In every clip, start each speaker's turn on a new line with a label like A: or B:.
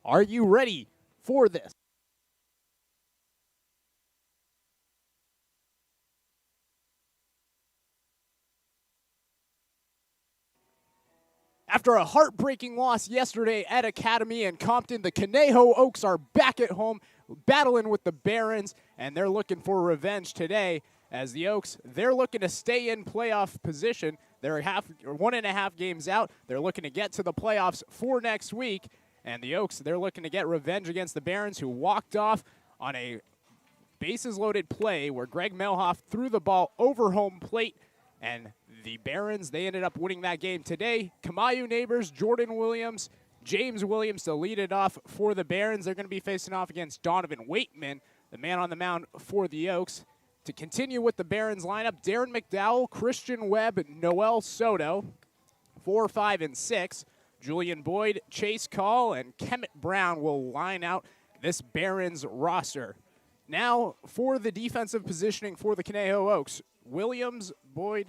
A: Are you ready for this? After a heartbreaking loss yesterday at Academy and Compton, the Conejo Oaks are back at home battling with the Barons, and they're looking for revenge today as the Oaks, they're looking to stay in playoff position. They're 1.5 games out. They're looking to get to the playoffs for next week, and the Oaks, they're looking to get revenge against the Barons, who walked off on a bases-loaded play where Greg Melhoff threw the ball over home plate, and the Barons, they ended up winning that game today. Kamayu neighbors, Jordan Williams, James Williams to lead it off for the Barons. They're going to be facing off against Donovan Waitman, the man on the mound for the Oaks. To continue with the Barons lineup, Darren McDowell, Christian Webb, Noel Soto, 4, 5, and 6. Julian Boyd, Chase Call, and Kemet Brown will line out this Barons roster. Now for the defensive positioning for the Conejo Oaks. Williams, Boyd,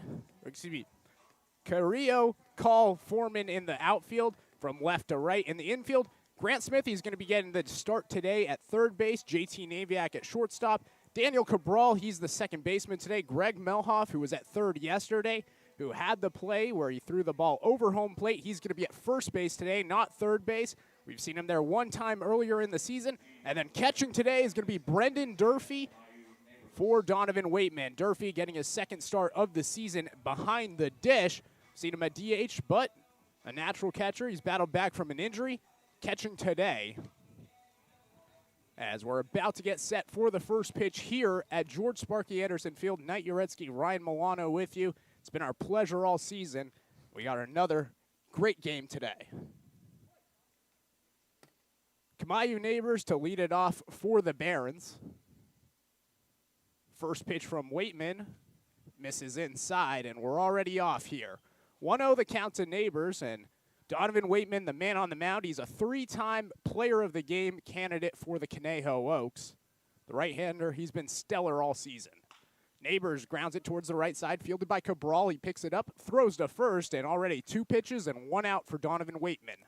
A: Carrillo, Call, Foreman in the outfield from left to right. In the infield, Grant Smith, he's going to be getting the start today at third base. JT Naviak at shortstop. Daniel Cabral, he's the second baseman today. Greg Melhoff, who was at third yesterday, who had the play where he threw the ball over home plate. He's going to be at first base today, not third base. We've seen him there one time earlier in the season. And then catching today is going to be Brendan Durfee for Donovan Waitman. Durfee getting his second start of the season behind the dish. Seen him at DH, but a natural catcher. He's battled back from an injury. Catching today as we're about to get set for the first pitch here at George Sparky Anderson Field. Knight Uretsky, Ryan Milano with you. It's been our pleasure all season. We got another great game today. Kamayu neighbors to lead it off for the Barons. First pitch from Waitman misses inside, and we're already off here. 1-0 the count to neighbors, and Donovan Waitman, the man on the mound, he's a 3-time player of the game candidate for the Conejo Oaks. The right-hander, he's been stellar all season. Neighbors grounds it towards the right side, fielded by Cabral. He picks it up, throws to first, and already 2 pitches and 1 out for Donovan Waitman.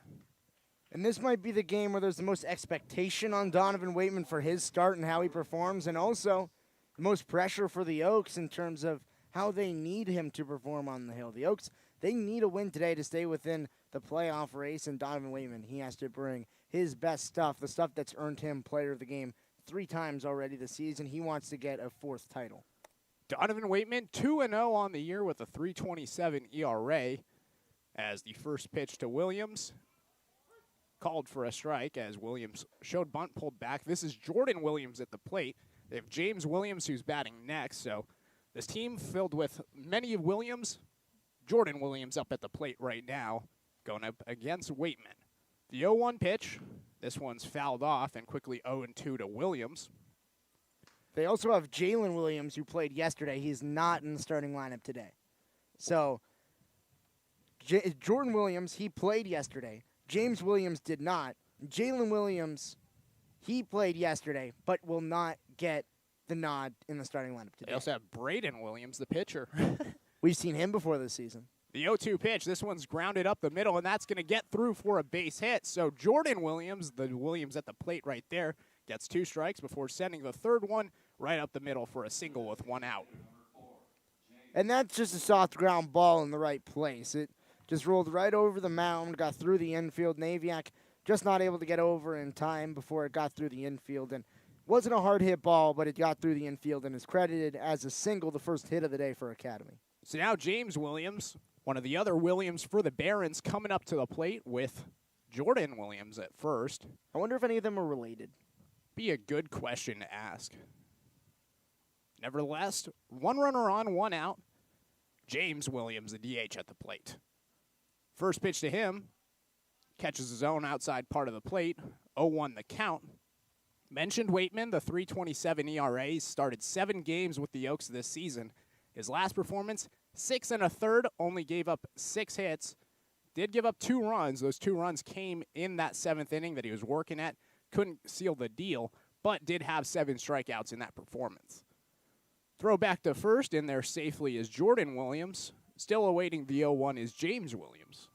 B: And this might be the game where there's the most expectation on Donovan Waitman for his start and how he performs, and also the most pressure for the Oaks in terms of how they need him to perform on the hill. The Oaks, they need a win today to stay within the playoff race, and Donovan Waitman, he has to bring his best stuff, the stuff that's earned him player of the game 3 times already this season. He wants to get a 4th title.
A: Donovan Waitman, 2-0 on the year with a 3.27 ERA as the first pitch to Williams. Called for a strike as Williams showed bunt, pulled back. This is Jordan Williams at the plate. They have James Williams who's batting next, so this team filled with many Williams. Jordan Williams up at the plate right now, going up against Waitman. The 0-1 pitch, this one's fouled off, and quickly 0-2 to Williams.
B: They also have Jalen Williams, who played yesterday. He's not in the starting lineup today. So, Jordan Williams, he played yesterday. James Williams did not. Jalen Williams, he played yesterday, but will not get the nod in the starting lineup today.
A: They also have Braden Williams, the pitcher.
B: We've seen him before this season.
A: The 0-2 pitch, this one's grounded up the middle, and that's going to get through for a base hit. So Jordan Williams, the Williams at the plate right there, gets 2 strikes before sending the third one right up the middle for a single with 1 out.
B: And that's just a soft ground ball in the right place. It just rolled right over the mound, got through the infield. Naviak just not able to get over in time before it got through the infield. And wasn't a hard hit ball, but it got through the infield and is credited as a single, the first hit of the day for Academy.
A: So now James Williams, one of the other Williams for the Barons, coming up to the plate with Jordan Williams at first.
B: I wonder if any of them are related.
A: Be a good question to ask. Nevertheless, 1 runner on, 1 out. James Williams, the DH at the plate. First pitch to him, catches his own outside part of the plate, 0-1 the count. Mentioned Waitman, the 3.27 ERA. He's started 7 games with the Oaks this season. His last performance, 6 1/3, only gave up 6 hits. Did give up 2 runs. Those 2 runs came in that 7th inning that he was working at. Couldn't seal the deal, but did have 7 strikeouts in that performance. Throw back to first, in there safely is Jordan Williams. Still awaiting the 0-1 is James Williams.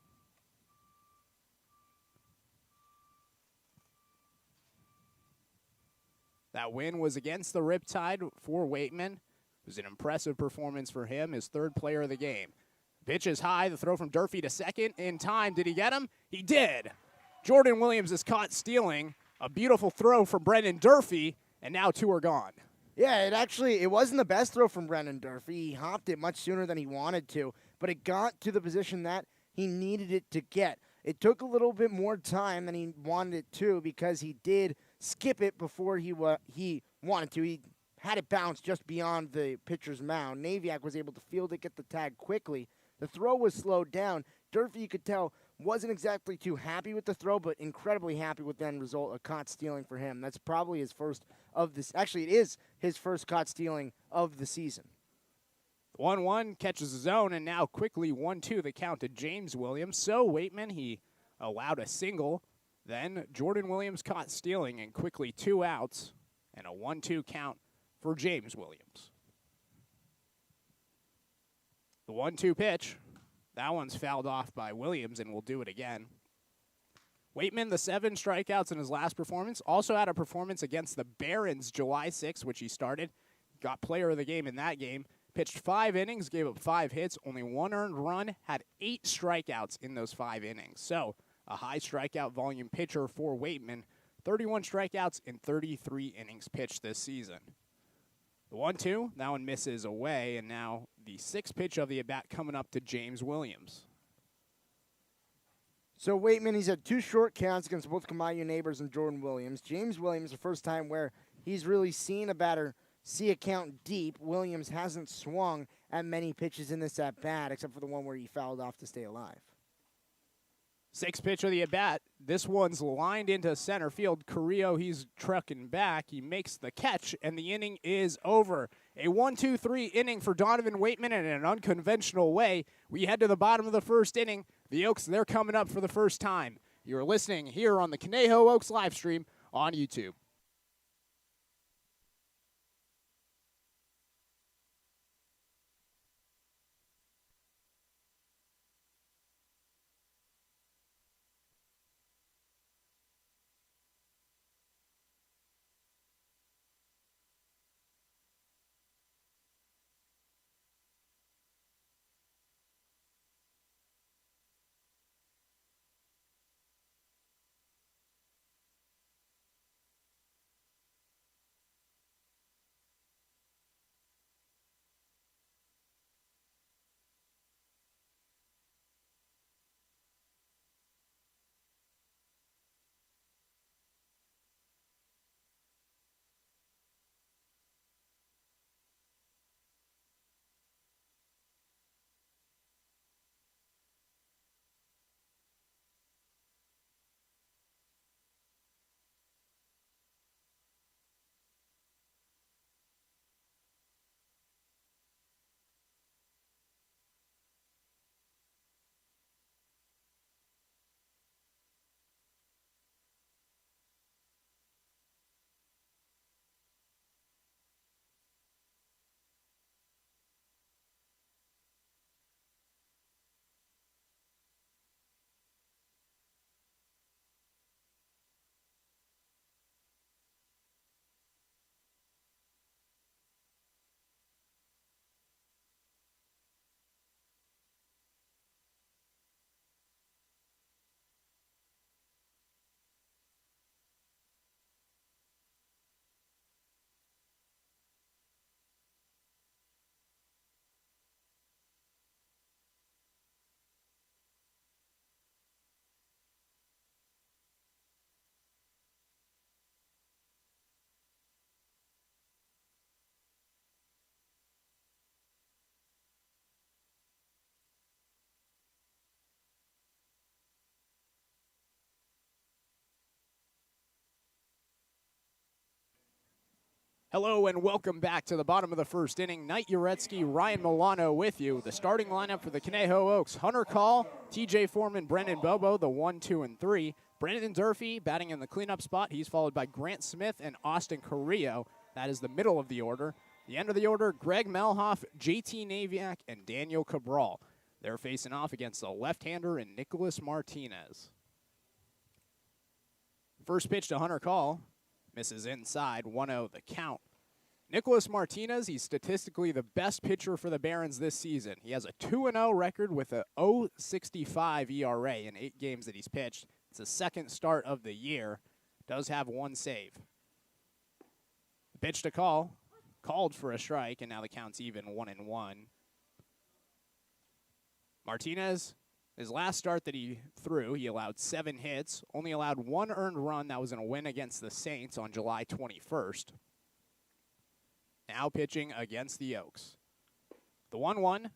A: That win was against the Riptide for Waitman. It was an impressive performance for him, his third player of the game. Pitch is high, the throw from Durfee to second in time. Did he get him? He did. Jordan Williams is caught stealing. A beautiful throw from Brendan Durfee, and now 2 are gone.
B: Yeah, it wasn't the best throw from Brendan Durfee. He hopped it much sooner than he wanted to, but it got to the position that he needed it to get. It took a little bit more time than he wanted it to because he did skip it before he wanted to. He had it bounce just beyond the pitcher's mound. Naviak was able to field it, get the tag quickly. The throw was slowed down. Durfee, you could tell, wasn't exactly too happy with the throw, but incredibly happy with the end result, a caught stealing for him. That's probably his first of this. Actually, it is his first caught stealing of the season.
A: 1-1 catches the zone, and now quickly 1-2 the count to James Williams. So Waitman, he allowed a single. Then Jordan Williams caught stealing, and quickly 2 outs, and a 1-2 count for James Williams. The 1-2 pitch. That one's fouled off by Williams, and we'll do it again. Waitman, the 7 strikeouts in his last performance, also had a performance against the Barons July 6th, which he started. Got player of the game in that game. Pitched 5 innings, gave up 5 hits, only 1 earned run, had 8 strikeouts in those 5 innings. So a high strikeout volume pitcher for Waitman. 31 strikeouts in 33 innings pitched this season. The 1-2, that one misses away, and now the 6th pitch of the at-bat coming up to James Williams.
B: So Waitman, he's had 2 short counts against both Kamayu Neighbors and Jordan Williams. James Williams, the first time where he's really seen a batter see a count deep. Williams hasn't swung at many pitches in this at-bat, except for the one where he fouled off to stay alive.
A: 6th pitch of the at-bat. This one's lined into center field. Carrillo, he's trucking back. He makes the catch, and the inning is over. A 1-2-3 inning for Donovan Waitman in an unconventional way. We head to the bottom of the first inning. The Oaks, they're coming up for the first time. You're listening here on the Conejo Oaks live stream on YouTube. Hello and welcome back to the bottom of the first inning. Knight Uretsky, Ryan Milano with you. The starting lineup for the Conejo Oaks: Hunter Call, TJ Foreman, Brendan Bobo, the 1, 2, and 3. Brendan Durfee batting in the cleanup spot. He's followed by Grant Smith and Austin Carrillo. That is the middle of the order. The end of the order: Greg Melhoff, JT Naviak, and Daniel Cabral. They're facing off against the left-hander and Nicholas Martinez. First pitch to Hunter Call. Misses inside, 1-0 the count. Nicholas Martinez, he's statistically the best pitcher for the Barons this season. He has a 2-0 record with a .065 ERA in 8 games that he's pitched. It's the second start of the year. Does have 1 save. Pitch to call. Called for a strike, and now the count's even 1-1. Martinez, his last start that he threw, he allowed 7 hits, only allowed 1 earned run. That was in a win against the Saints on July 21st. Now pitching against the Oaks. The 1-1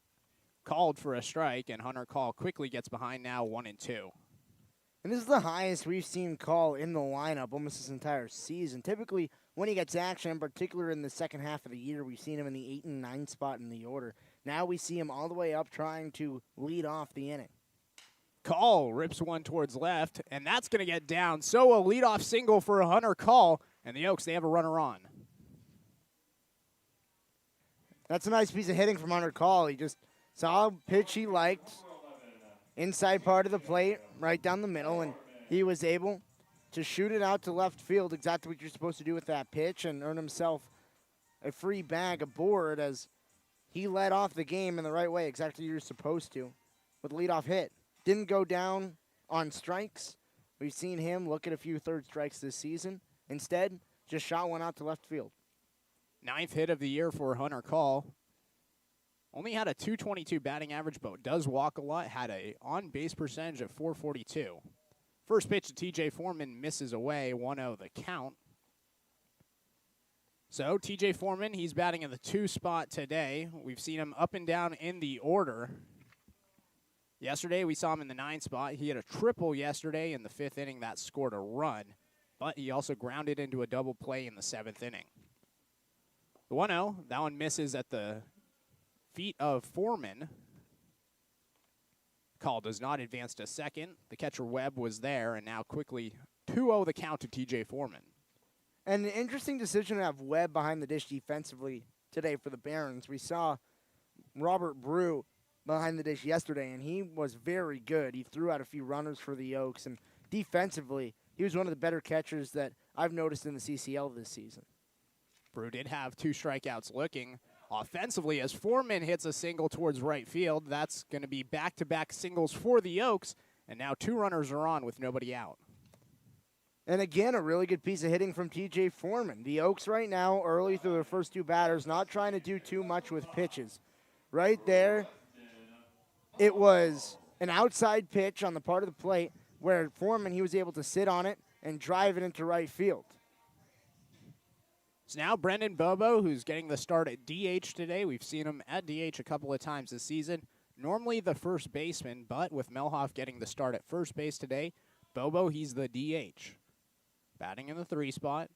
A: called for a strike, and Hunter Call quickly gets behind now 1-2.
B: And this is the highest we've seen Call in the lineup almost this entire season. Typically, when he gets action, in particular in the second half of the year, we've seen him in the 8 and 9 spot in the order. Now we see him all the way up trying to lead off the inning.
A: Call rips one towards left, and that's going to get down. So a leadoff single for Hunter Call, and the Oaks, they have a runner on.
B: That's a nice piece of hitting from Hunter Call. He just saw a pitch he liked, inside part of the plate, right down the middle, and he was able to shoot it out to left field, exactly what you're supposed to do with that pitch, and earn himself a free bag aboard as he led off the game in the right way, exactly you're supposed to, with a leadoff hit. Didn't go down on strikes. We've seen him look at a few third strikes this season. Instead, just shot one out to left field.
A: 9th hit of the year for Hunter Call. Only had a .222 batting average, but does walk a lot. Had a on-base percentage of .442. First pitch to TJ Foreman misses away, 1-0 the count. So TJ Foreman, he's batting in the 2 spot today. We've seen him up and down in the order. Yesterday, we saw him in the 9 spot. He had a triple yesterday in the 5th inning that scored a run, but he also grounded into a double play in the 7th inning. The 1-0, that one misses at the feet of Foreman. Call does not advance to second. The catcher Webb was there, and now quickly 2-0 the count to TJ Foreman.
B: And an interesting decision to have Webb behind the dish defensively today for the Barons. We saw Robert Brew behind the dish yesterday, and he was very good. He threw out a few runners for the Oaks, and defensively, he was one of the better catchers that I've noticed in the CCL this season.
A: Brew did have 2 strikeouts looking. Offensively, as Foreman hits a single towards right field, that's going to be back-to-back singles for the Oaks, and now 2 runners are on with nobody out.
B: And again, a really good piece of hitting from TJ Foreman. The Oaks right now, early through their first 2 batters, not trying to do too much with pitches. Right there, it was an outside pitch on the part of the plate where Foreman, he was able to sit on it and drive it into right field.
A: So now Brendan Bobo, who's getting the start at DH today. We've seen him at DH a couple of times this season. Normally the first baseman, but with Melhoff getting the start at first base today, Bobo, he's the DH. Batting in the 3 spot.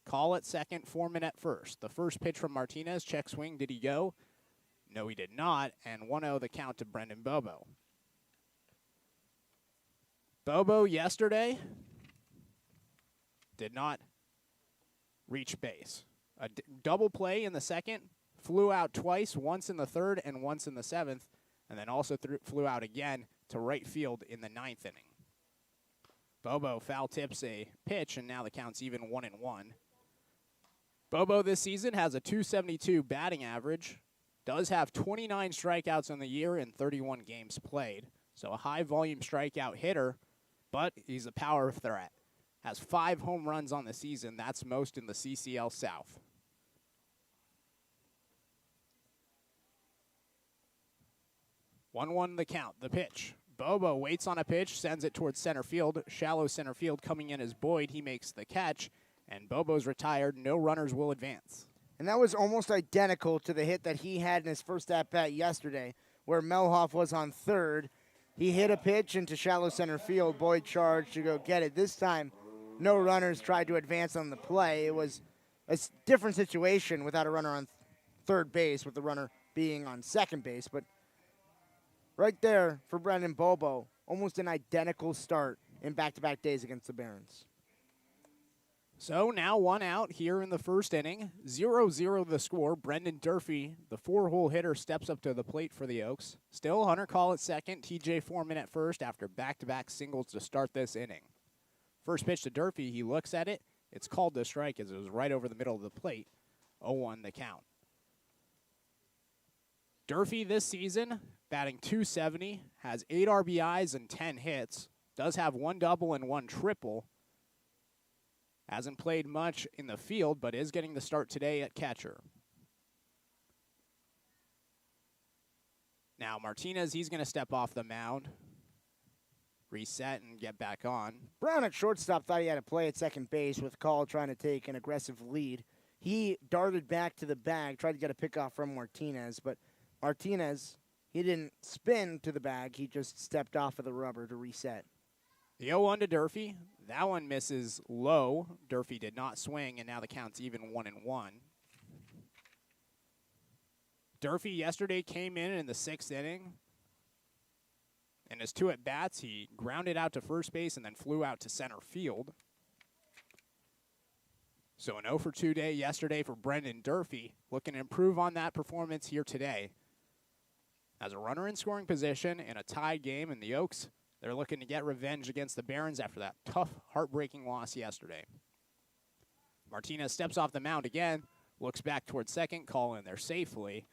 A: Call at second, Foreman at first. The first pitch from Martinez, check swing, did he go? No, he did not, and 1-0 the count to Brendan Bobo. Bobo yesterday did not reach base. A double play in the 2nd, flew out twice, once in the 3rd and once in the 7th, and then also flew out again to right field in the 9th inning. Bobo foul tips a pitch, and now the count's even 1-1. Bobo this season has a .272 batting average, does have 29 strikeouts on the year in 31 games played, so a high-volume strikeout hitter, but he's a power threat. Has 5 home runs on the season. That's most in the CCL South. One the count, the pitch. Bobo waits on a pitch, sends it towards center field. Shallow center field coming in as Boyd. He makes the catch, and Bobo's retired. No runners will advance.
B: And that was almost identical to the hit that he had in his first at-bat yesterday, where Melhoff was on third. He hit a pitch into shallow center field. Boyd charged to go get it. This time, no runners tried to advance on the play. It was a different situation without a runner on third base, with the runner being on second base. But right there for Brendan Bobo, almost an identical start in back-to-back days against the Barons.
A: So now 1 out here in the first inning. 0-0 the score. Brendan Durfee, the 4-hole hitter, steps up to the plate for the Oaks. Still Hunter Call at second, TJ Foreman at first after back-to-back singles to start this inning. First pitch to Durfee, he looks at it, It's called the strike as it was right over the middle of the plate. 0-1 the count. Durfee this season, batting .270, has 8 RBIs and 10 hits. Does have 1 double and 1 triple. Hasn't played much in the field, but is getting the start today at catcher. Now Martinez, he's going to step off the mound, reset, and get back on.
B: Brown at shortstop thought he had a play at second base with Call trying to take an aggressive lead. He darted back to the bag, tried to get a pickoff from Martinez, but Martinez, he didn't spin to the bag. He just stepped off of the rubber to reset.
A: The 0-1 to Durfee. That one misses low. Durfee did not swing, and now the count's even 1-1. Durfee yesterday came in the 6th inning. In his 2 at-bats, he grounded out to first base and then flew out to center field. So an 0-for-2 day yesterday for Brendan Durfee. Looking to improve on that performance here today. As a runner in scoring position in a tied game, and the Oaks, they're looking to get revenge against the Barons after that tough, heartbreaking loss yesterday. Martinez steps off the mound again, looks back towards second, Call in there safely.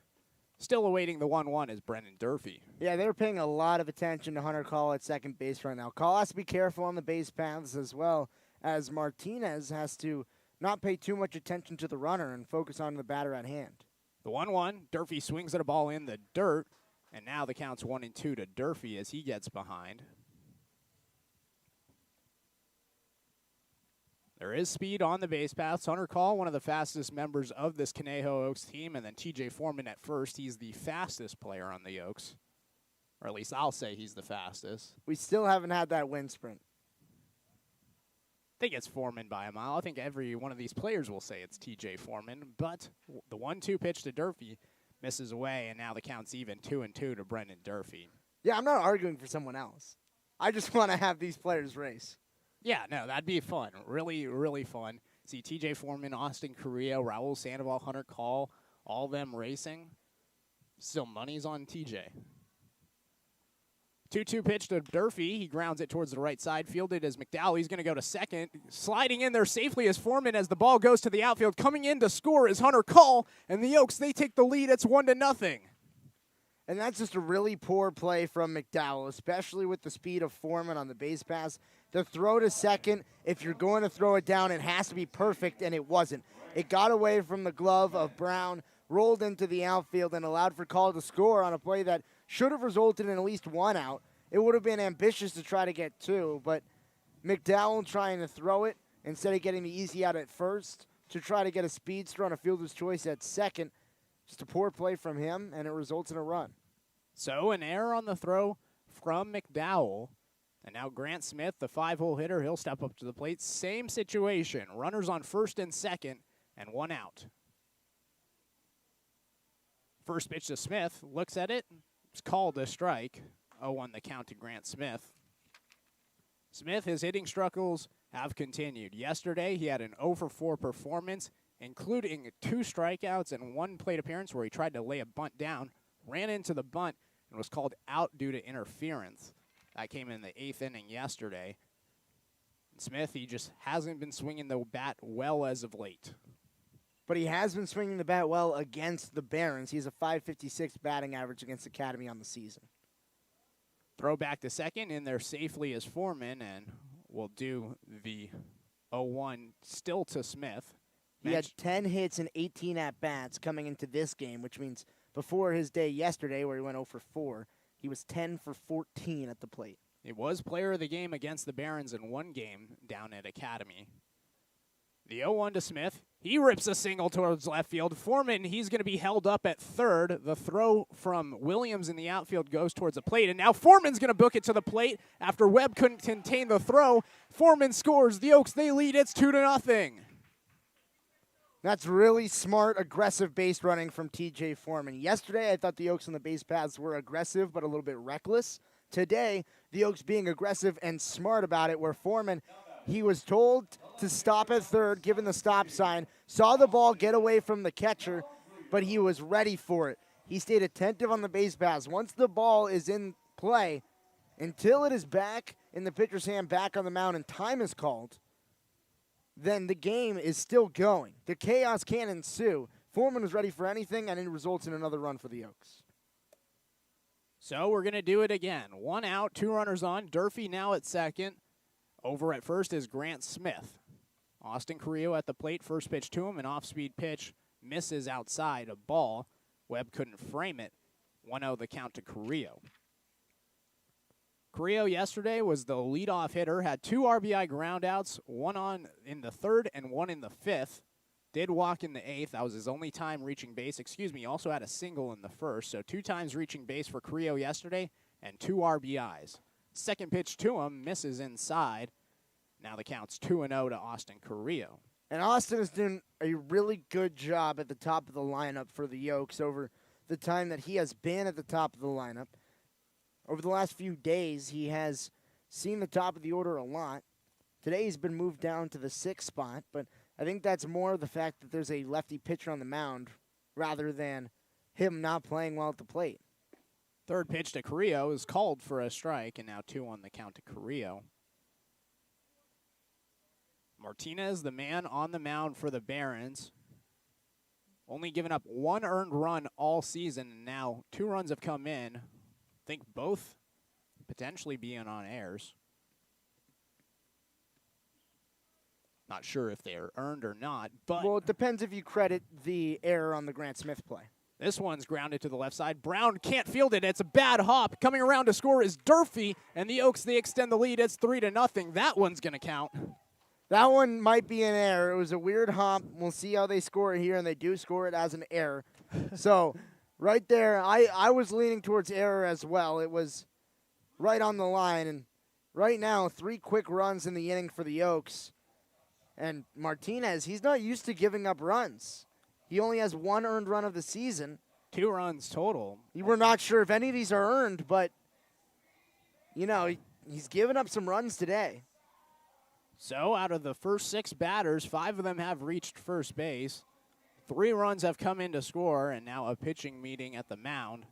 A: Still awaiting the 1-1 is Brendan Durfee.
B: Yeah, they're paying a lot of attention to Hunter Call at second base right now. Call has to be careful on the base paths as well, as Martinez has to not pay too much attention to the runner and focus on the batter at hand.
A: The 1-1, Durfee swings at a ball in the dirt, and now the count's 1-2 to Durfee as he gets behind. There is speed on the base paths. Hunter Call, one of the fastest members of this Conejo Oaks team, and then TJ Foreman at first. He's the fastest player on the Oaks, or at least I'll say he's the fastest.
B: We still haven't had that wind sprint.
A: I think it's Foreman by a mile. I think every one of these players will say it's TJ Foreman, but the 1-2 pitch to Durfee misses away, and now the count's even 2-2 to Brendan Durfee.
B: Yeah, I'm not arguing for someone else. I just want to have these players race.
A: Yeah, no, that'd be fun. Really, really fun. See TJ Foreman, Austin Carrillo, Raul Sandoval, Hunter Call, all them racing. Still money's on TJ. 2-2 pitch to Durfee. He grounds it towards the right side. Fielded as McDowell. He's going to go to second. Sliding in there safely as Foreman as the ball goes to the outfield. Coming in to score is Hunter Call. And the Oaks, they take the lead. It's 1-0.
B: And that's just a really poor play from McDowell, especially with the speed of Foreman on the base pass. The throw to second, if you're going to throw it down, it has to be perfect, and it wasn't. It got away from the glove of Brown, rolled into the outfield, and allowed for Call to score on a play that should have resulted in at least 1 out. It would have been ambitious to try to get 2, but McDowell trying to throw it instead of getting the easy out at first to try to get a speedster on a fielder's choice at second. Just a poor play from him, and it results in a run.
A: So an error on the throw from McDowell. And now Grant Smith, the 5-hole hitter, he'll step up to the plate. Same situation. Runners on first and second, and 1 out. First pitch to Smith. Looks at it. It's called a strike. 0-1 the count to Grant Smith. Smith, his hitting struggles have continued. Yesterday, he had an 0-for-4 performance, including 2 strikeouts and 1 plate appearance where he tried to lay a bunt down, ran into the bunt, and was called out due to interference. That came in the 8th inning yesterday. Smith, he just hasn't been swinging the bat well as of late.
B: But he has been swinging the bat well against the Barons. He has a .556 batting average against Academy on the season.
A: Throw back to second in there safely as Foreman, and we'll do the 0-1 still to Smith.
B: He had 10 hits and 18 at-bats coming into this game, which means before his day yesterday where he went 0-for-4, he was 10 for 14 at the plate.
A: It was player of the game against the Barons in 1 game down at Academy. The 0-1 to Smith. He rips a single towards left field. Foreman, he's going to be held up at third. The throw from Williams in the outfield goes towards the plate. And now Foreman's going to book it to the plate after Webb couldn't contain the throw. Foreman scores. The Oaks, they lead. It's 2-0.
B: That's really smart, aggressive base running from TJ Foreman. Yesterday, I thought the Oaks on the base paths were aggressive but a little bit reckless. Today, the Oaks being aggressive and smart about it, where Foreman, he was told to stop at third, given the stop sign, saw the ball get away from the catcher, but he was ready for it. He stayed attentive on the base paths. Once the ball is in play, until it is back in the pitcher's hand, back on the mound, and time is called, then the game is still going. The chaos can ensue. Foreman was ready for anything, and it results in another run for the Oaks.
A: So we're going to do it again. 1 out, 2 runners on. Durfee now at second. Over at first is Grant Smith. Austin Carrillo at the plate. First pitch to him, an off-speed pitch. Misses outside, a ball. Webb couldn't frame it. 1-0 the count to Carrillo. Carrillo yesterday was the leadoff hitter, had 2 RBI groundouts, 1 on in the 3rd and 1 in the 5th. Did walk in the 8th. That was his only time reaching base. He also had a single in the 1st. So 2 times reaching base for Carrillo yesterday and 2 RBIs. Second pitch to him, misses inside. Now the count's 2-0 to Austin Carrillo.
B: And Austin is doing a really good job at the top of the lineup for the Oaks over the time that he has been at the top of the lineup. Over the last few days, he has seen the top of the order a lot. Today he's been moved down to the 6th spot, but I think that's more the fact that there's a lefty pitcher on the mound rather than him not playing well at the plate.
A: Third pitch to Carrillo is called for a strike, and now 2 on the count to Carrillo. Martinez, the man on the mound for the Barons, only given up 1 earned run all season, and now 2 runs have come in. I think both potentially being on errors. Not sure if they're earned or not, but...
B: Well, it depends if you credit the error on the Grant Smith play.
A: This one's grounded to the left side. Brown can't field it. It's a bad hop. Coming around to score is Durfee, and the Oaks, they extend the lead. It's 3-0. That one's going to count.
B: That one might be an error. It was a weird hop. We'll see how they score it here, and they do score it as an error. So... right there, I was leaning towards error as well. It was right on the line. And right now, 3 quick runs in the inning for the Oaks. And Martinez, he's not used to giving up runs. He only has 1 earned run of the season.
A: 2 runs total.
B: We're not sure if any of these are earned, but, you know, he's given up some runs today.
A: So out of the first 6 batters, 5 of them have reached first base. 3 runs have come in to score, and now a pitching meeting at the mound.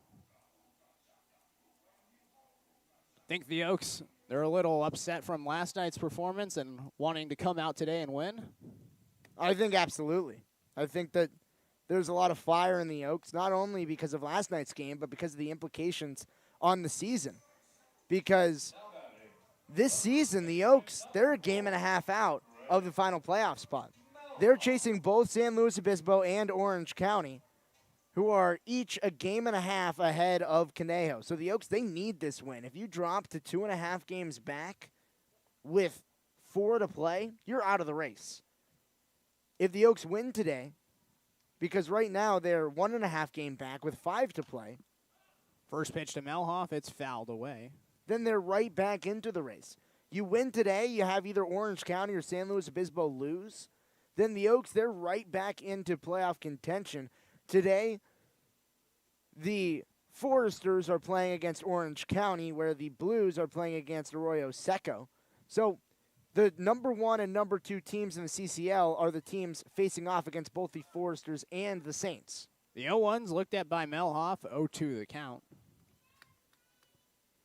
A: Think the Oaks, they're a little upset from last night's performance and wanting to come out today and win?
B: I think absolutely. I think that there's a lot of fire in the Oaks, not only because of last night's game, but because of the implications on the season. Because this season, the Oaks, they're a game and a half out of the final playoff spot. They're chasing both San Luis Obispo and Orange County, who are each a game and a half ahead of Conejo. So the Oaks, they need this win. If you drop to 2.5 games back with 4 to play, you're out of the race. If the Oaks win today, because right now they're 1.5 game back with 5 to play.
A: First pitch to Melhoff, it's fouled away.
B: Then they're right back into the race. You win today, you have either Orange County or San Luis Obispo lose. Then the Oaks, they're right back into playoff contention. Today, the Foresters are playing against Orange County, where the Blues are playing against Arroyo Seco. So the number 1 and number 2 teams in the CCL are the teams facing off against both the Foresters and the Saints.
A: The 0-1's looked at by Melhoff, 0-2 the count.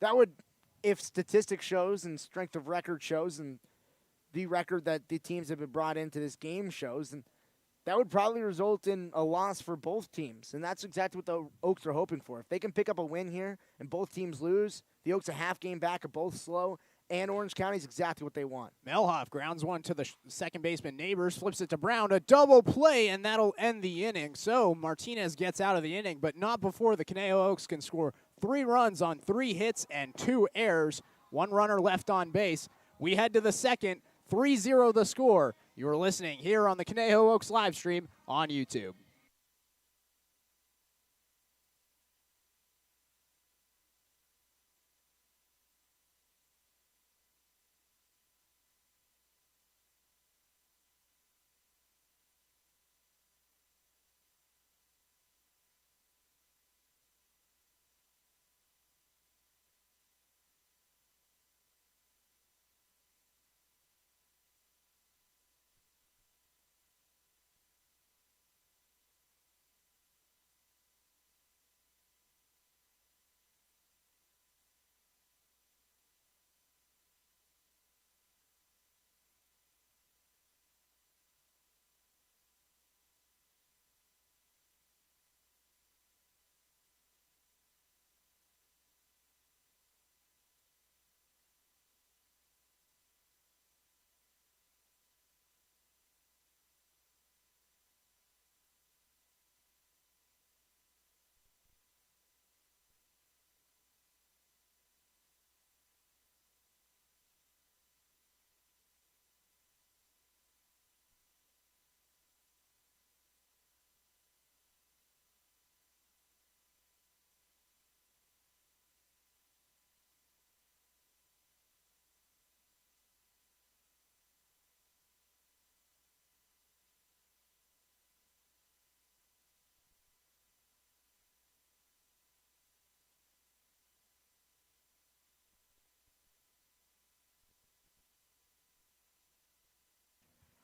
B: That would, if statistics shows and strength of record shows and the record that the teams have been brought into this game shows, and that would probably result in a loss for both teams. And that's exactly what the Oaks are hoping for. If they can pick up a win here and both teams lose, the Oaks a half game back are both slow, and Orange County is exactly what they want.
A: Melhoff grounds one to the second baseman Neighbors, flips it to Brown, a double play, and that'll end the inning. So Martinez gets out of the inning, but not before the Conejo Oaks can score 3 runs on 3 hits and 2 errors. 1 runner left on base. We head to the second. 3-0 the score. You're listening here on the Conejo Oaks live stream on YouTube.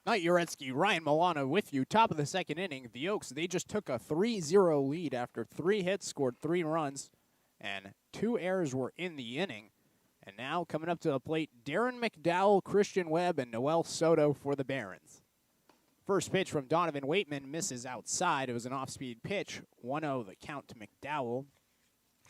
A: Not Uretsky, Ryan Milano with you. Top of the second inning. The Oaks, they just took a 3-0 lead after 3 hits, scored 3 runs, and 2 errors were in the inning. And now coming up to the plate, Darren McDowell, Christian Webb, and Noel Soto for the Barons. First pitch from Donovan Waitman misses outside. It was an off-speed pitch. 1-0 the count to McDowell.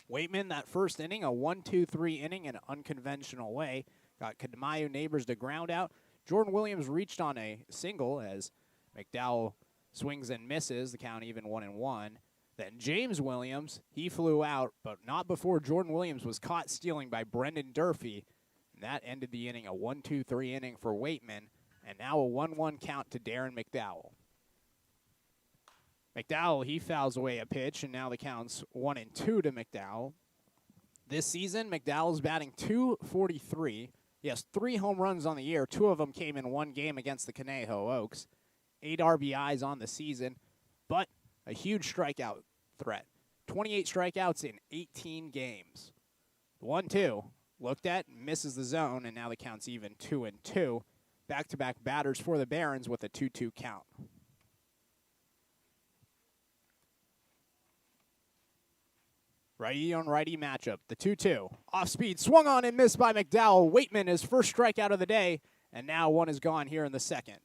A: Waitman, that first inning, a 1-2-3 inning in an unconventional way. Got Kademayo Neighbors to ground out. Jordan Williams reached on a single as McDowell swings and misses. The count even 1-1. Then James Williams, he flew out, but not before Jordan Williams was caught stealing by Brendan Durfee. And that ended the inning, a 1-2-3 inning for Waitman. And now a 1-1 count to Darren McDowell. McDowell, he fouls away a pitch, and now the count's 1-2 to McDowell. This season, McDowell's batting .243. He has 3 home runs on the year. 2 of them came in one game against the Conejo Oaks. 8 RBIs on the season, but a huge strikeout threat. 28 strikeouts in 18 games. 1-2, looked at, misses the zone, and now the count's even 2-2. Back-to-back batters for the Barons with a 2-2 count. Righty on righty matchup, the 2-2. Off speed, swung on and missed by McDowell. Waitman, his first strikeout of the day, and now one is gone here in the second.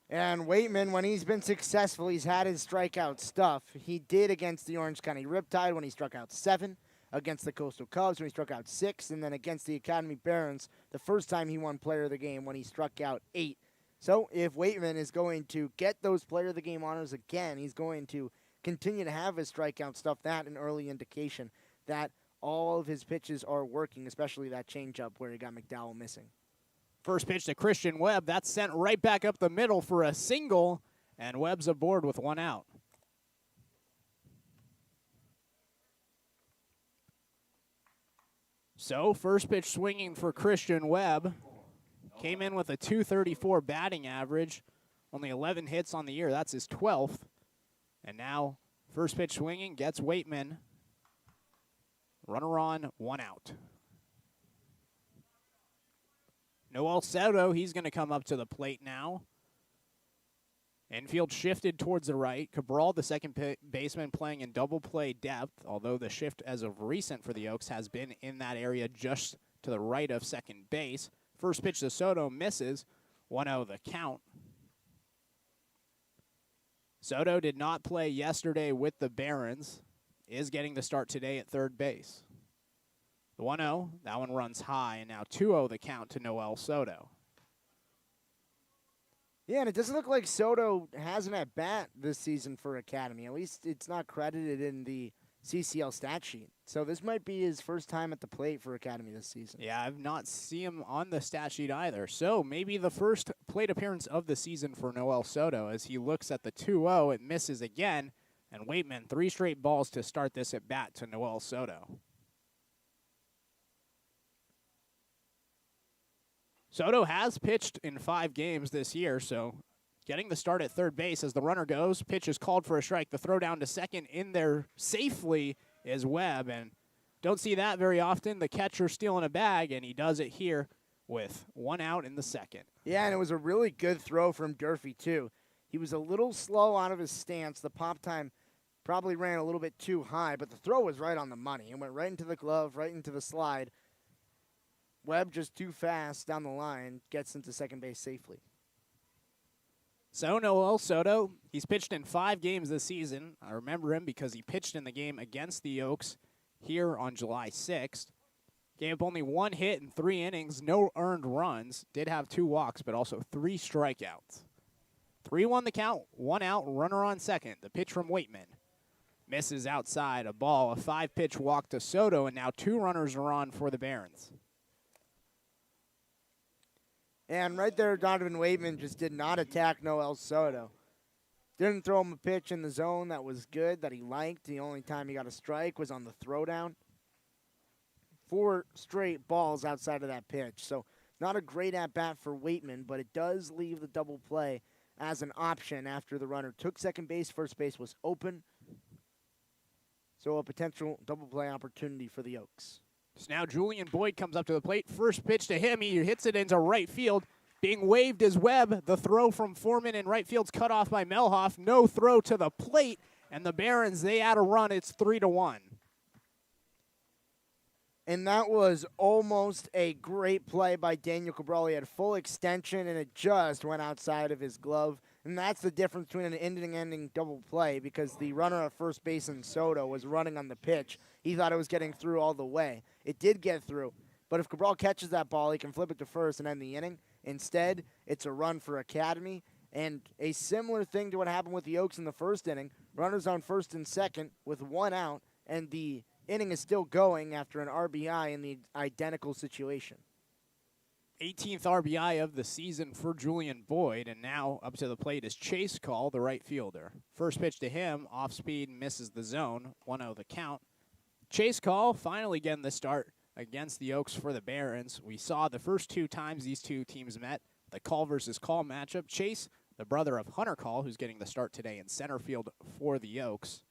B: And Waitman, when he's been successful, he's had his strikeout stuff. He did against the Orange County Riptide when he struck out 7, against the Coastal Cubs when he struck out 6, and then against the Academy Barons, the first time he won Player of the Game when he struck out 8. So if Waitman is going to get those Player of the Game honors again, he's going to continue to have his strikeout stuff. That an early indication that all of his pitches are working, especially that changeup where he got McDowell missing.
A: First pitch to Christian Webb. That's sent right back up the middle for a single, and Webb's aboard with 1 out. So, first pitch swinging for Christian Webb. Came in with a .234 batting average. Only 11 hits on the year. That's his 12th. And now, first pitch swinging gets Waitman. Runner on, 1 out. Noel Soto, he's going to come up to the plate now. Infield shifted towards the right. Cabral, the second baseman, playing in double play depth, although the shift as of recent for the Oaks has been in that area just to the right of second base. First pitch to Soto misses. 1-0 the count. Soto did not play yesterday with the Barons. Is getting the start today at third base. The 1-0, that one runs high, and now 2-0 the count to Noel Soto.
B: Yeah, and it doesn't look like Soto has an at-bat this season for Academy. At least it's not credited in the CCL stat sheet. So this might be his first time at the plate for Academy this season.
A: Yeah, I've not seen him on the stat sheet either. So maybe the first plate appearance of the season for Noel Soto as he looks at the 2-0. It misses again, and Waitman, 3 straight balls to start this at-bat to Noel Soto. Soto has pitched in 5 games this year, so getting the start at third base as the runner goes. Pitch is called for a strike. The throw down to second in there safely is Webb, and don't see that very often. The catcher stealing a bag, and he does it here with 1 out in the second.
B: Yeah, and it was a really good throw from Durfee, too. He was a little slow out of his stance. The pop time probably ran a little bit too high, but the throw was right on the money. It went right into the glove, right into the slide. Webb just too fast down the line, gets into second base safely.
A: So Noel Soto, he's pitched in 5 games this season. I remember him because he pitched in the game against the Oaks here on July 6th. Gave up only 1 hit in 3 innings, no earned runs. Did have 2 walks, but also 3 strikeouts. 3-1 the count, 1 out, runner on second. The pitch from Waitman. Misses outside, a ball, a 5-pitch walk to Soto, and now 2 runners are on for the Barons.
B: And right there, Donovan Waitman just did not attack Noel Soto. Didn't throw him a pitch in the zone that was good, that he liked. The only time he got a strike was on the throwdown. 4 straight balls outside of that pitch. So not a great at-bat for Waitman, but it does leave the double play as an option after the runner took second base. First base was open. So a potential double play opportunity for the Oaks.
A: So now Julian Boyd comes up to the plate. First pitch to him. He hits it into right field. being waved as Webb. The throw from Foreman in right field's cut off by Melhoff. No throw to the plate, and the Barons, they add a run. It's 3-1.
B: And that was almost a great play by Daniel Cabral. He had full extension, and it just went outside of his glove. And that's the difference between an inning-ending double play, because the runner at first base in Soto was running on the pitch. He thought it was getting through all the way. It did get through. But if Cabral catches that ball, he can flip it to first and end the inning. Instead, it's a run for Academy. And a similar thing to what happened with the Oaks in the first inning. Runners on first and second with one out, and the inning is still going after an RBI in the identical situation.
A: 18th RBI of the season for Julian Boyd, and now up to the plate is Chase Call, the right fielder. First pitch to him, off speed, misses the zone, 1-0 the count. Chase Call finally getting the start against the Oaks for the Barons. We saw the first two times these two teams met, the Call versus Call matchup. Chase, the brother of Hunter Call, who's getting the start today in center field for the Oaks,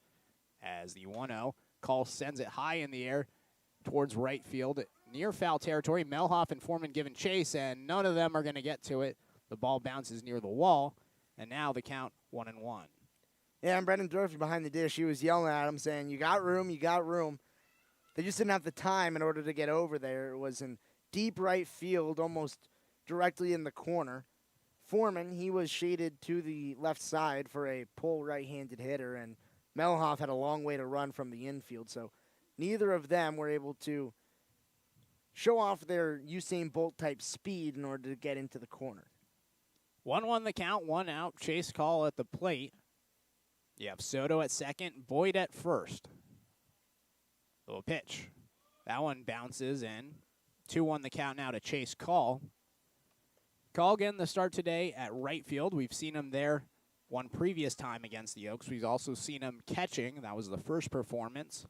A: as the 1-0. Call sends it high in the air towards right field, near foul territory. Melhoff and Foreman giving chase, and none of them are going to get to it. The ball bounces near the wall, and now the count 1-1.
B: Yeah, and Brendan Durfee behind the dish, he was yelling at him, saying, you got room, you got room. They just didn't have the time in order to get over there. It was in deep right field, almost directly in the corner. Foreman, he was shaded to the left side for a pull right-handed hitter, and Melhoff had a long way to run from the infield, so neither of them were able to show off their Usain Bolt-type speed in order to get into the corner.
A: 1-1 the count, 1 out. Chase Call at the plate. You have Soto at second, Boyd at first. Little pitch. That one bounces in. 2-1 the count now to Chase Call. Call getting the start today at right field. We've seen him there one previous time against the Oaks. We've also seen him catching. That was the first performance.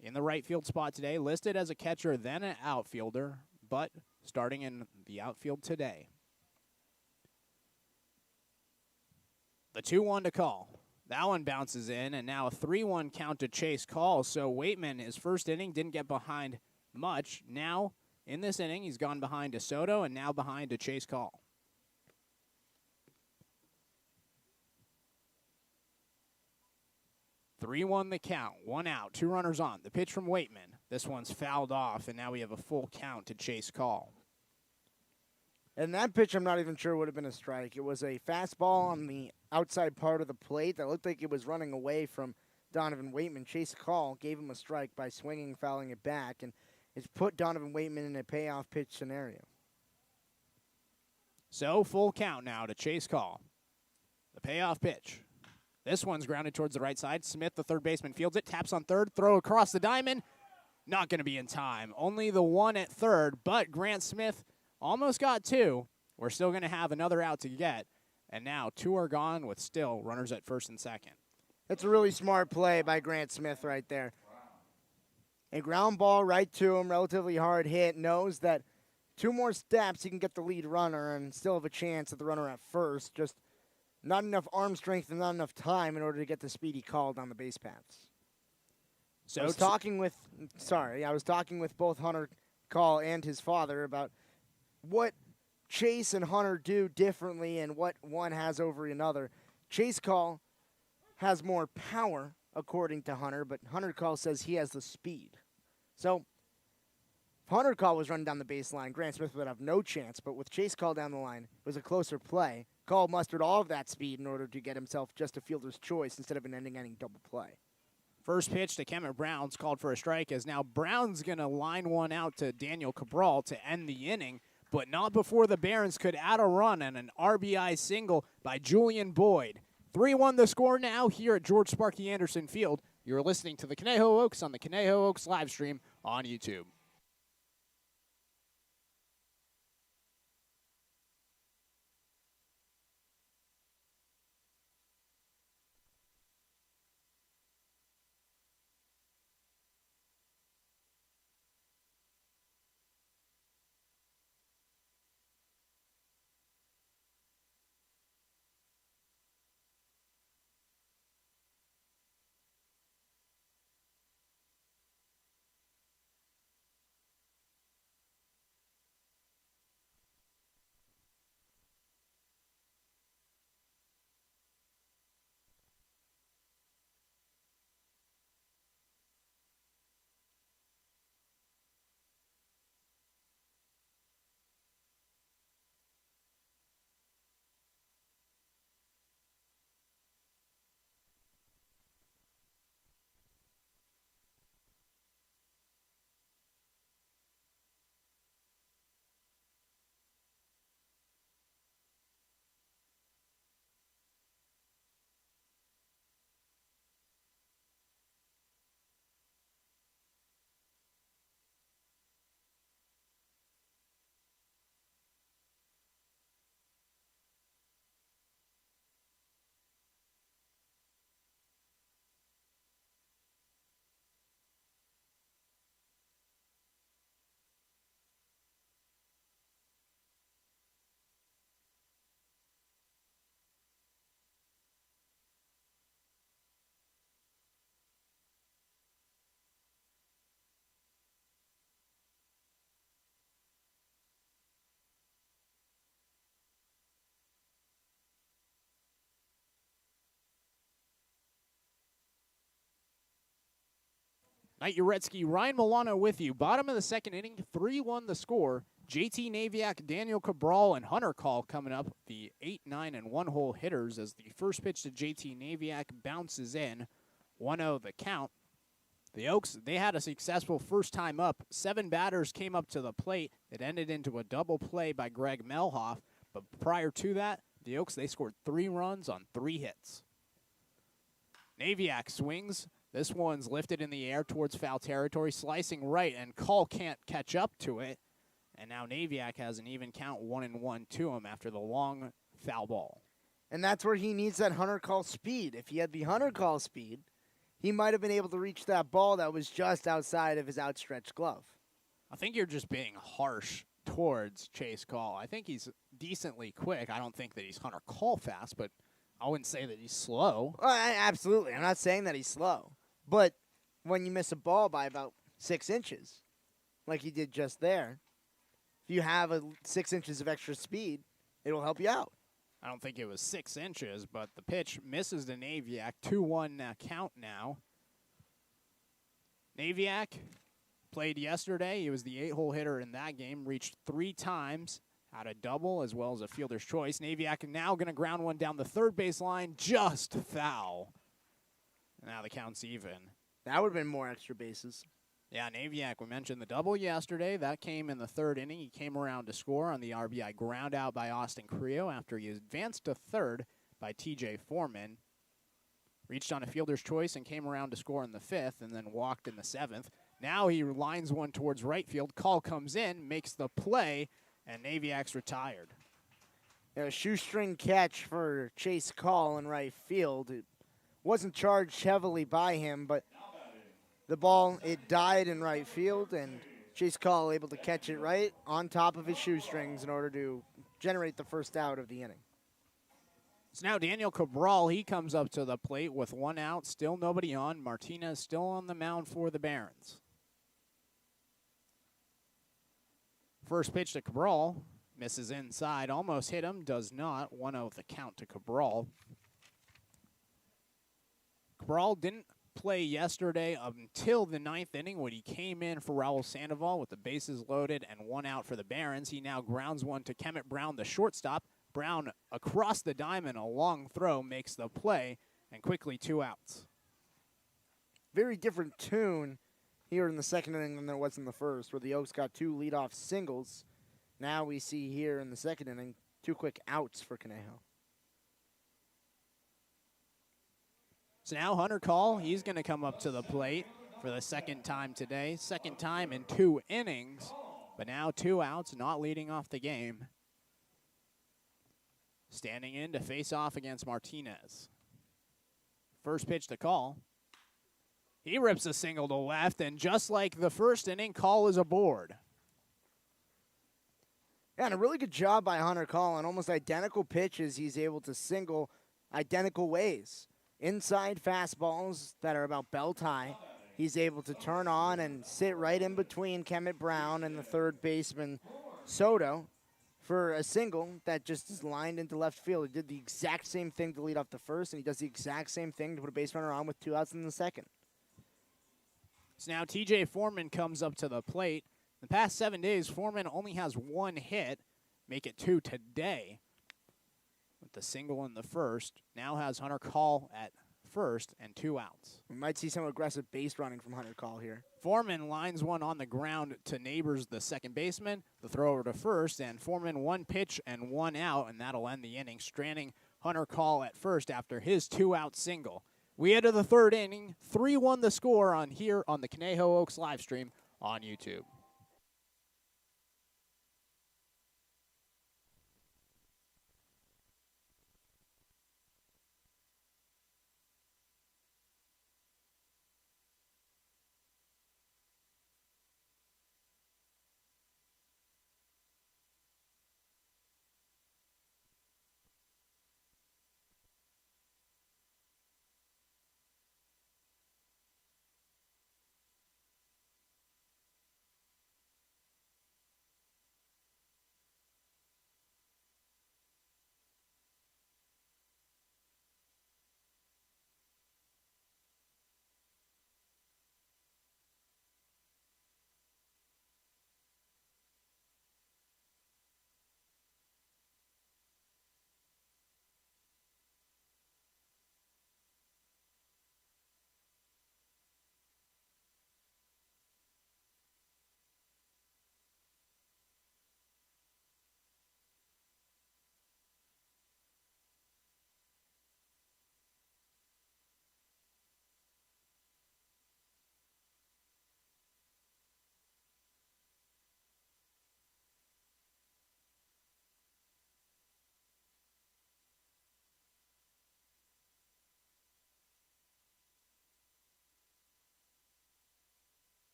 A: In the right field spot today, listed as a catcher, then an outfielder, but starting in the outfield today. The 2-1 to Call. That one bounces in, and now a 3-1 count to Chase Call. So Waitman, his first inning, didn't get behind much. Now, in this inning, he's gone behind to Soto and now behind to Chase Call. 3-1 the count, 1 out, 2 runners on. The pitch from Waitman. This one's fouled off, and now we have a full count to Chase Call.
B: And that pitch, I'm not even sure would have been a strike. It was a fastball on the outside part of the plate that looked like it was running away from Donovan Waitman. Chase Call gave him a strike by swinging, fouling it back, and it's put Donovan Waitman in a payoff pitch scenario.
A: So full count now to Chase Call. The payoff pitch. This one's grounded towards the right side. Smith, the third baseman, fields it, taps on third, throw across the diamond. Not going to be in time. Only the one at third, but Grant Smith almost got 2. We're still going to have another out to get. And now 2 are gone with still runners at first and second.
B: That's a really smart play by Grant Smith right there. A ground ball right to him, relatively hard hit, knows that 2 more steps he can get the lead runner and still have a chance at the runner at first. Just not enough arm strength and not enough time in order to get the speed he called on the base paths.
A: So
B: I was talking with both Hunter Call and his father about what Chase and Hunter do differently and what one has over another. Chase Call has more power, according to Hunter, but Hunter Call says he has the speed. So if Hunter Call was running down the baseline, Grant Smith would have no chance, but with Chase Call down the line, it was a closer play. Call mustered all of that speed in order to get himself just a fielder's choice instead of an ending double play.
A: First pitch to Kemet Brown's called for a strike, as now Brown's going to line one out to Daniel Cabral to end the inning, but not before the Barons could add a run and an RBI single by Julian Boyd. 3-1 the score now here at George Sparky Anderson Field. You're listening to the Conejo Oaks on the Conejo Oaks live stream on YouTube. Knight Uretsky, Ryan Milano with you. Bottom of the second inning, 3-1 the score. JT Naviak, Daniel Cabral, and Hunter Call coming up, the 8, 9, and 1-hole hitters as the first pitch to JT Naviak bounces in. 1-0 the count. The Oaks, they had a successful first time up. 7 batters came up to the plate. It ended into a double play by Greg Melhoff. But prior to that, the Oaks, they scored 3 runs on 3 hits. Naviak swings. This one's lifted in the air towards foul territory, slicing right, and Call can't catch up to it. And now Naviak has an even count 1-1 to him after the long foul ball.
B: And that's where he needs that Hunter Call speed. If he had the Hunter Call speed, he might have been able to reach that ball that was just outside of his outstretched glove.
A: I think you're just being harsh towards Chase Call. I think he's decently quick. I don't think that he's Hunter Call fast, but I wouldn't say that he's slow.
B: Absolutely. I'm not saying that he's slow. But when you miss a ball by about 6 inches, like he did just there, if you have 6 inches of extra speed, it'll help you out.
A: I don't think it was 6 inches, but the pitch misses to Naviak. 2-1 count now. Naviak played yesterday. He was the 8-hole hitter in that game. Reached 3 times. Had a double as well as a fielder's choice. Naviak now going to ground one down the third base line. Just foul. Now the count's even.
B: That would have been more extra bases.
A: Yeah, Naviak, we mentioned the double yesterday. That came in the third inning. He came around to score on the RBI ground out by Austin Creo after he advanced to third by TJ Foreman. Reached on a fielder's choice and came around to score in the 5th and then walked in the 7th. Now he lines one towards right field. Call comes in, makes the play, and Naviak's retired.
B: A shoestring catch for Chase Call in right field. It wasn't charged heavily by him, but the ball, it died in right field, and Chase Call able to catch it right on top of his shoestrings in order to generate the first out of the inning.
A: So now Daniel Cabral, he comes up to the plate with 1 out, still nobody on. Martinez still on the mound for the Barons. First pitch to Cabral, misses inside, almost hit him, does not. 1-0 the count to Cabral. Cabral didn't play yesterday until the 9th inning when he came in for Raul Sandoval with the bases loaded and 1 out for the Barons. He now grounds one to Kemet Brown, the shortstop. Brown across the diamond, a long throw, makes the play, and quickly 2 outs.
B: Very different tune here in the second inning than there was in the first, where the Oaks got 2 leadoff singles. Now we see here in the second inning 2 quick outs for Conejo.
A: So now Hunter Call, he's going to come up to the plate for the second time today. Second time in 2 innings, but now 2 outs, not leading off the game. Standing in to face off against Martinez. First pitch to Call. He rips a single to left, and just like the first inning, Call is aboard.
B: Yeah, and a really good job by Hunter Call on almost identical pitches. He's able to single identical ways. Inside fastballs that are about belt high, he's able to turn on and sit right in between Kemet Brown and the third baseman Soto for a single that just is lined into left field. He did the exact same thing to lead off the first, and he does the exact same thing to put a base runner on with 2 outs in the second.
A: So now TJ Foreman comes up to the plate. The past 7 days, Foreman only has 1 hit, make it 2 today. With the single in the first, now has Hunter Call at first and 2 outs.
B: We might see some aggressive base running from Hunter Call here.
A: Foreman lines one on the ground to Neighbors, the second baseman. The throw over to first, and Foreman 1 pitch and 1 out, and that'll end the inning, stranding Hunter Call at first after his 2-out single. We head to the third inning, 3-1 the score on here on the Conejo Oaks live stream on YouTube.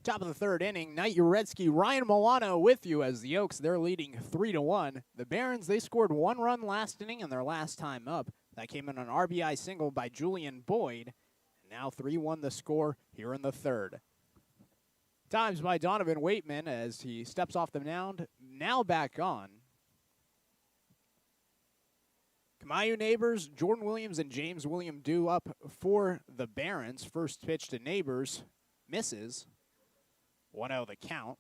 A: Top of the third inning, Knight Uretsky, Ryan Milano with you as the Oaks, they're leading 3-1. The Barons, they scored 1 run last inning in their last time up. That came in an RBI single by Julian Boyd. Now 3-1 the score here in the third. Times by Donovan Waitman as he steps off the mound, now back on. Kamayu Neighbors, Jordan Williams, and James William due up for the Barons. First pitch to Neighbors, misses. 1-0 the count.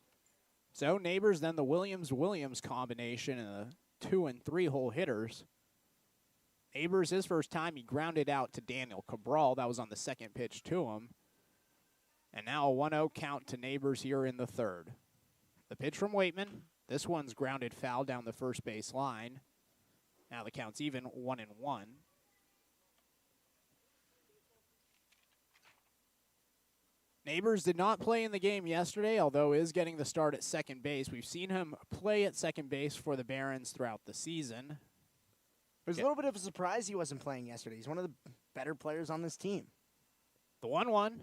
A: So Neighbors, then the Williams combination and the 2 and 3 hole hitters. Neighbors, his first time, he grounded out to Daniel Cabral. That was on the second pitch to him. And now a 1-0 count to Neighbors here in the third. The pitch from Waitman. This one's grounded foul down the first base line. Now the count's even 1-1. Neighbors did not play in the game yesterday, although is getting the start at second base. We've seen him play at second base for the Barons throughout the season.
B: It was a little bit of a surprise he wasn't playing yesterday. He's one of the better players on this team.
A: The 1-1.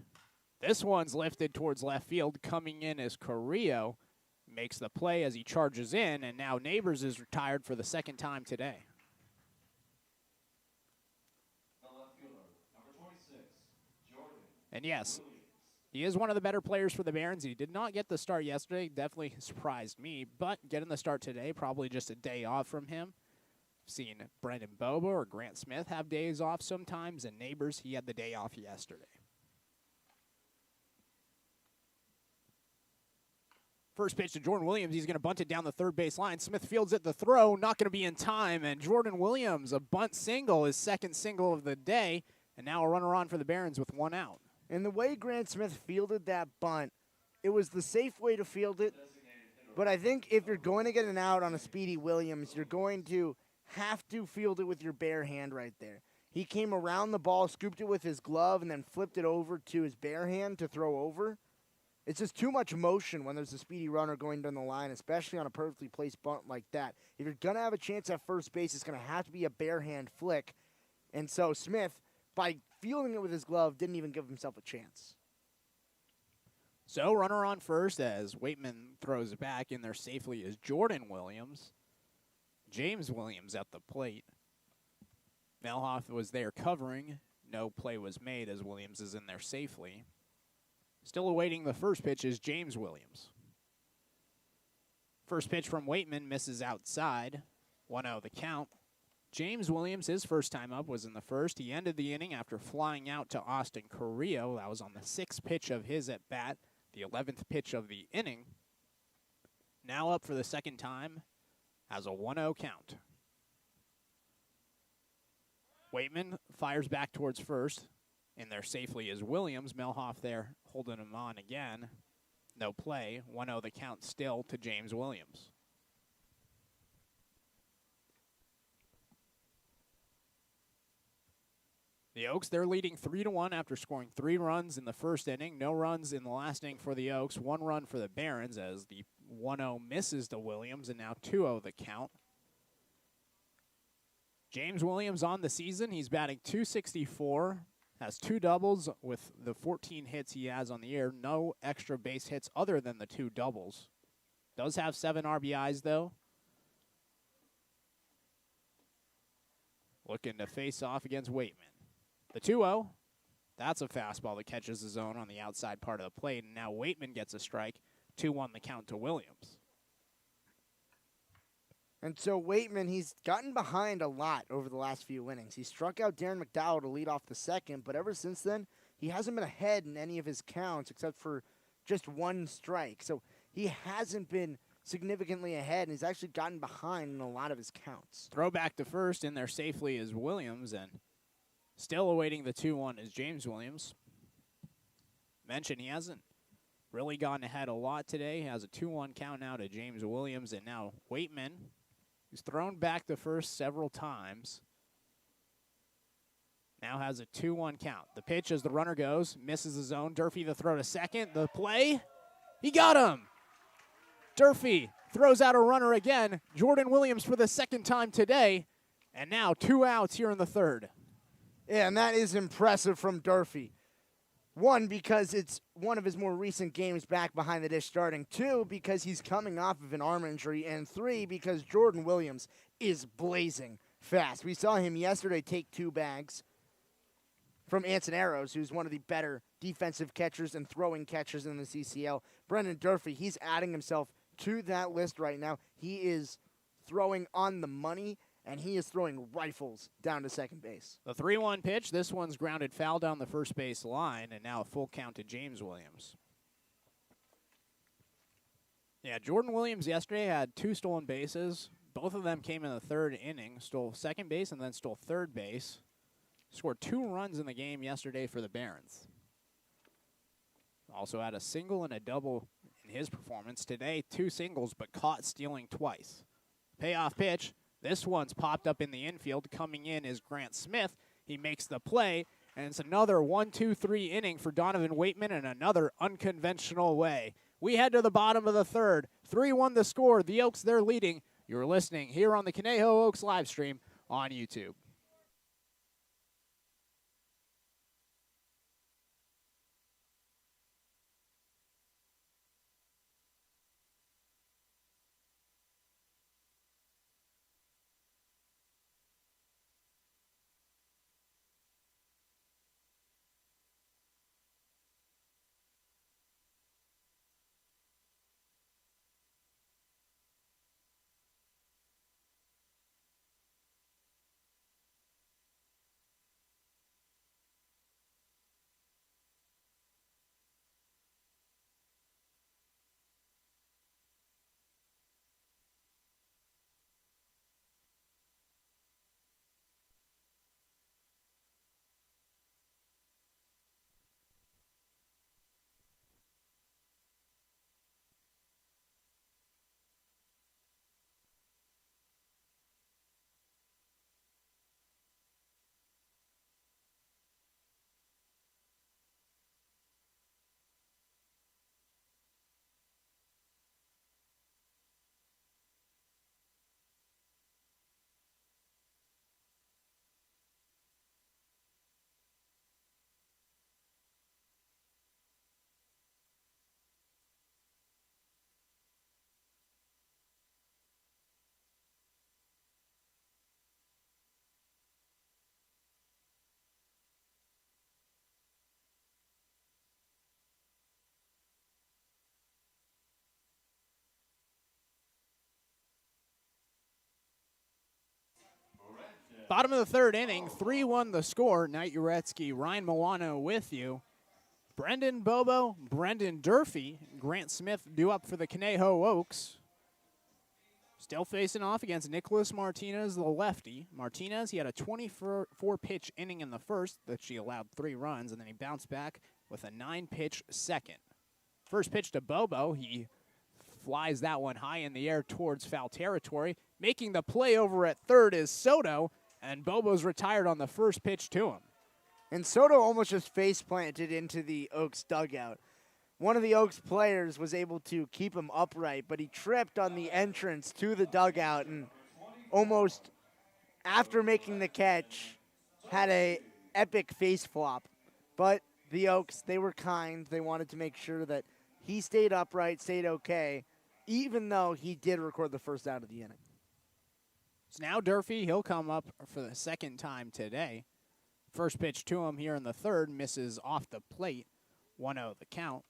A: This one's lifted towards left field. Coming in as Carrillo makes the play as he charges in, and now Neighbors is retired for the second time today. And yes, he is one of the better players for the Barons. He did not get the start yesterday. Definitely surprised me, but getting the start today, probably just a day off from him. Seen Brendan Boba or Grant Smith have days off sometimes, and Neighbors, he had the day off yesterday. First pitch to Jordan Williams. He's going to bunt it down the third base line. Smith fields it, the throw, not going to be in time, and Jordan Williams, a bunt single, his second single of the day, and now a runner on for the Barons with 1 out.
B: And the way Grant Smith fielded that bunt, it was the safe way to field it. But I think if you're going to get an out on a Speedy Williams, you're going to have to field it with your bare hand right there. He came around the ball, scooped it with his glove, and then flipped it over to his bare hand to throw over. It's just too much motion when there's a speedy runner going down the line, especially on a perfectly placed bunt like that. If you're going to have a chance at first base, it's going to have to be a bare hand flick. And so Smith, by fielding it with his glove, didn't even give himself a chance.
A: So runner on first as Waitman throws it back in there safely is Jordan Williams. James Williams at the plate. Melhoff was there covering. No play was made as Williams is in there safely. Still awaiting the first pitch is James Williams. First pitch from Waitman misses outside. 1-0 the count. James Williams, his first time up was in the first. He ended the inning after flying out to Austin Carrillo. That was on the 6th pitch of his at bat, the 11th pitch of the inning. Now up for the second time has a 1-0 count. Waitman fires back towards first. In there safely is Williams. Melhoff there holding him on again. No play. 1-0 the count still to James Williams. The Oaks, they're leading 3-1 after scoring 3 runs in the first inning. No runs in the last inning for the Oaks. 1 run for the Barons as the 1-0 misses to Williams, and now 2-0 the count. James Williams on the season. He's batting .264. Has 2 doubles with the 14 hits he has on the year. No extra base hits other than the 2 doubles. Does have 7 RBIs, though. Looking to face off against Waitman. The 2-0, that's a fastball that catches the zone on the outside part of the plate, and now Waitman gets a strike. 2-1 the count to Williams.
B: And so Waitman, he's gotten behind a lot over the last few innings. He struck out Darren McDowell to lead off the second, but ever since then, he hasn't been ahead in any of his counts except for just 1 strike. So he hasn't been significantly ahead, and he's actually gotten behind in a lot of his counts.
A: Throw back to first, in there safely is Williams, and still awaiting the 2-1 is James Williams. Mentioned he hasn't really gotten ahead a lot today. He has a 2-1 count now to James Williams, and now Waitman, who's thrown back to first several times, now has a 2-1 count. The pitch as the runner goes, misses the zone. Durfee the throw to second. The play, he got him. Durfee throws out a runner again. Jordan Williams for the second time today, and now 2 outs here in the third.
B: Yeah, and that is impressive from Durfee. One, because it's one of his more recent games back behind the dish starting. Two, because he's coming off of an arm injury. And three, because Jordan Williams is blazing fast. We saw him yesterday take 2 bags from Antoneros, who's one of the better defensive catchers and throwing catchers in the CCL. Brendan Durfee, he's adding himself to that list right now. He is throwing on the money, and he is throwing rifles down to second base.
A: The 3-1 pitch. This one's grounded foul down the first base line, and now a full count to James Williams. Yeah, Jordan Williams yesterday had 2 stolen bases. Both of them came in the 3rd inning. Stole second base and then stole third base. Scored 2 runs in the game yesterday for the Barons. Also had a single and a double in his performance. Today, 2 singles, but caught stealing twice. Payoff pitch. This one's popped up in the infield. Coming in is Grant Smith. He makes the play, and it's another 1-2-3 inning for Donovan Waitman in another unconventional way. We head to the bottom of the 3rd. 3-1 the score. The Oaks, they're leading. You're listening here on the Conejo Oaks live stream on YouTube. Bottom of the 3rd inning, 3-1 the score. Knight Uretsky, Ryan Milano with you. Brendan Bobo, Brendan Durfee, Grant Smith due up for the Conejo Oaks. Still facing off against Nicholas Martinez, the lefty. Martinez, he had a 24-pitch inning in the first that she allowed 3 runs, and then he bounced back with a 9-pitch second. First pitch to Bobo, he flies that one high in the air towards foul territory. Making the play over at third is Soto, and Bobo's retired on the first pitch to him.
B: And Soto almost just face planted into the Oaks dugout. One of the Oaks players was able to keep him upright, but he tripped on the entrance to the dugout and almost, after making the catch, had a epic face flop. But the Oaks, they were kind. They wanted to make sure that he stayed upright, stayed okay, even though he did record the first out of the inning.
A: So now Durfee, he'll come up for the 2nd time today. First pitch to him here in the 3rd, misses off the plate. 1-0 the count.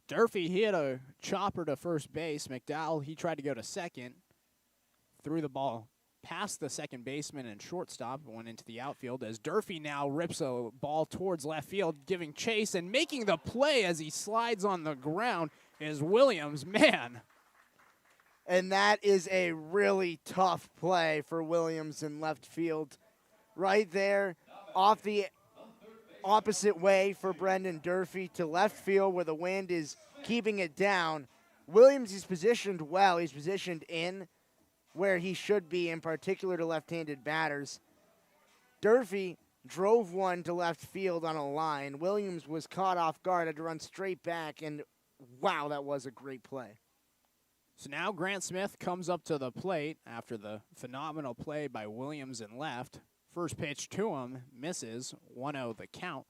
A: Durfee, he had a chopper to first base. McDowell, he tried to go to second. Threw the ball past the second baseman and shortstop, went into the outfield as Durfee now rips a ball towards left field, giving chase and making the play as he slides on the ground is Williams. Man.
B: And that is a really tough play for Williams in left field. Right there, off the opposite way for Brendan Durfee to left field where the wind is keeping it down. Williams is positioned well. He's positioned in where he should be, in particular to left-handed batters. Durfee drove one to left field on a line. Williams was caught off guard, had to run straight back, and wow, that was a great play.
A: So now Grant Smith comes up to the plate after the phenomenal play by Williams in left. First pitch to him, misses. 1-0 the count.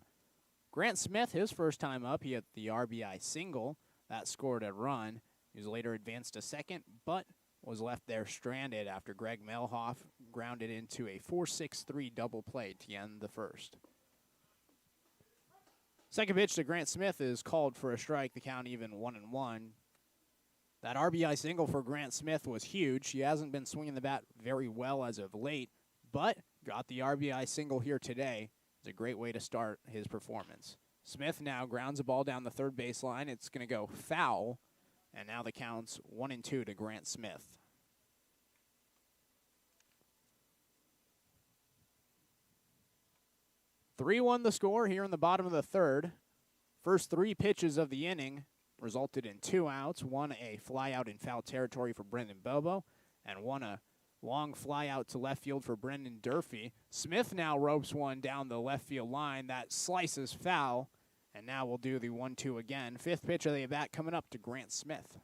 A: Grant Smith, his first time up, he hit the RBI single. That scored a run. He was later advanced to second, but was left there stranded after Greg Melhoff grounded into a 4-6-3 double play to end the first. Second pitch to Grant Smith is called for a strike, the count even 1-1. That RBI single for Grant Smith was huge. He hasn't been swinging the bat very well as of late, but got the RBI single here today. It's a great way to start his performance. Smith now grounds a ball down the third baseline. It's going to go foul, and now the count's 1-2 to Grant Smith. (3-1) the score here in the bottom of the third. First three pitches of the inning resulted in 2 outs. One a fly out in foul territory for Brendan Bobo, and one a long fly out to left field for Brendan Durfee. Smith now ropes one down the left field line. That slices foul, and now we'll do the 1-2 again. Fifth pitch of the at-bat coming up to Grant Smith.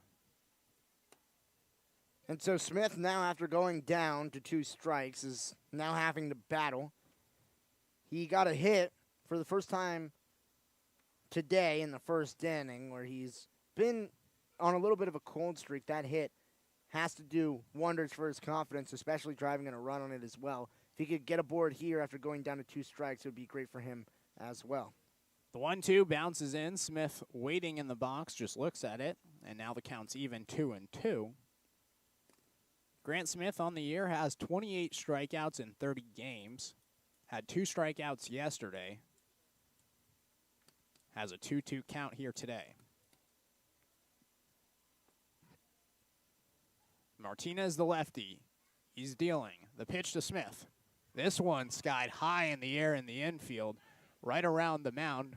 B: And so Smith now, after going down to 2 strikes, is now having to battle. He got a hit for the first time today in the first inning, where he's been on a little bit of a cold streak. That hit has to do wonders for his confidence, especially driving in a run on it as well. If he could get aboard here after going down to 2 strikes, it would be great for him as well.
A: The 1-2 bounces in. Smith waiting in the box, just looks at it, and now the count's even 2-2. Grant Smith on the year has 28 strikeouts in 30 games. Had 2 strikeouts yesterday. Has a 2-2 count here today. Martinez, the lefty. He's dealing. The pitch to Smith. This one skied high in the air in the infield, right around the mound.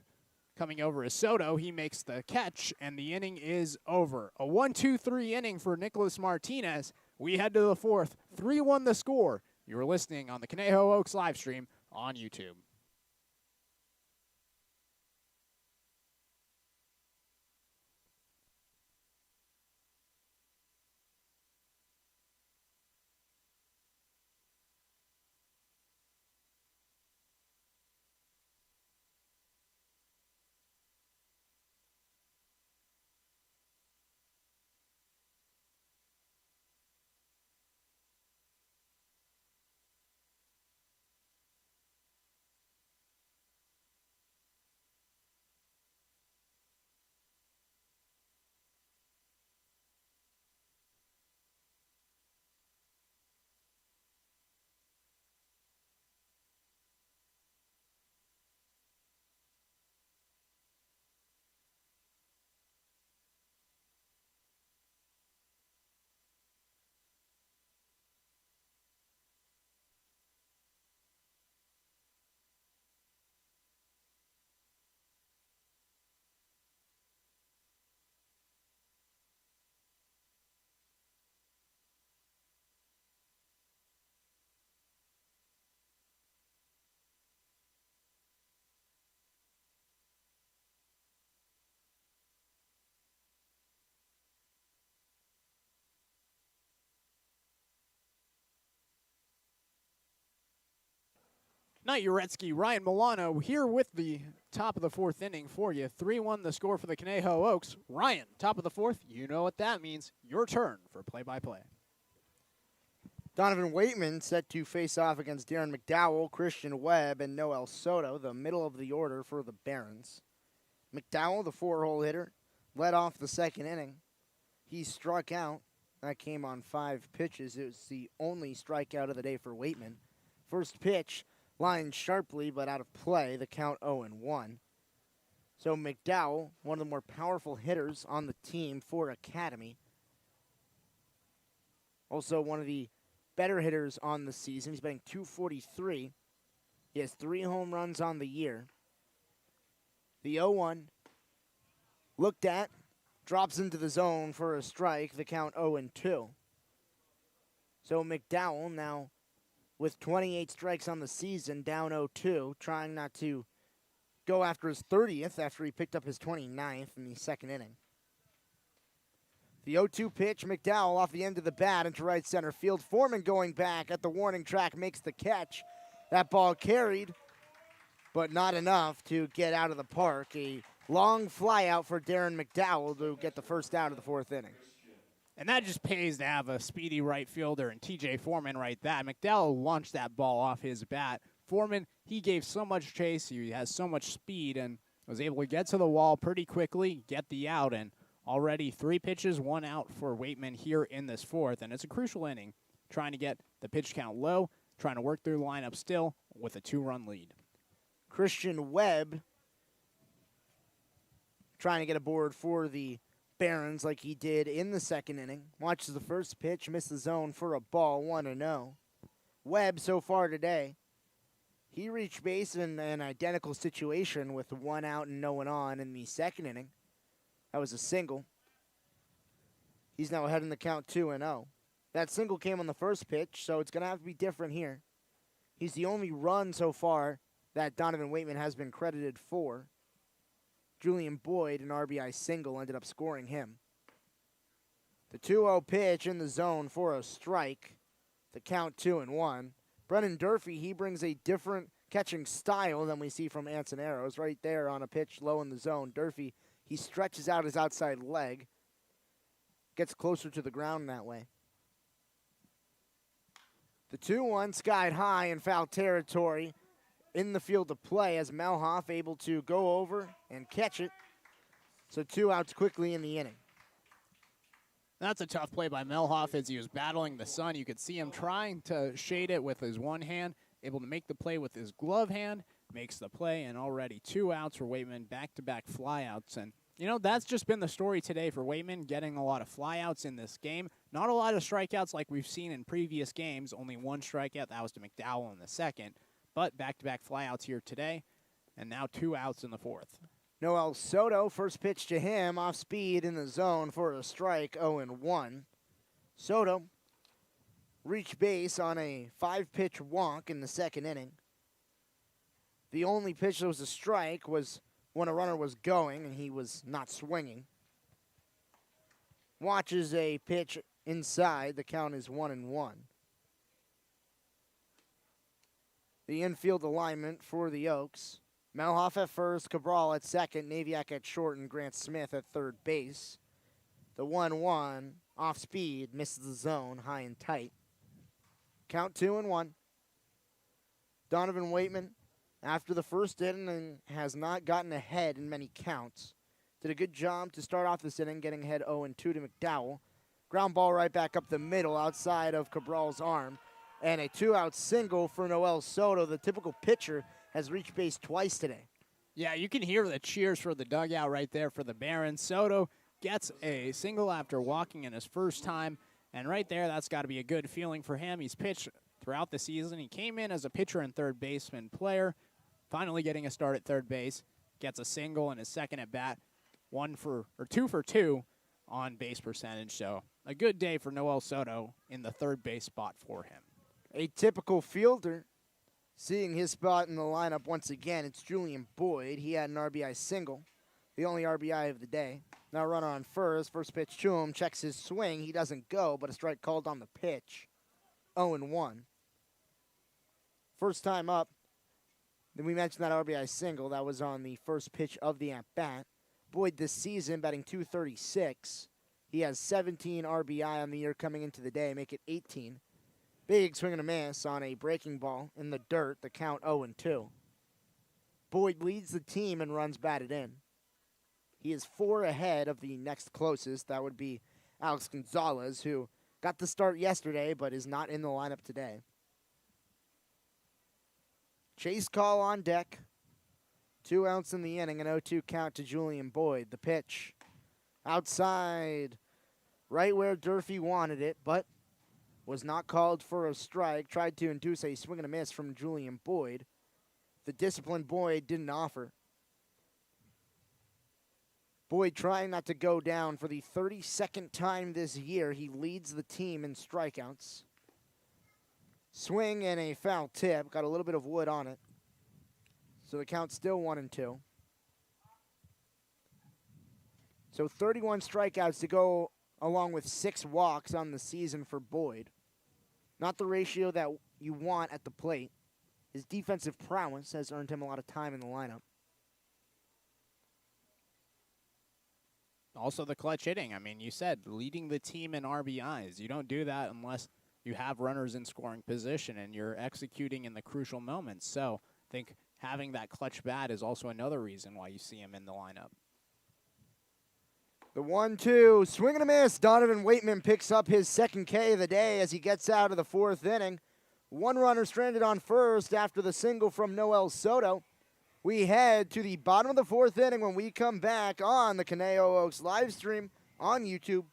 A: Coming over is Soto. He makes the catch, and the inning is over. A 1-2-3 inning for Nicholas Martinez. We head to the fourth. 3-1 the score. You're listening on the Conejo Oaks live stream on YouTube. Night Uretsky, Ryan Milano here with the top of the fourth inning for you. 3-1 the score for the Conejo Oaks. Ryan, top of the fourth, you know what that means. Your turn for play-by-play.
B: Donovan Waitman set to face off against Darren McDowell, Christian Webb, and Noel Soto, the middle of the order for the Barons. McDowell, the 4-hole hitter, led off the second inning. He struck out. That came on 5 pitches. It was the only strikeout of the day for Waitman. First pitch lined sharply but out of play, the count 0-1. So McDowell, one of the more powerful hitters on the team for Academy. Also one of the better hitters on the season. He's batting .243. He has 3 home runs on the year. The 0-1 looked at, drops into the zone for a strike, the count 0-2. So McDowell now with 28 strikes on the season, down 0-2, trying not to go after his 30th after he picked up his 29th in the second inning. The 0-2 pitch, McDowell off the end of the bat into right center field. Foreman going back at the warning track makes the catch. That ball carried but not enough to get out of the park. A long fly out for Darren McDowell to get the first out of the 4th inning.
A: And that just pays to have a speedy right fielder and TJ Foreman right there. McDowell launched that ball off his bat. Foreman, he gave so much chase, he has so much speed, and was able to get to the wall pretty quickly, get the out, and already 3 pitches, 1 out for Waitman here in this 4th, and it's a crucial inning, trying to get the pitch count low, trying to work through the lineup still with a 2-run lead.
B: Christian Webb trying to get aboard for the Barons like he did in the 2nd inning. Watches the first pitch, missed the zone for a ball, 1-0. Webb so far today, he reached base in an identical situation with 1 out and no one on in the 2nd inning. That was a single. He's now ahead in the count 2-0. That single came on the first pitch, so it's going to have to be different here. He's the only run so far that Donovan Waitman has been credited for. Julian Boyd, an RBI single, ended up scoring him. The 2-0 pitch in the zone for a strike. The count 2-1. Brennan Durfee, he brings a different catching style than we see from Anson Arrows. Right there on a pitch low in the zone. Durfee, he stretches out his outside leg. Gets closer to the ground that way. The 2-1 skied high in foul territory in the field of play as Melhoff able to go over and catch it. So 2 outs quickly in the inning.
A: That's a tough play by Melhoff as he was battling the sun. You could see him trying to shade it with his one hand, able to make the play with his glove hand, makes the play, and already 2 outs for Waitman, back-to-back flyouts. And, you know, that's just been the story today for Waitman, getting a lot of flyouts in this game. Not a lot of strikeouts like we've seen in previous games, only 1 strikeout. That was to McDowell in the 2nd. But back-to-back flyouts here today, and now 2 outs in the 4th.
B: Noel Soto, first pitch to him, off speed in the zone for a strike, 0-1. Soto reached base on a 5-pitch walk in the 2nd inning. The only pitch that was a strike was when a runner was going and he was not swinging. Watches a pitch inside, the count is 1-1. The infield alignment for the Oaks. Melhoff at first, Cabral at second, Naviak at short, and Grant Smith at third base. The 1-1, off speed, misses the zone, high and tight. Count 2-1. Donovan Waitman, after the first inning, has not gotten ahead in many counts. Did a good job to start off this inning, getting ahead 0-2 to McDowell. Ground ball right back up the middle, outside of Cabral's arm. And a 2-out single for Noel Soto, the typical pitcher, has reached base twice today.
A: Yeah, you can hear the cheers for the dugout right there for the Barons. Soto gets a single after walking in his first time, and right there, that's got to be a good feeling for him. He's pitched throughout the season. He came in as a pitcher and third baseman player, finally getting a start at third base, gets a single in his 2nd at bat, 2 for 2 on base percentage. So a good day for Noel Soto in the third base spot for him.
B: A typical fielder, seeing his spot in the lineup once again, it's Julian Boyd. He had an RBI single, the only RBI of the day. Now runner on first pitch to him, checks his swing. He doesn't go, but a strike called on the pitch. 0-1. First time up, then we mentioned that RBI single. That was on the first pitch of the at-bat. Boyd this season batting .236. He has 17 RBI on the year coming into the day, make it 18. Big swing and a miss on a breaking ball in the dirt, the count 0-2. Boyd leads the team in runs batted in. He is 4 ahead of the next closest. That would be Alex Gonzalez, who got the start yesterday but is not in the lineup today. Chase call on deck. 2 outs in the inning, an 0-2 count to Julian Boyd. The pitch outside, right where Durfee wanted it, but was not called for a strike. Tried to induce a swing and a miss from Julian Boyd. The disciplined Boyd didn't offer. Boyd trying not to go down for the 32nd time this year. He leads the team in strikeouts. Swing and a foul tip. Got a little bit of wood on it. So the count's still 1-2. So 31 strikeouts to go along with 6 walks on the season for Boyd. Not the ratio that you want at the plate. his defensive prowess has earned him a lot of time in the lineup.
A: Also the clutch hitting. I mean, you said leading the team in RBIs. You don't do that unless you have runners in scoring position and you're executing in the crucial moments. So I think having that clutch bat is also another reason why you see him in the lineup.
B: The 1-2, swing and a miss. Donovan Waitman picks up his second K of the day as he gets out of the fourth inning. One runner stranded on first after the single from Noel Soto. We head to the bottom of the fourth inning when we come back on the Conejo Oaks live stream on YouTube.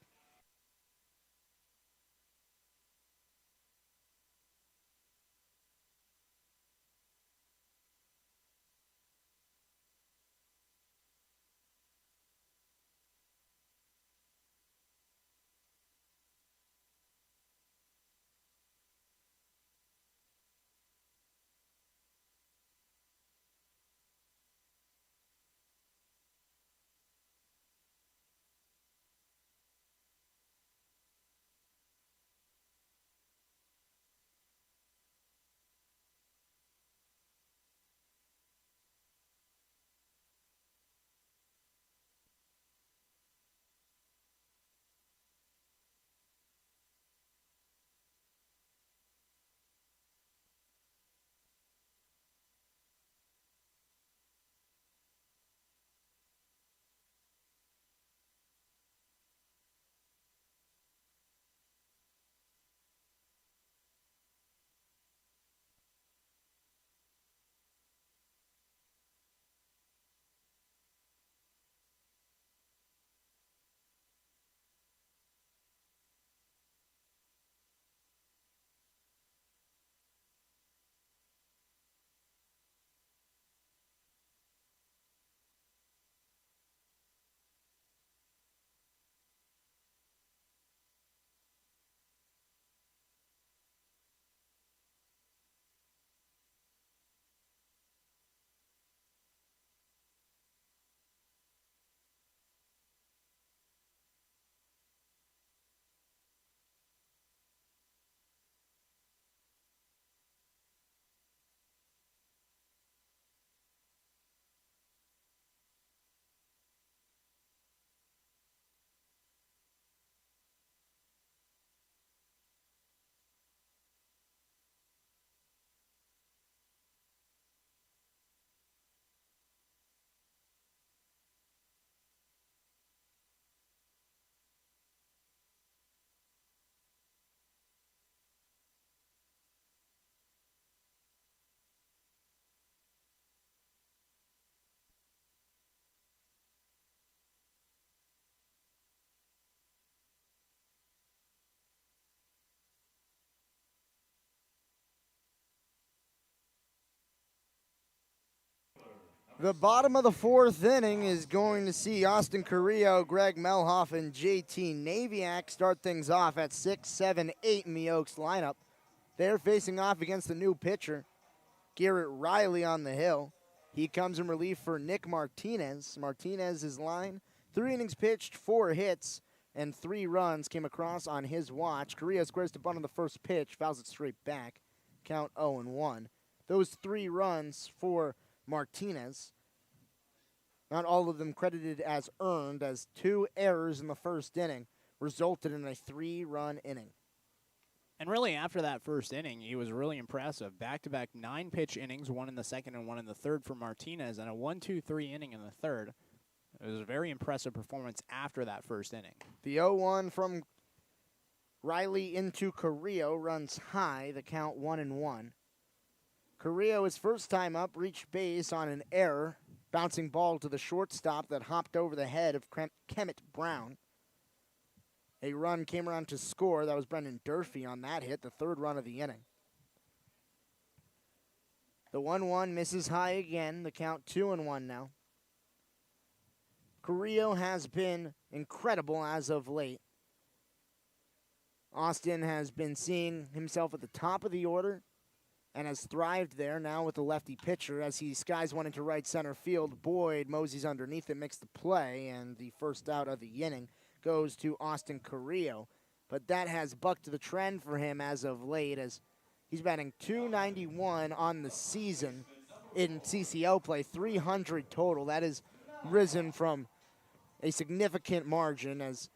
B: The bottom of the fourth inning is going to see Austin Carrillo, Greg Melhoff, and JT Naviak start things off at 6, 7, 8 in the Oaks lineup. They're facing off against the new pitcher, Garrett Riley on the hill. He comes in relief for Nick Martinez. Martinez's line, 3 innings pitched, 4 hits, and 3 runs came across on his watch. Carrillo squares to bunt on the first pitch, fouls it straight back. Count 0-1. Those 3 runs for Martinez, not all of them credited as earned, as 2 errors in the first inning resulted in a 3-run inning.
A: And really, after that first inning, he was really impressive. Back-to-back 9-pitch innings, 1 in the second and 1 in the third for Martinez, and a 1-2-3 inning in the third. It was a very impressive performance after that first inning.
B: The 0-1 from Riley into Carrillo runs high, the count 1-1. Carrillo, his first time up, reached base on an error, bouncing ball to the shortstop that hopped over the head of Kemet Brown. A run came around to score. That was Brendan Durfee on that hit, the 3rd run of the inning. The 1-1 misses high again, the count 2-1 now. Carrillo has been incredible as of late. Austin has been seeing himself at the top of the order and has thrived there now with the lefty pitcher as he skies one into right center field. Boyd moseys underneath it, makes the play, and the first out of the inning goes to Austin Carrillo. But that has bucked the trend for him as of late, as He's batting .291 on the season in CCL play, 300 total. That has risen from a significant margin, as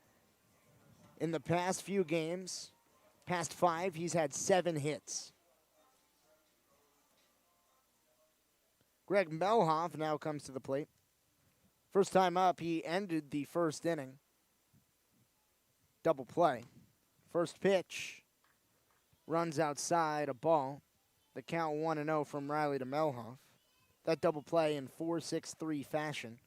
B: in the past few games, past 5, he's had 7 hits. Greg Melhoff now comes to the plate. First time up, he ended the first inning. Double play. First pitch, runs outside, a ball. The count 1-0 from Riley to Melhoff. That double play in 4-6-3 fashion.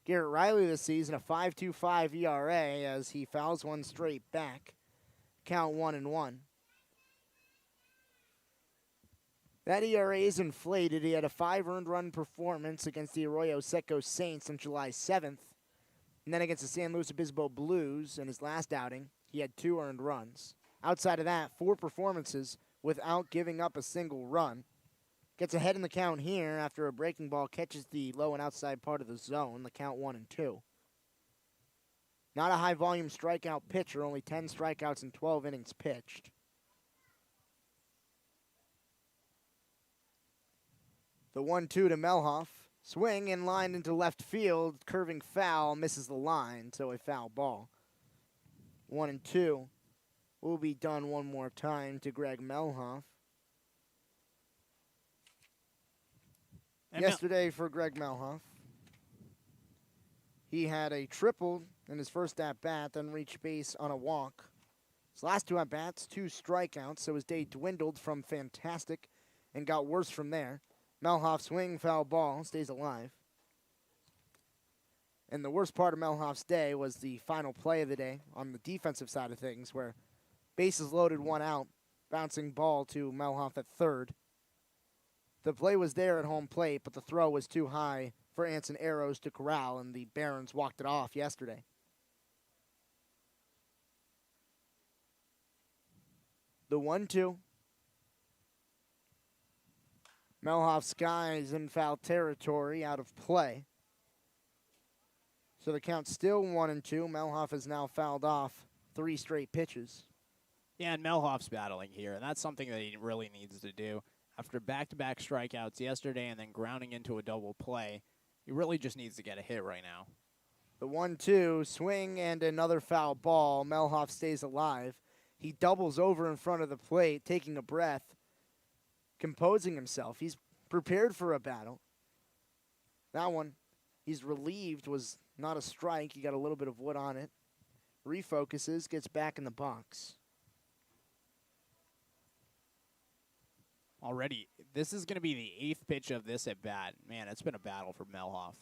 B: Garrett Riley this season, a 5.25 ERA as he fouls one straight back. Count 1-1. That ERA is inflated. He had a 5 earned run performance against the Arroyo Seco Saints on July 7th. And then against the San Luis Obispo Blues in his last outing, he had 2 earned runs. Outside of that, 4 performances without giving up a single run. Gets ahead in the count here after a breaking ball catches the low and outside part of the zone, the count 1-2. Not a high volume strikeout pitcher, only 10 strikeouts in 12 innings pitched. The 1-2 to Melhoff. Swing in line into left field, curving foul, misses the line, so a foul ball. 1-2 will be done one more time to Greg Melhoff. Yesterday for Greg Melhoff, he had a triple in his first at-bat, then reached base on a walk. His last 2 at-bats, 2 strikeouts, so his day dwindled from fantastic and got worse from there. Melhoff swing, foul ball, stays alive. And the worst part of Melhoff's day was the final play of the day on the defensive side of things, where bases loaded, 1 out, bouncing ball to Melhoff at third. The play was there at home plate, but the throw was too high for Anson Arrows to corral, and the Barons walked it off yesterday. The 1-2. Melhoff skies in foul territory, out of play. So the count's still 1-2. Melhoff has now fouled off 3 straight pitches.
A: Yeah, and Melhoff's battling here, and that's something that he really needs to do. After back-to-back strikeouts yesterday and then grounding into a double play, he really just needs to get a hit right now.
B: The 1-2, swing and another foul ball. Melhoff stays alive. He doubles over in front of the plate, taking a breath, composing himself. He's prepared for a battle. That one, he's relieved, was not a strike. He got a little bit of wood on it. Refocuses, gets back in the box.
A: Already, this is going to be the 8th pitch of this at-bat. Man, it's been a battle for Melhoff.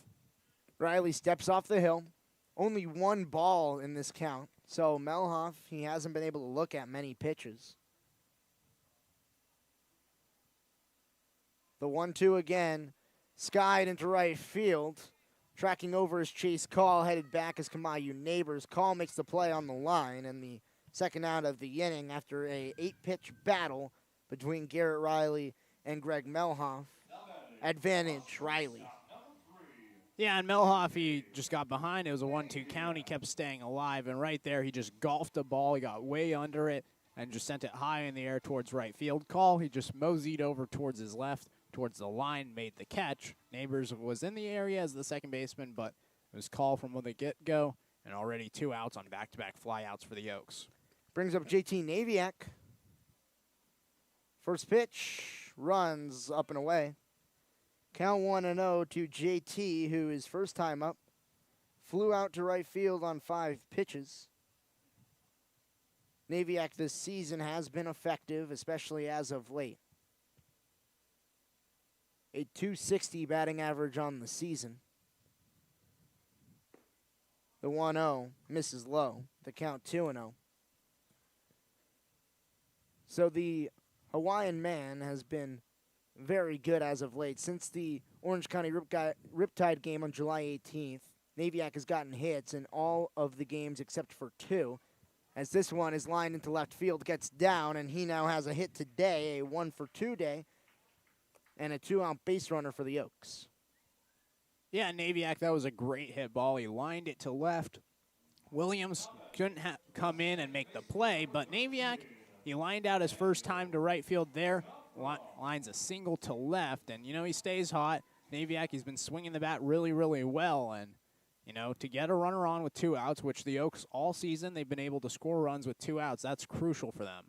B: Riley steps off the hill. Only 1 ball in this count. So Melhoff, he hasn't been able to look at many pitches. The 1-2 again, skied into right field. Tracking over his Chase Call, headed back as Kamayu Neighbors. Call makes the play on the line, and the second out of the inning after a 8-pitch battle between Garrett Riley and Greg Melhoff. Advantage, Riley.
A: Yeah, and Melhoff, he just got behind. It was a 1-2 count. He kept staying alive, and right there, he just golfed the ball. He got way under it and just sent it high in the air towards right field. Call, he just moseyed over towards his left, towards the line, made the catch. Neighbors was in the area as the second baseman, but it was Call from the get-go, and already 2 outs on back-to-back flyouts for the Oaks.
B: Brings up JT Naviak. First pitch, runs up and away. Count 1-0 to JT, who is first time up. Flew out to right field on 5 pitches. Naviak this season has been effective, especially as of late. A .260 batting average on the season. The 1-0 misses low. The count 2-0. So the Hawaiian man has been very good as of late. Since the Orange County Riptide game on July 18th, Naviak has gotten hits in all of the games except for 2. As this one is lined into left field, gets down, and he now has a hit today, a 1-for-2 day, and a 2-out base runner for the Oaks.
A: Yeah, Naviak, that was a great hit ball. He lined it to left. Williams couldn't come in and make the play, but Naviak, He lined out his first time to right field there, lines a single to left, and, he stays hot. Naviak, he's been swinging the bat really, really well, and, to get a runner on with 2 outs, which the Oaks all season, they've been able to score runs with 2 outs. That's crucial for them.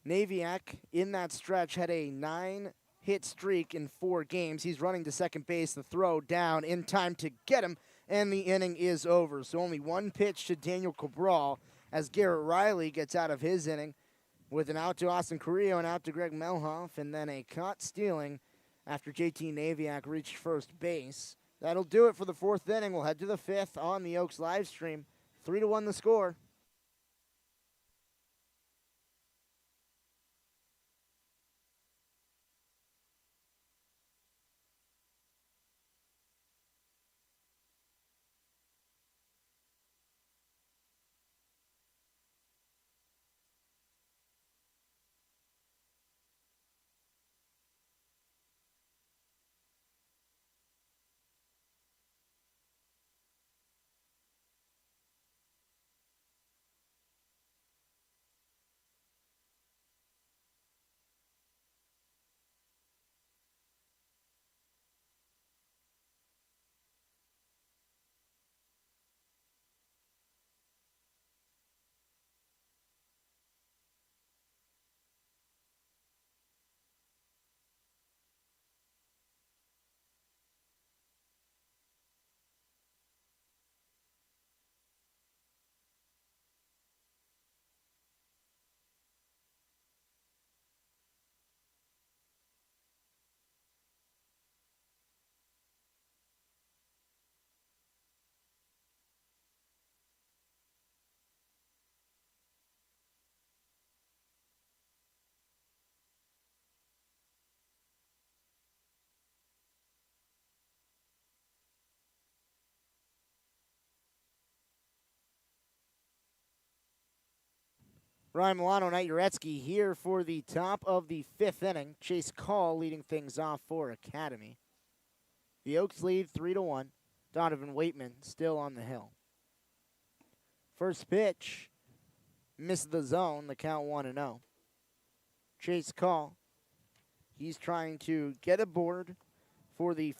B: Naviak, in that stretch, had a 9-hit streak in 4 games. He's running to second base, the throw down in time to get him, and the inning is over. So only 1 pitch to Daniel Cabral as Garrett Riley gets out of his inning with an out to Austin Carrillo and out to Greg Melhoff, and then a caught stealing after JT Naviak reached first base. That'll do it for the 4th inning. We'll head to the 5th on the Oaks live stream. 3-1 the score. Ryan Milano, Knight Uretsky here for the top of the 5th inning. Chase Call leading things off for Academy. The Oaks lead 3-1. Donovan Waitman still on the hill. First pitch, missed the zone, the count 1-0. Chase Call, he's trying to get aboard for the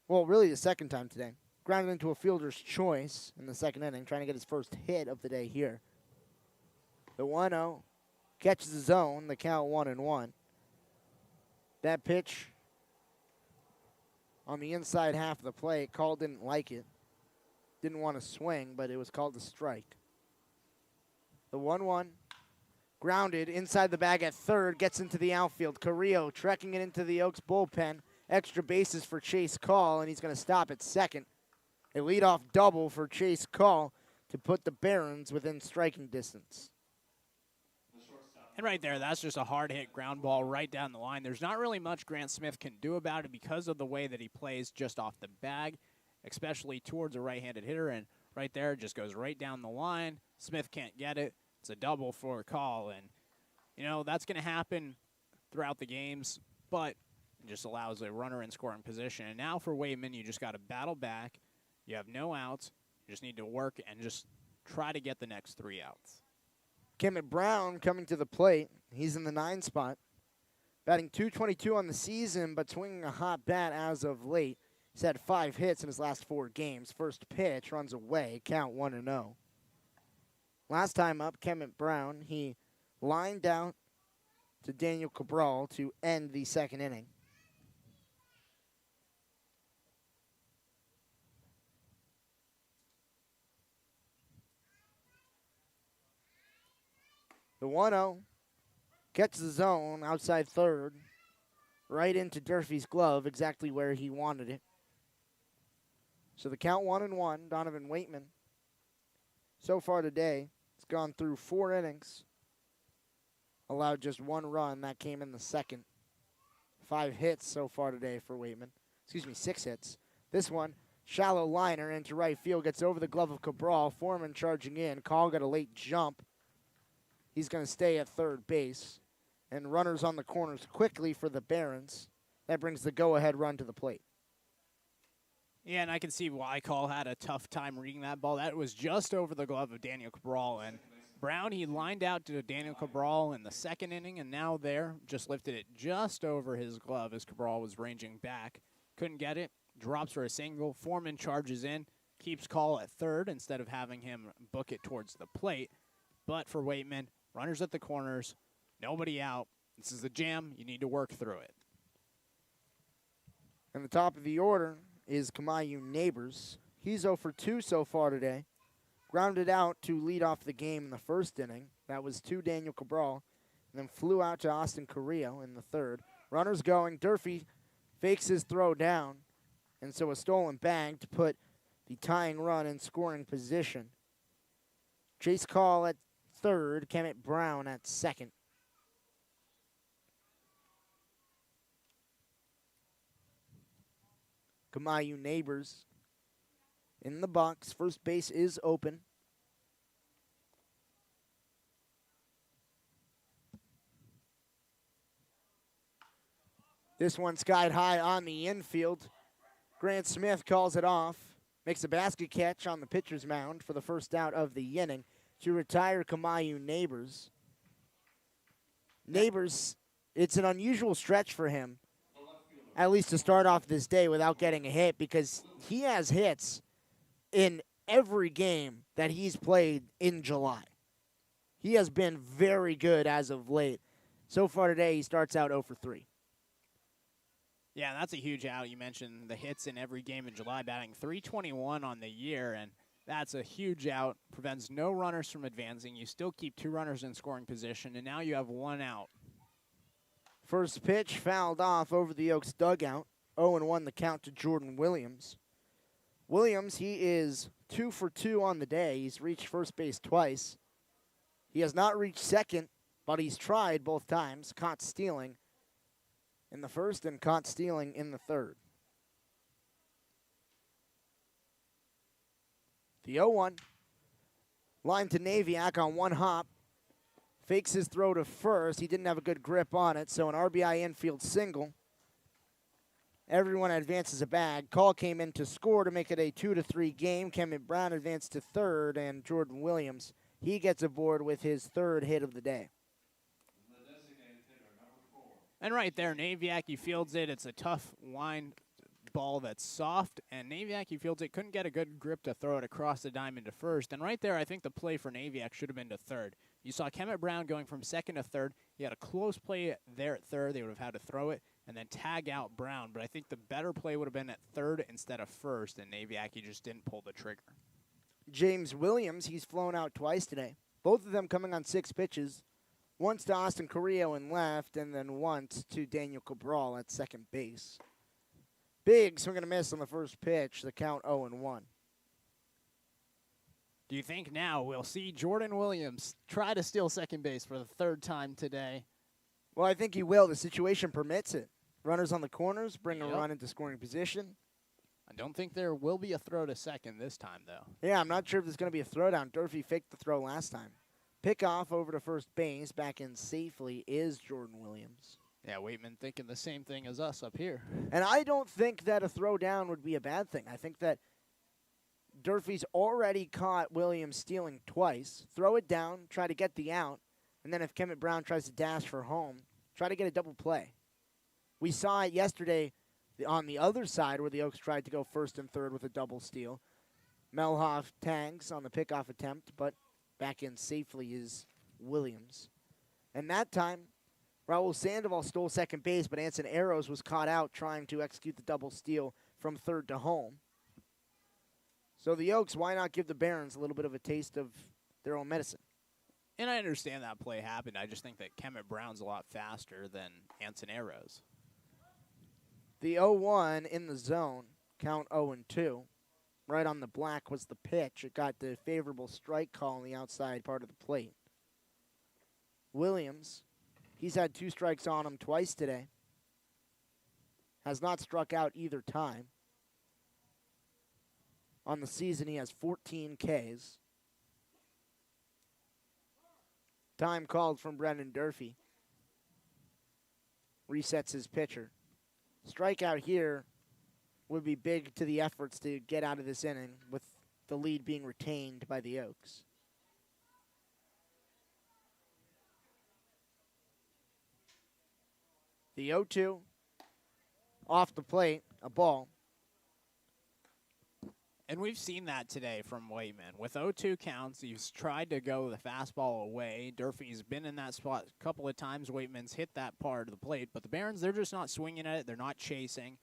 B: really the second time today. Grounded into a fielder's choice in the 2nd inning, trying to get his first hit of the day here. The 1-0 catches the zone, the count 1-1. That pitch on the inside half of the plate, Call didn't like it. Didn't want to swing, but it was called a strike. The 1-1 grounded inside the bag at third, gets into the outfield. Carrillo trekking it into the Oaks bullpen. Extra bases for Chase Call, and he's going to stop at second. A leadoff double for Chase Call to put the Barons within striking distance.
A: And right there, that's just a hard-hit ground ball right down the line. There's not really much Grant Smith can do about it because of the way that he plays just off the bag, especially towards a right-handed hitter. And right there, it just goes right down the line. Smith can't get it. It's a double for a Call. And, that's going to happen throughout the games, but it just allows a runner in scoring position. And now for Waitman, you just got to battle back. You have no outs. You just need to work and just try to get the next 3 outs.
B: Kemet Brown coming to the plate. He's in the 9 spot. Batting .222 on the season, but swinging a hot bat as of late. He's had 5 hits in his last 4 games. First pitch runs away, count 1-0. Last time up, Kemet Brown, he lined out to Daniel Cabral to end the 2nd inning. The 1-0 gets the zone outside third, right into Durfee's glove, exactly where he wanted it. So the count 1-1, Donovan Waitman. So far today, he's gone through 4 innings, allowed just 1 run. That came in the 2nd. 5 hits so far today for Waitman. 6 hits. This one, shallow liner into right field, gets over the glove of Cabral. Foreman charging in. Call got a late jump. He's going to stay at third base. And runners on the corners quickly for the Barons. That brings the go-ahead run to the plate.
A: Yeah, and I can see why Call had a tough time reading that ball. That was just over the glove of Daniel Cabral. And Brown, he lined out to Daniel Cabral in the second inning, and now there, just lifted it just over his glove as Cabral was ranging back. Couldn't get it, drops for a single. Foreman charges in, keeps call at third instead of having him book it towards the plate. But for Waitman, runners at the corners, nobody out. This is the jam. You need to work through it.
B: And the top of the order is Kamayu Neighbors. He's 0 for 2 so far today. Grounded out to lead off the game in the first inning. That was to Daniel Cabral. And then flew out to Austin Carrillo in the third. Runners going. Durfee fakes his throw down. And so a stolen bag to put the tying run in scoring position. Chase Call at third. Kemet Brown at second. Kamayu Neighbors in the box. First base is open. This one skied high on the infield. Grant Smith calls it off. Makes a basket catch on the pitcher's mound for the first out of the inning to retire Kamayu Neighbors. Neighbors, it's an unusual stretch for him, at least to start off this day without getting a hit, because he has hits in every game that he's played in July. He has been very good as of late. So far today, he starts out 0 for 3.
A: Yeah, that's a huge out. You mentioned the hits in every game in July, batting .321 on the year, and that's a huge out. Prevents no runners from advancing. You still keep 2 runners in scoring position, and now you have 1 out.
B: First pitch fouled off over the Oaks dugout. 0-1 the count to Jordan Williams. Williams, he is 2 for 2 on the day. He's reached first base twice. He has not reached second, but he's tried both times. Caught stealing in the first and caught stealing in the third. The 0-1. Line to Naviak on one hop. Fakes his throw to first. He didn't have a good grip on it, so an RBI infield single. Everyone advances a bag. Call came in to score to make it a 2-3 game. Kemet Brown advanced to third, and Jordan Williams, he gets aboard with his third hit of the day.
A: And right there, Naviak, he fields it. It's a tough line ball that's soft, and Naviak, he fields it. Couldn't get a good grip to throw it across the diamond to first. And right there, I think the play for Naviak should have been to third. You saw Kemet Brown going from second to third. He had a close play there at third. They would have had to throw it and then tag out Brown. But I think the better play would have been at third instead of first, and Naviak, he just didn't pull the trigger.
B: James Williams, he's flown out twice today. Both of them coming on 6 pitches. Once to Austin Carrillo in left, and then once to Daniel Cabral at second base. Big swing and a miss on the first pitch. The count 0-1.
A: Do you think now we'll see Jordan Williams try to steal second base for the third time today?
B: Well, I think he will. The situation permits it. Runners on the corners bring a run into scoring position.
A: I don't think there will be a throw to second this time, though.
B: Yeah, I'm not sure if there's going to be a throwdown. Durfee faked the throw last time. Pickoff over to first base, back in safely, is Jordan Williams.
A: Yeah, Waitman thinking the same thing as us up here.
B: And I don't think that a throwdown would be a bad thing. I think that Durfee's already caught Williams stealing twice. Throw it down, try to get the out, and then if Kemet Brown tries to dash for home, try to get a double play. We saw it yesterday on the other side where the Oaks tried to go first and third with a double steal. Melhoff tags on the pickoff attempt, but back in safely is Williams. And that time, Raul Sandoval stole second base, but Anson Arrows was caught out trying to execute the double steal from third to home. So the Oaks, why not give the Barons a little bit of a taste of their own medicine?
A: And I understand that play happened. I just think that Kemet Brown's a lot faster than Anson Arrows.
B: The 0-1 in the zone, count 0-2. Right on the black was the pitch. It got the favorable strike call on the outside part of the plate. Williams, he's had 2 strikes on him twice today. Has not struck out either time. On the season, he has 14 Ks. Time called from Brendan Durfee. Resets his pitcher. Strikeout here would be big to the efforts to get out of this inning with the lead being retained by the Oaks. The 0-2 off the plate, a ball.
A: And we've seen that today from Waitman. With 0-2 counts, he's tried to go the fastball away. Durfee's been in that spot a couple of times. Waitman's hit that part of the plate. But the Barons, they're just not swinging at it. They're not chasing.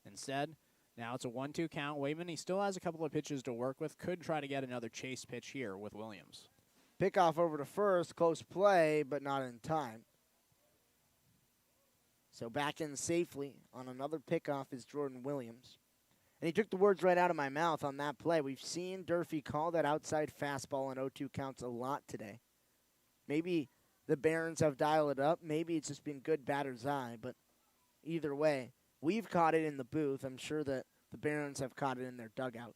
A: Instead, now it's a 1-2 count. Waitman, he still has a couple of pitches to work with. Could try to get another chase pitch here with Williams.
B: Pickoff over to first, close play, but not in time. So back in safely on another pickoff is Jordan Williams. And he took the words right out of my mouth on that play. We've seen Durfee call that outside fastball in 0-2 counts a lot today. Maybe the Barons have dialed it up. Maybe it's just been good batter's eye. But either way, we've caught it in the booth. I'm sure that the Barons have caught it in their dugout.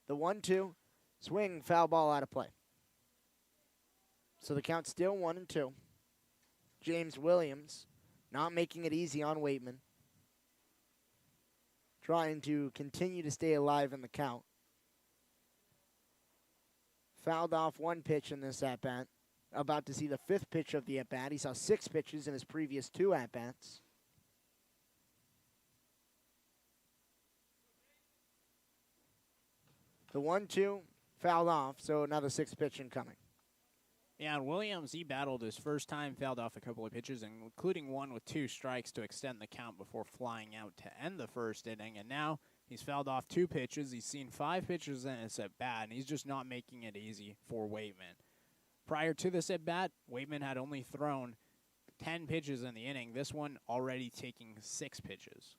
B: The 1-2, swing, foul ball out of play. So the count's still 1-2. James Williams not making it easy on Waitman. Trying to continue to stay alive in the count. Fouled off one pitch in this at-bat. About to see the fifth pitch of the at-bat. He saw 6 pitches in his previous 2 at-bats. The 1-2 fouled off, so now the 6th pitch incoming.
A: Yeah, and Williams, he battled his first time, fouled off a couple of pitches, including one with 2 strikes to extend the count before flying out to end the first inning. And now he's fouled off 2 pitches. He's seen 5 pitches in his at-bat, and he's just not making it easy for Waitman. Prior to this at-bat, Waitman had only thrown 10 pitches in the inning. This one already taking 6 pitches.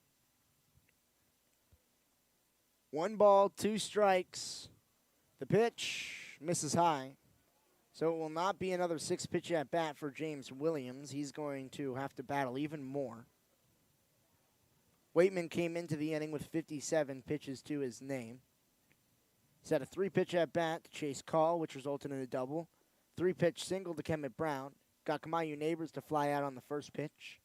B: 1 ball, 2 strikes. The pitch misses high. So it will not be another 6-pitch at-bat for James Williams. He's going to have to battle even more. Waitman came into the inning with 57 pitches to his name. He's had a 3-pitch at-bat to Chase Call, which resulted in a double. 3-pitch single to Kemet Brown. Got Kamayu Neighbors to fly out on the first pitch.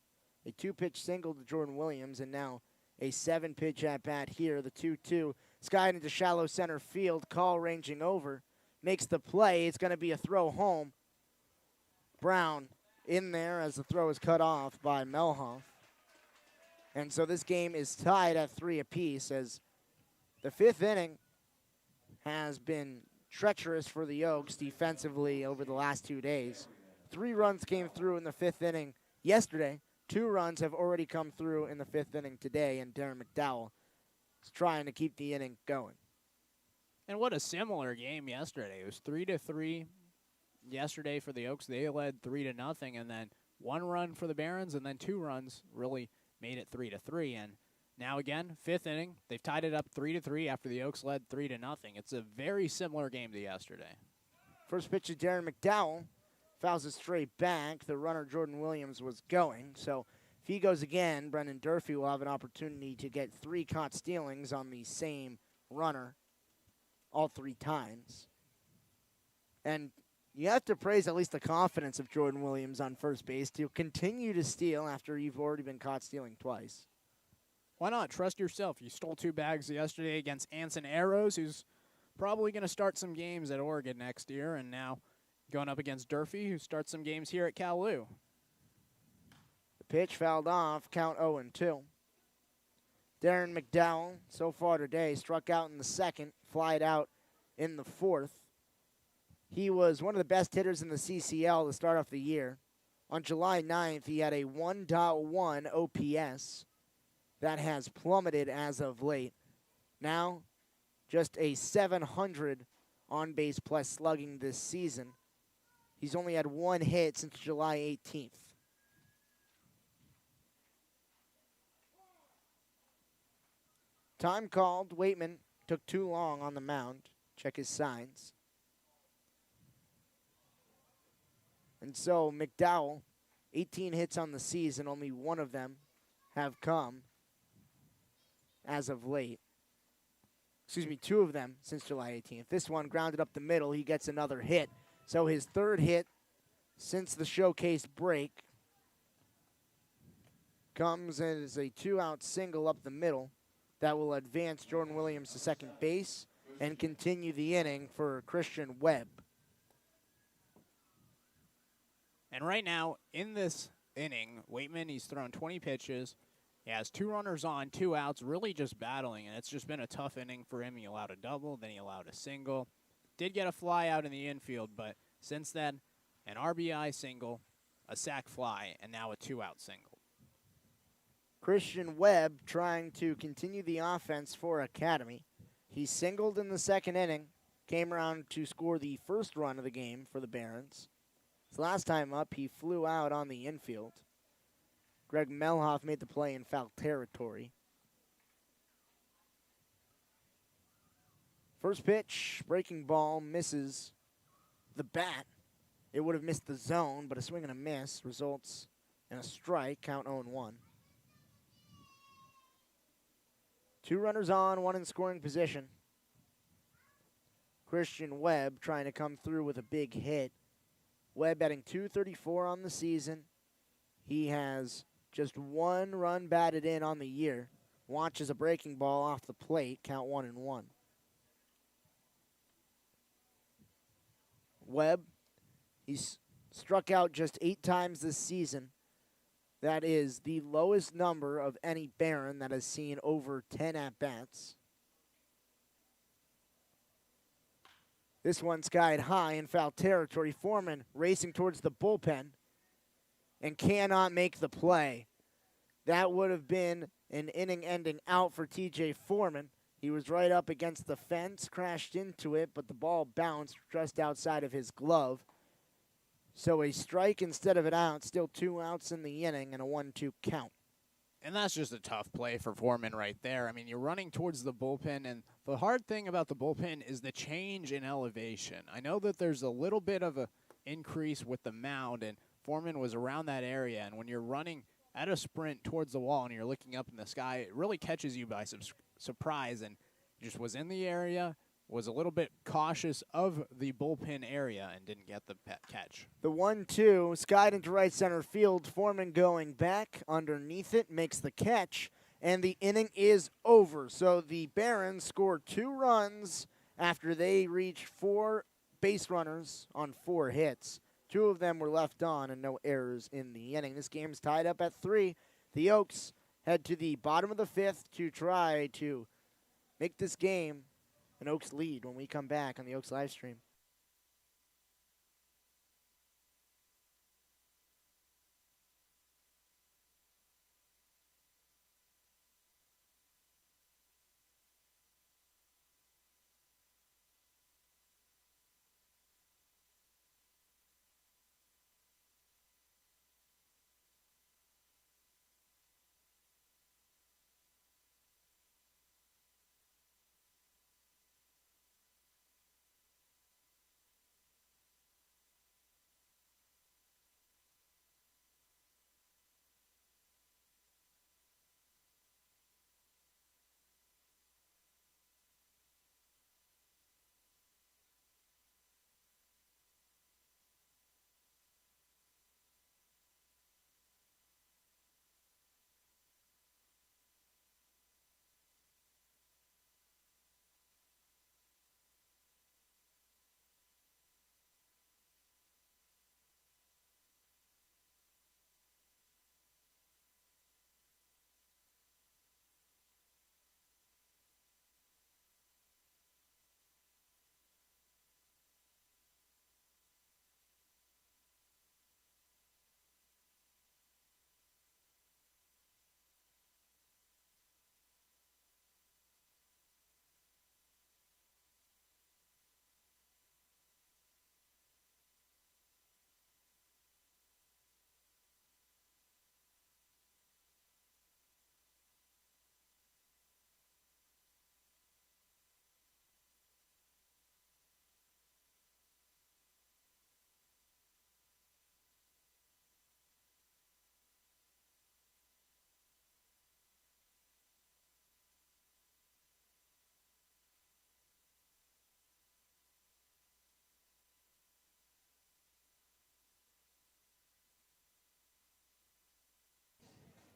B: A 2-pitch single to Jordan Williams, and now a 7-pitch at-bat here. The 2-2 skied into shallow center field. Call ranging over. Makes the play. It's going to be a throw home. Brown in there as the throw is cut off by Melhoff. And so this game is tied at 3 apiece as the 5th inning has been treacherous for the Oaks defensively over the last 2 days. 3 runs came through in the 5th inning yesterday. 2 runs have already come through in the 5th inning today, and Darren McDowell is trying to keep the inning going.
A: And what a similar game yesterday. It was 3-3 yesterday for the Oaks. They led 3-0, and then 1 run for the Barons, and then 2 runs really made it 3-3. And now again, 5th inning, they've tied it up 3-3 after the Oaks led 3-0. It's a very similar game to yesterday.
B: First pitch to Darren McDowell. Fouls it straight back. The runner, Jordan Williams, was going. So if he goes again, Brendan Durfee will have an opportunity to get 3 caught stealings on the same runner all 3 times. And you have to praise at least the confidence of Jordan Williams on first base to continue to steal after you've already been caught stealing twice.
A: Why not? Trust yourself. You stole 2 bags yesterday against Anson Arrows, who's probably going to start some games at Oregon next year, and now going up against Durfee, who starts some games here at Cal-Lu.
B: The pitch fouled off, count 0-2. Darren McDowell, so far today, struck out in the 2nd, flied out in the 4th. He was one of the best hitters in the CCL to start off the year. On July 9th, he had a 1.1 OPS. That has plummeted as of late. Now, just a 700 on-base plus slugging this season. He's only had 1 hit since July 18th. Time called. Waitman took too long on the mound. Check his signs. And so McDowell, 18 hits on the season, only 1 of them have come as of late. Excuse me, 2 of them since July 18th. This one grounded up the middle. He gets another hit. So his 3rd hit since the showcase break comes as a 2-out single up the middle that will advance Jordan Williams to second base and continue the inning for Christian Webb.
A: And right now, in this inning, Waitman, he's thrown 20 pitches. He has 2 runners on, 2 outs, really just battling, and it's just been a tough inning for him. He allowed a double, then he allowed a single. Did get a fly out in the infield, but since then, an RBI single, a sac fly, and now a 2-out single.
B: Christian Webb trying to continue the offense for Academy. He singled in the second inning, came around to score the first run of the game for the Barons. His last time up, he flew out on the infield. Greg Melhoff made the play in foul territory. First pitch, breaking ball, misses the bat. It would have missed the zone, but a swing and a miss results in a strike, count 0-1. 2 runners on, 1 in scoring position. Christian Webb trying to come through with a big hit. Webb batting .234 on the season. He has just 1 run batted in on the year. Watches a breaking ball off the plate, count 1-1. Webb, he's struck out just 8 times this season. That is the lowest number of any Baron that has seen over 10 at-bats. This one skied high in foul territory. Foreman racing towards the bullpen and cannot make the play. That would have been an inning-ending out for TJ Foreman. He was right up against the fence, crashed into it, but the ball bounced just outside of his glove. So a strike instead of an out, still 2 outs in the inning and a 1-2 count.
A: And that's just a tough play for Foreman right there. I mean, you're running towards the bullpen, and the hard thing about the bullpen is the change in elevation. I know that there's a little bit of an increase with the mound, and Foreman was around that area, and when you're running at a sprint towards the wall and you're looking up in the sky, it really catches you by surprise, and just was in the area, was a little bit cautious of the bullpen area and didn't get the catch.
B: The 1-2 skied into right center field. Foreman going back underneath it, makes the catch, and the inning is over. So the Barons scored 2 runs after they reached 4 base runners on 4 hits. 2 of them were left on and no errors in the inning. This game's tied up at 3. The Oaks head to the bottom of the 5th to try to make this game an Oaks lead when we come back on the Oaks live stream.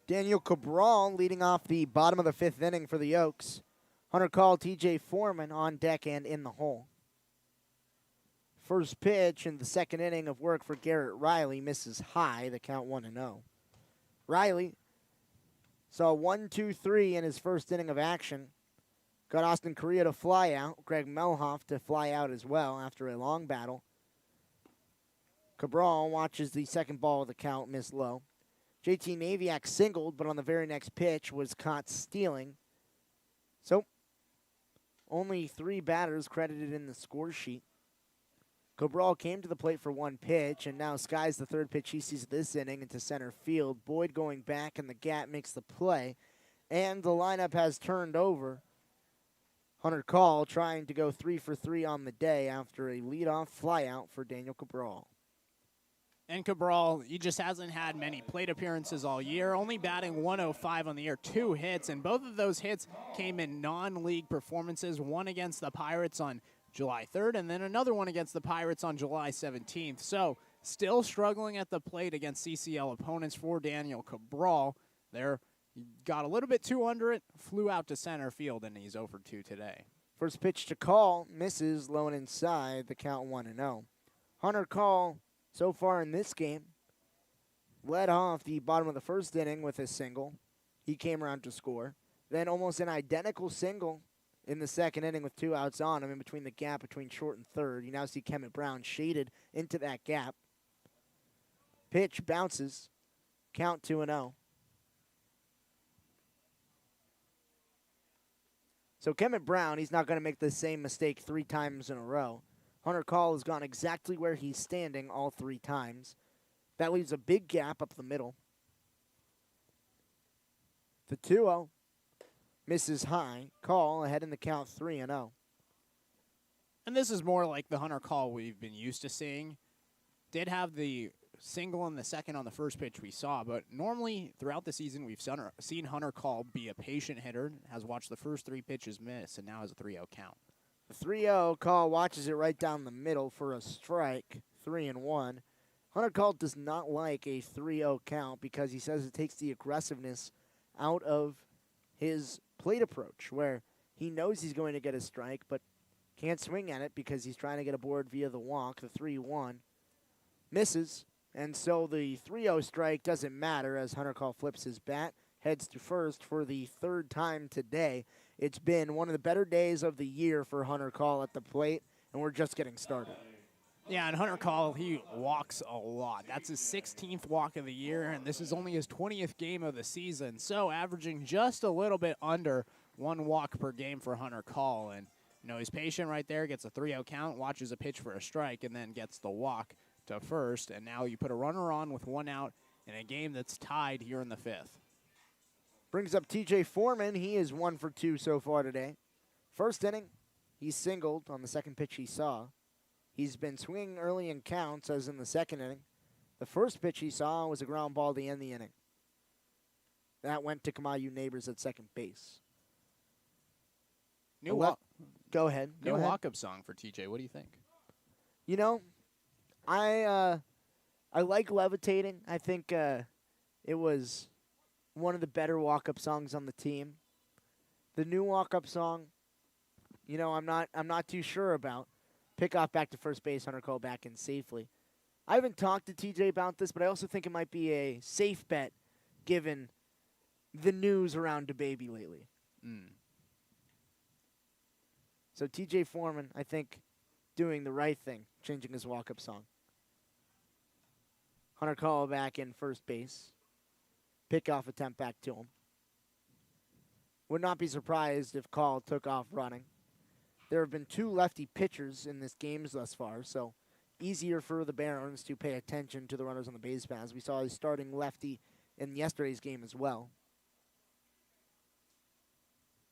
B: Daniel Cabral leading off the bottom of the 5th inning for the Oaks. Hunter Call, TJ Foreman on deck and in the hole. First pitch in the second inning of work for Garrett Riley misses high, the count 1-0. Riley saw 1-2-3 in his first inning of action. Got Austin Correa to fly out, Greg Melhoff to fly out as well after a long battle. Cabral watches the second ball of the count miss low. JT Naviak singled, but on the very next pitch was caught stealing. So, only 3 batters credited in the score sheet. Cabral came to the plate for one pitch, and now skies the third pitch he sees this inning into center field. Boyd going back, and the gap makes the play. And the lineup has turned over. Hunter Call trying to go 3 for 3 on the day after a leadoff flyout for Daniel Cabral.
A: And Cabral, he just hasn't had many plate appearances all year, only batting 105 on the year, 2 hits, and both of those hits came in non-league performances, one against the Pirates on July 3rd, and then another one against the Pirates on July 17th. So, still struggling at the plate against CCL opponents for Daniel Cabral. There, he got a little bit too under it, flew out to center field, and he's 0 for 2 today.
B: First pitch to Call, misses low and inside, the count 1-0. Hunter Call, so far in this game, led off the bottom of the first inning with a single. He came around to score. Then almost an identical single in the second inning with 2 outs on him in between the gap between short and third. You now see Kemet Brown shaded into that gap. Pitch bounces. Count 2-0. So Kemet Brown, he's not going to make the same mistake 3 times in a row. Hunter Call has gone exactly where he's standing all 3 times. That leaves a big gap up the middle. The 2-0. Misses high. Call ahead in the count 3-0.
A: And this is more like the Hunter Call we've been used to seeing. Did have the single in the second on the first pitch we saw, but normally throughout the season we've seen Hunter Call be a patient hitter, has watched the first 3 pitches miss, and now has a 3-0 count.
B: The 3-0 Call watches it right down the middle for a strike, 3-1. Hunter Call does not like a 3-0 count because he says it takes the aggressiveness out of his plate approach, where he knows he's going to get a strike, but can't swing at it because he's trying to get aboard via the walk. The 3-1 misses, and so the 3-0 strike doesn't matter as Hunter Call flips his bat, heads to first for the 3rd time today. It's been one of the better days of the year for Hunter Call at the plate, and we're just getting started.
A: Yeah, and Hunter Call, he walks a lot. That's his 16th walk of the year, and this is only his 20th game of the season. So averaging just a little bit under 1 walk per game for Hunter Call. And, you know, he's patient right there, gets a 3-0 count, watches a pitch for a strike, and then gets the walk to first. And now you put a runner on with 1 out in a game that's tied here in the 5th.
B: Brings up TJ Foreman. He is 1 for 2 so far today. First inning, he singled on the second pitch he saw. He's been swinging early in counts, as in the second inning. The first pitch he saw was a ground ball to end the inning. That went to Kamayu Neighbors at second base.
A: New
B: Go ahead.
A: walk-up song for TJ. What do you think?
B: You know, I like Levitating. I think it was one of the better walk-up songs on the team. The new walk-up song, you know, I'm not too sure about. Pick off back to first base, Hunter Call back in safely. I haven't talked to TJ about this, but I also think it might be a safe bet given the news around DeBaby lately. So TJ Foreman, I think, doing the right thing, changing his walk-up song. Hunter Call back in first base. Pickoff attempt back to him. Would not be surprised if Call took off running. There have been 2 lefty pitchers in this game thus far, so easier for the Barons to pay attention to the runners on the base paths. We saw a starting lefty in yesterday's game as well.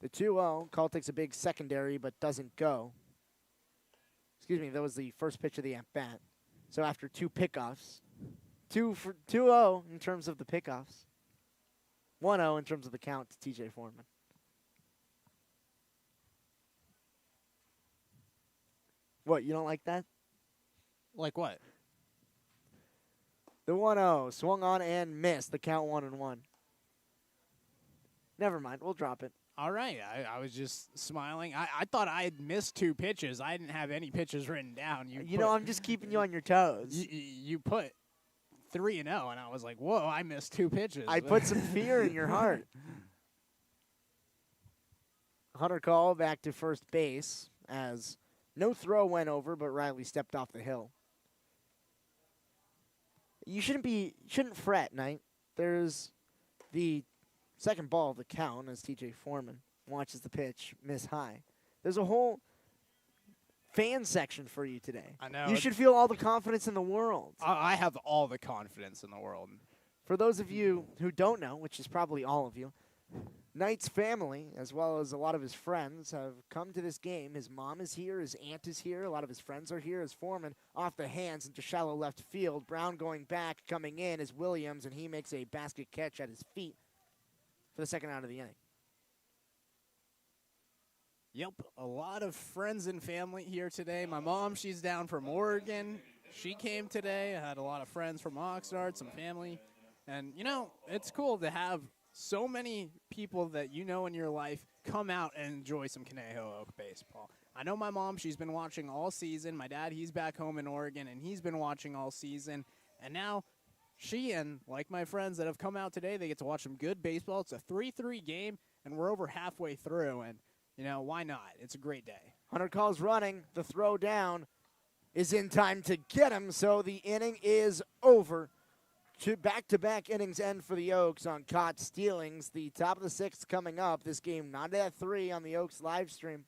B: The 2-0, Call takes a big secondary but doesn't go. Excuse me, that was the first pitch of the at-bat. So after 2 pickoffs, 2-0 in terms of the pickoffs, 1-0 in terms of the count to TJ Foreman. What, you don't like that?
A: Like what?
B: The 1-0, swung on and missed. The count 1-1. Never mind, we'll drop it.
A: All right. I was just smiling. I thought I had missed 2 pitches. I didn't have any pitches written down.
B: You know, I'm just keeping you on your toes.
A: You put 3-0, and I was like, whoa, I missed 2 pitches.
B: I put some fear in your heart. Hunter call back to first base as no throw went over, but Riley stepped off the hill. You shouldn't fret, Knight. There's the second ball of the count as TJ Foreman watches the pitch miss high. There's a whole fan section for you today.
A: I know.
B: You should feel all the confidence in the world.
A: I have all the confidence in the world.
B: For those of you who don't know, which is probably all of you, Knight's family, as well as a lot of his friends, have come to this game. His mom is here. His aunt is here. A lot of his friends are here. As Foreman off the hands into shallow left field. Brown going back, coming in is Williams, and he makes a basket catch at his feet for the second out of the inning.
A: Yep, a lot of friends and family here today. My mom, she's down from Oregon. She came today. I had a lot of friends from Oxnard, some family. And, you know, it's cool to have so many people that you know in your life come out and enjoy some Conejo Oak baseball. I know my mom, she's been watching all season. My dad, he's back home in Oregon, and he's been watching all season. And now she and, like my friends that have come out today, they get to watch some good baseball. It's a 3-3 game, and we're over halfway through. And, you know, why not? It's a great day.
B: Hunter calls running. The throw down is in time to get him, so the inning is over. Two back-to-back innings end for the Oaks on caught stealings. The top of the 6th coming up. This game not at 3 on the Oaks live stream.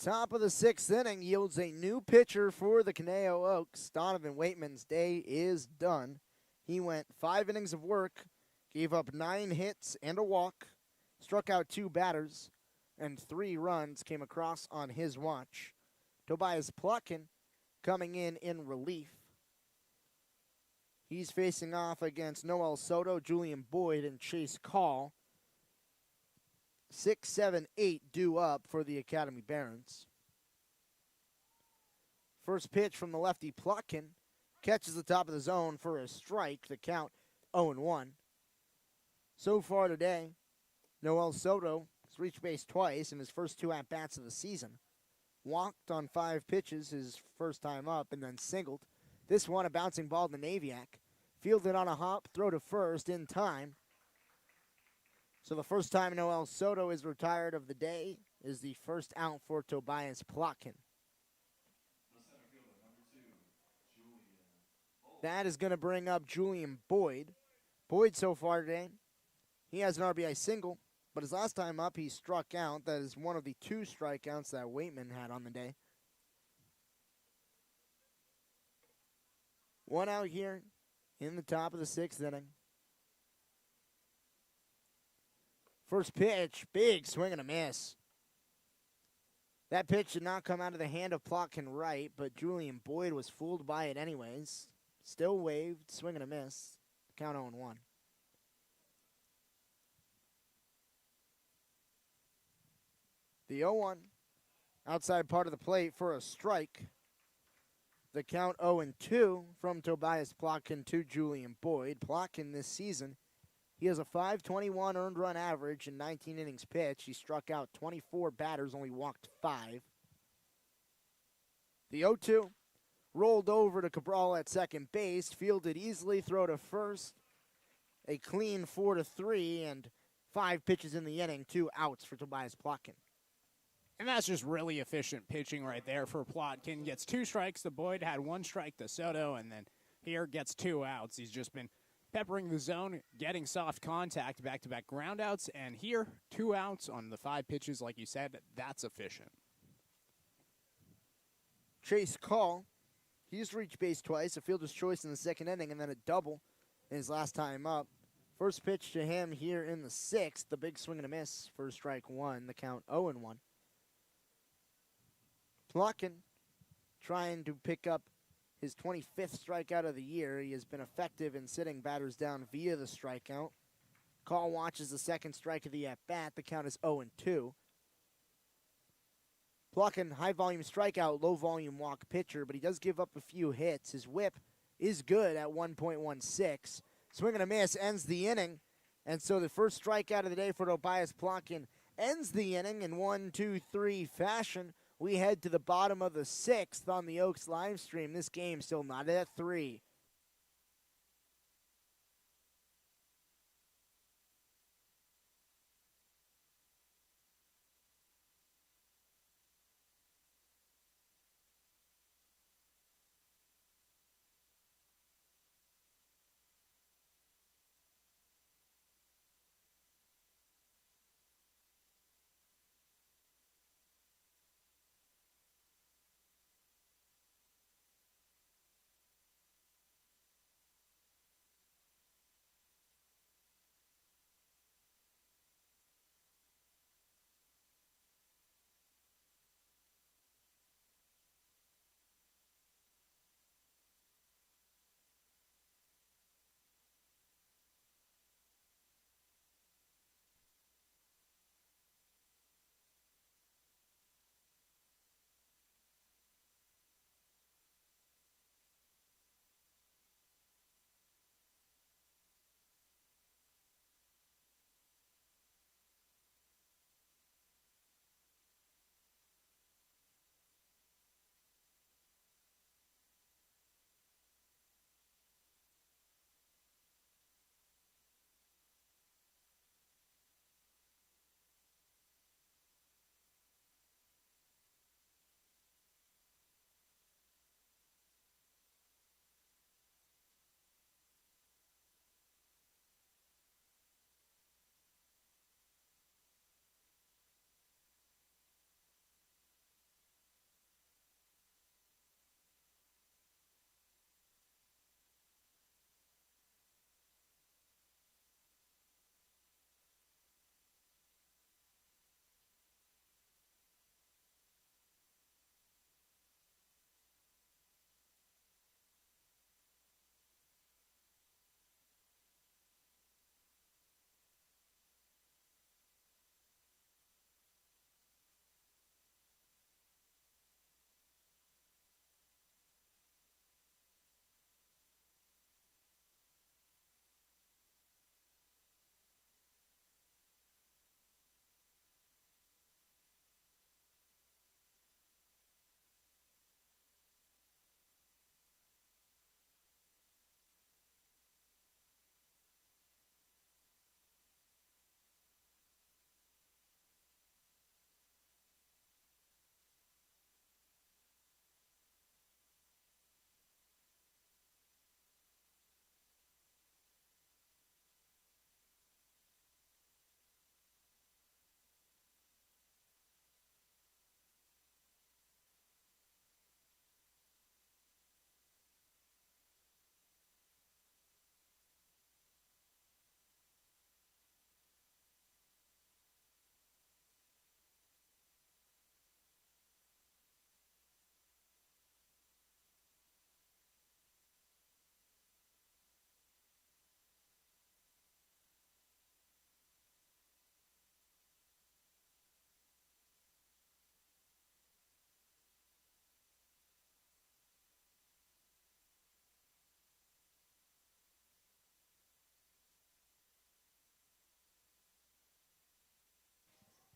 B: Top of the 6th inning yields a new pitcher for the Conejo Oaks. Donovan Waitman's day is done. He went 5 innings of work, gave up 9 hits and a walk, struck out 2 batters, and 3 runs came across on his watch. Tobias Plotkin coming in relief. He's facing off against Noel Soto, Julian Boyd, and Chase Call. 6, 7, 8 due up for the Academy Barons. First pitch from the lefty Plotkin. Catches the top of the zone for a strike. The count 0-1. So far today, Noel Soto has reached base twice in his first 2 at-bats of the season. Walked on 5 pitches his first time up and then singled. This one a bouncing ball to Naviak. Fielded on a hop, throw to first in time. So the first time Noel Soto is retired of the day is the first out for Tobias Plotkin. That is going to bring up Julian Boyd. Boyd so far today, he has an RBI single, but his last time up he struck out. That is one of the 2 strikeouts that Waitman had on the day. 1 out here in the top of the 6th inning. First pitch, big swing and a miss. That pitch did not come out of the hand of Plotkin right, but Julian Boyd was fooled by it anyways. Still waved, swing and a miss. Count 0-1. The 0-1, outside part of the plate for a strike. The count 0-2 from Tobias Plotkin to Julian Boyd. Plotkin this season, he has a .521 earned run average in 19 innings pitched. He struck out 24 batters, only walked 5. The 0-2 rolled over to Cabral at second base, fielded easily, throw to first. A clean 4-3 and 5 pitches in the inning, 2 outs for Tobias Plotkin.
A: And that's just really efficient pitching right there for Plotkin. Gets 2 strikes to Boyd, had 1 strike to Soto, and then here gets 2 outs. He's just been peppering the zone, getting soft contact, back-to-back groundouts, and here, 2 outs on the 5 pitches, like you said. That's efficient.
B: Chase Call, he's reached base twice, a fielder's choice in the 2nd inning, and then a double in his last time up. First pitch to him here in the 6th, the big swing and a miss for strike 1, the count 0-1. Plotkin trying to pick up his 25th strikeout of the year. He has been effective in sitting batters down via the strikeout. Call watches the 2nd strike of the at-bat. The count is 0-2. Plotkin, high-volume strikeout, low-volume walk pitcher, but he does give up a few hits. His whip is good at 1.16. Swing and a miss ends the inning. And so the first strikeout of the day for Tobias Plotkin ends the inning in 1-2-3 fashion. We head to the bottom of the 6th on the Oaks live stream. This game still not at 3.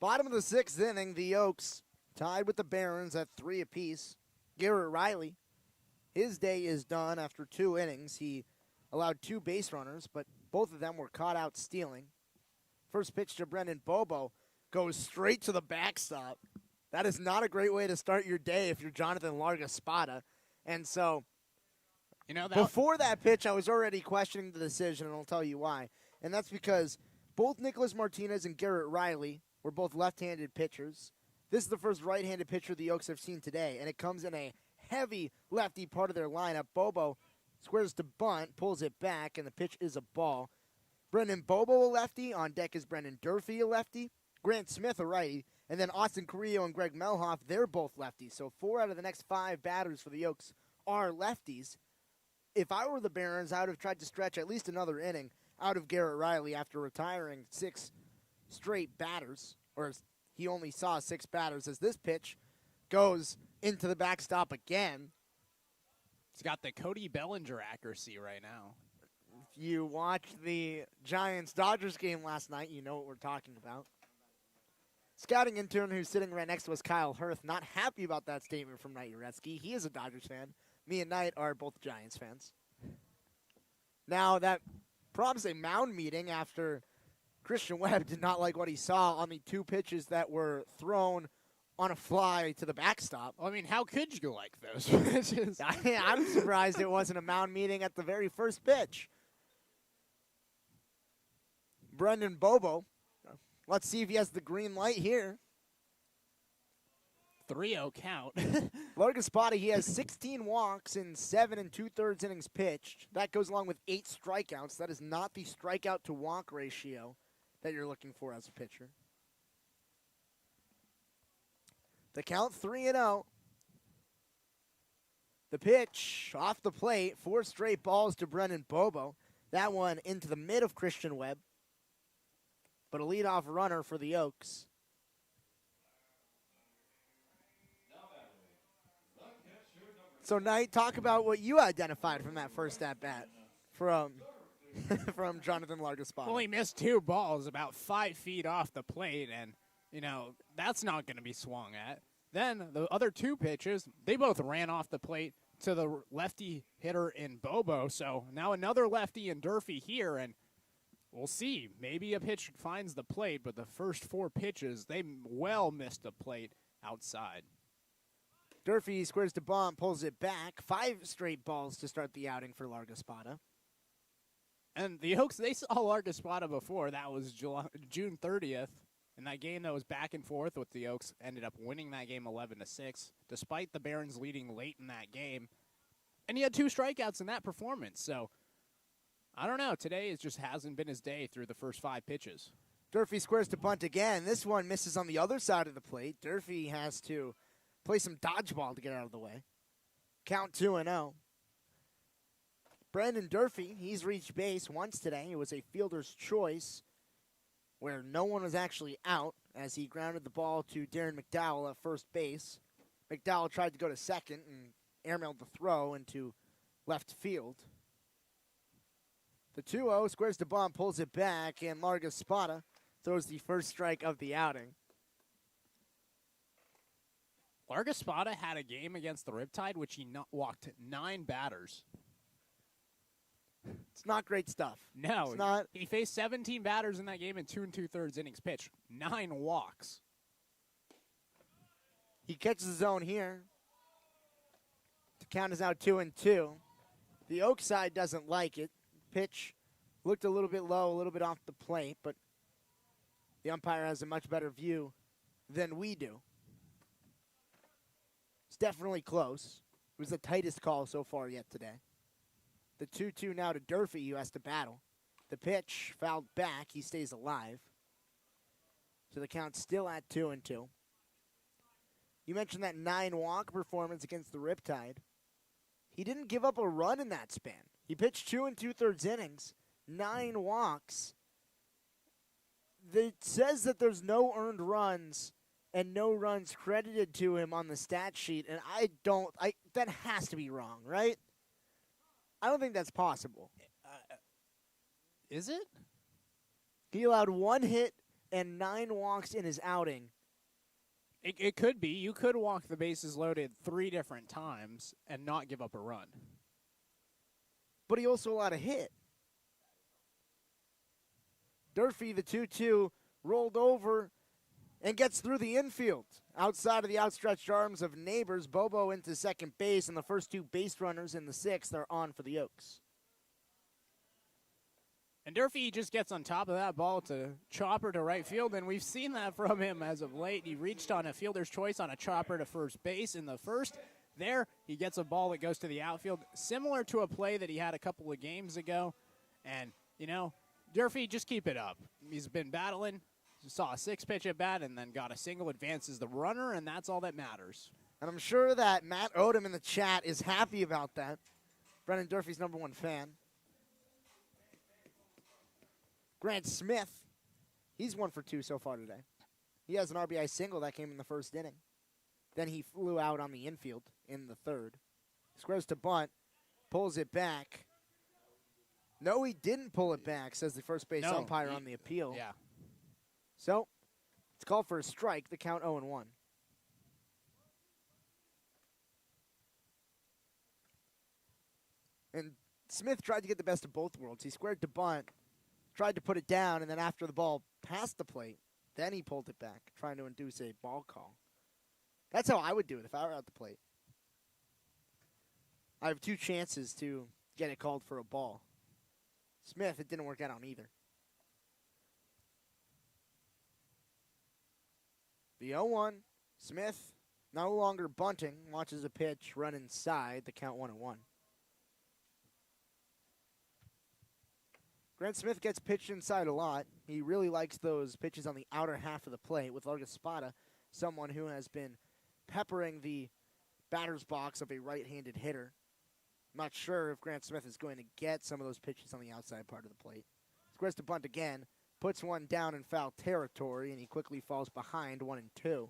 B: Bottom of the 6th inning, the Oaks tied with the Barons at 3 apiece. Garrett Riley, his day is done after 2 innings. He allowed 2 base runners, but both of them were caught out stealing. First pitch to Brendan Bobo goes straight to the backstop. That is not a great way to start your day if you're Jonathan Larga-Spada. And so, before that pitch, I was already questioning the decision, and I'll tell you why. And that's because both Nicholas Martinez and Garrett Riley were both left-handed pitchers. This is the first right-handed pitcher the Oaks have seen today, and it comes in a heavy lefty part of their lineup. Bobo squares to bunt, pulls it back, and the pitch is a ball. Brendan Bobo, a lefty. On deck is Brendan Durfee, a lefty. Grant Smith, a righty. And then Austin Carrillo and Greg Melhoff, they're both lefties. So 4 out of the next 5 batters for the Oaks are lefties. If I were the Barons, I would have tried to stretch at least another inning out of Garrett Riley after retiring 6 straight batters, or he only saw 6 batters, as this pitch goes into the backstop again.
A: He's got the Cody Bellinger accuracy right now.
B: If you watched the Giants-Dodgers game last night, you know what we're talking about. Scouting intern who's sitting right next to us, Kyle Hirth, not happy about that statement from Knight Uretsky. He is a Dodgers fan. Me and Knight are both Giants fans. Now, that prompts a mound meeting after Christian Webb did not like what he saw on the 2 pitches that were thrown on a fly to the backstop.
A: Well, I mean, how could you like those pitches?
B: I'm surprised it wasn't a mound meeting at the very first pitch. Brendan Bobo. Let's see if he has the green light here.
A: 3-0 count.
B: Larga-Spada, he has 16 walks in 7 2/3 innings pitched. That goes along with 8 strikeouts. That is not the strikeout to walk ratio that you're looking for as a pitcher. The count 3-0. The pitch off the plate, 4 straight balls to Brendan Bobo. That one into the mid of Christian Webb. But a leadoff runner for the Oaks. So, Knight, talk about what you identified from that first at-bat from Jonathan Larga-Spada.
A: Well, he missed 2 balls about 5 feet off the plate, and, that's not going to be swung at. Then the other 2 pitches, they both ran off the plate to the lefty hitter in Bobo. So now another lefty in Durfee here, and we'll see. Maybe a pitch finds the plate, but the first 4 pitches, they well missed the plate outside.
B: Durfee squares to bunt, pulls it back. 5 straight balls to start the outing for Larga-Spada.
A: And the Oaks, they saw Larga-Spada before. That was June 30th. In that game that was back and forth with the Oaks, ended up winning that game 11-6, despite the Barons leading late in that game. And he had 2 strikeouts in that performance. So, I don't know. Today it just hasn't been his day through the first 5 pitches.
B: Durfee squares to bunt again. This one misses on the other side of the plate. Durfee has to play some dodgeball to get out of the way. Count 2-0. Brandon Durfee, he's reached base once today. It was a fielder's choice where no one was actually out as he grounded the ball to Darren McDowell at first base. McDowell tried to go to second and airmailed the throw into left field. The 2-0 squares to bunt, pulls it back, and Larga-Spada throws the first strike of the outing.
A: Larga-Spada had a game against the Riptide, which he walked 9 batters.
B: It's not great stuff.
A: No,
B: it's not.
A: He faced 17 batters in that game in 2 2/3 innings pitched. 9 walks.
B: He catches his own here. The count is now 2-2. The Oak side doesn't like it. Pitch looked a little bit low, a little bit off the plate, but the umpire has a much better view than we do. It's definitely close. It was the tightest call so far yet today. The 2-2 now to Durfee, who has to battle. The pitch fouled back. He stays alive. So the count's still at 2-2. You mentioned that 9-walk performance against the Riptide. He didn't give up a run in that span. He pitched 2 2/3 innings, 9 walks. It says that there's no earned runs and no runs credited to him on the stat sheet, and that has to be wrong, right? I don't think that's possible.
A: Is it?
B: He allowed 1 hit and 9 walks in his outing.
A: It could be. You could walk the bases loaded 3 different times and not give up a run.
B: But he also allowed a hit. Durfee, the 2-2, rolled over and gets through the infield. Outside of the outstretched arms of neighbors, Bobo into second base, and the first 2 base runners in the 6th are on for the Oaks.
A: And Durfee just gets on top of that ball to chopper to right field, and we've seen that from him as of late. He reached on a fielder's choice on a chopper to first base in the first. There, he gets a ball that goes to the outfield, similar to a play that he had a couple of games ago. And, you know, Durfee, just keep it up. He's been battling, saw a 6-pitch at bat, and then got a single, advances the runner, and that's all that matters.
B: And I'm sure that Matt Odom in the chat is happy about that. Brendan Durfee's #1 fan. Grant Smith, he's 1 for 2 so far today. He has an RBI single that came in the first inning. Then he flew out on the infield in the 3rd. Squares to bunt, pulls it back. No, he didn't pull it back, says the first base umpire on the appeal.
A: Yeah.
B: So, it's called for a strike, the count 0-1. And Smith tried to get the best of both worlds. He squared to bunt, tried to put it down, and then after the ball passed the plate, then he pulled it back, trying to induce a ball call. That's how I would do it if I were at the plate. I have 2 chances to get it called for a ball. Smith, it didn't work out on either. The 0-1, Smith, no longer bunting, watches a pitch run inside, the count 1-1. Grant Smith gets pitched inside a lot. He really likes those pitches on the outer half of the plate with Larga Spada, someone who has been peppering the batter's box of a right-handed hitter. I'm not sure if Grant Smith is going to get some of those pitches on the outside part of the plate. Squares to bunt again, puts one down in foul territory, and he quickly falls behind 1-2.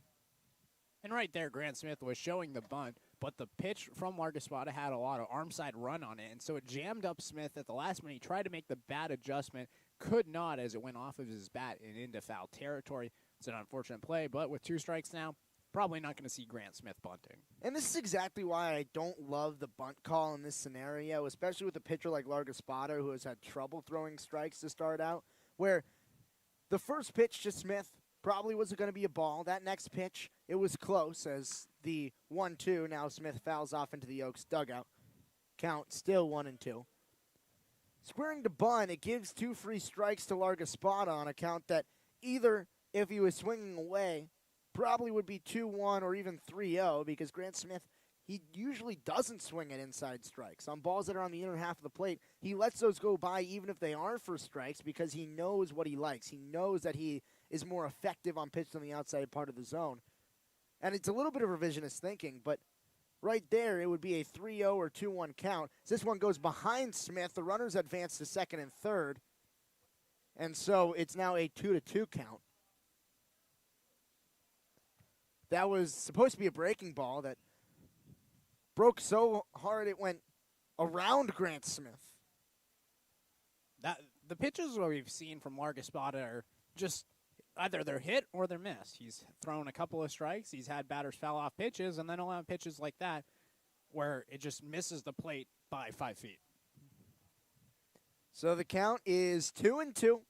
A: And right there, Grant Smith was showing the bunt, but the pitch from Larga Spada had a lot of arm side run on it, and so it jammed up Smith at the last minute. He tried to make the bat adjustment, could not as it went off of his bat and into foul territory. It's an unfortunate play, but with 2 strikes now, probably not going to see Grant Smith bunting.
B: And this is exactly why I don't love the bunt call in this scenario, especially with a pitcher like Larga Spada who has had trouble throwing strikes to start out, where the first pitch to Smith probably wasn't going to be a ball. That next pitch, it was close as the 1-2. Now Smith fouls off into the Oaks dugout. Count still 1-2. Squaring to bunt, it gives 2 free strikes to Larga Spada on a count that either, if he was swinging away, probably would be 2-1 or even 3-0 because Grant Smith, he usually doesn't swing at inside strikes. On balls that are on the inner half of the plate, he lets those go by even if they are for strikes because he knows what he likes. He knows that he is more effective on pitches on the outside part of the zone. And it's a little bit of revisionist thinking, but right there it would be a 3-0 or 2-1 count. So this one goes behind Smith. The runners advance to second and third. And so it's now a 2-2 count. That was supposed to be a breaking ball that broke so hard it went around Grant Smith.
A: The pitches that we've seen from Larga Spada are just either they're hit or they're missed. He's thrown a couple of strikes. He's had batters foul off pitches, and then he'll have pitches like that where it just misses the plate by 5 feet.
B: So the count is 2-2.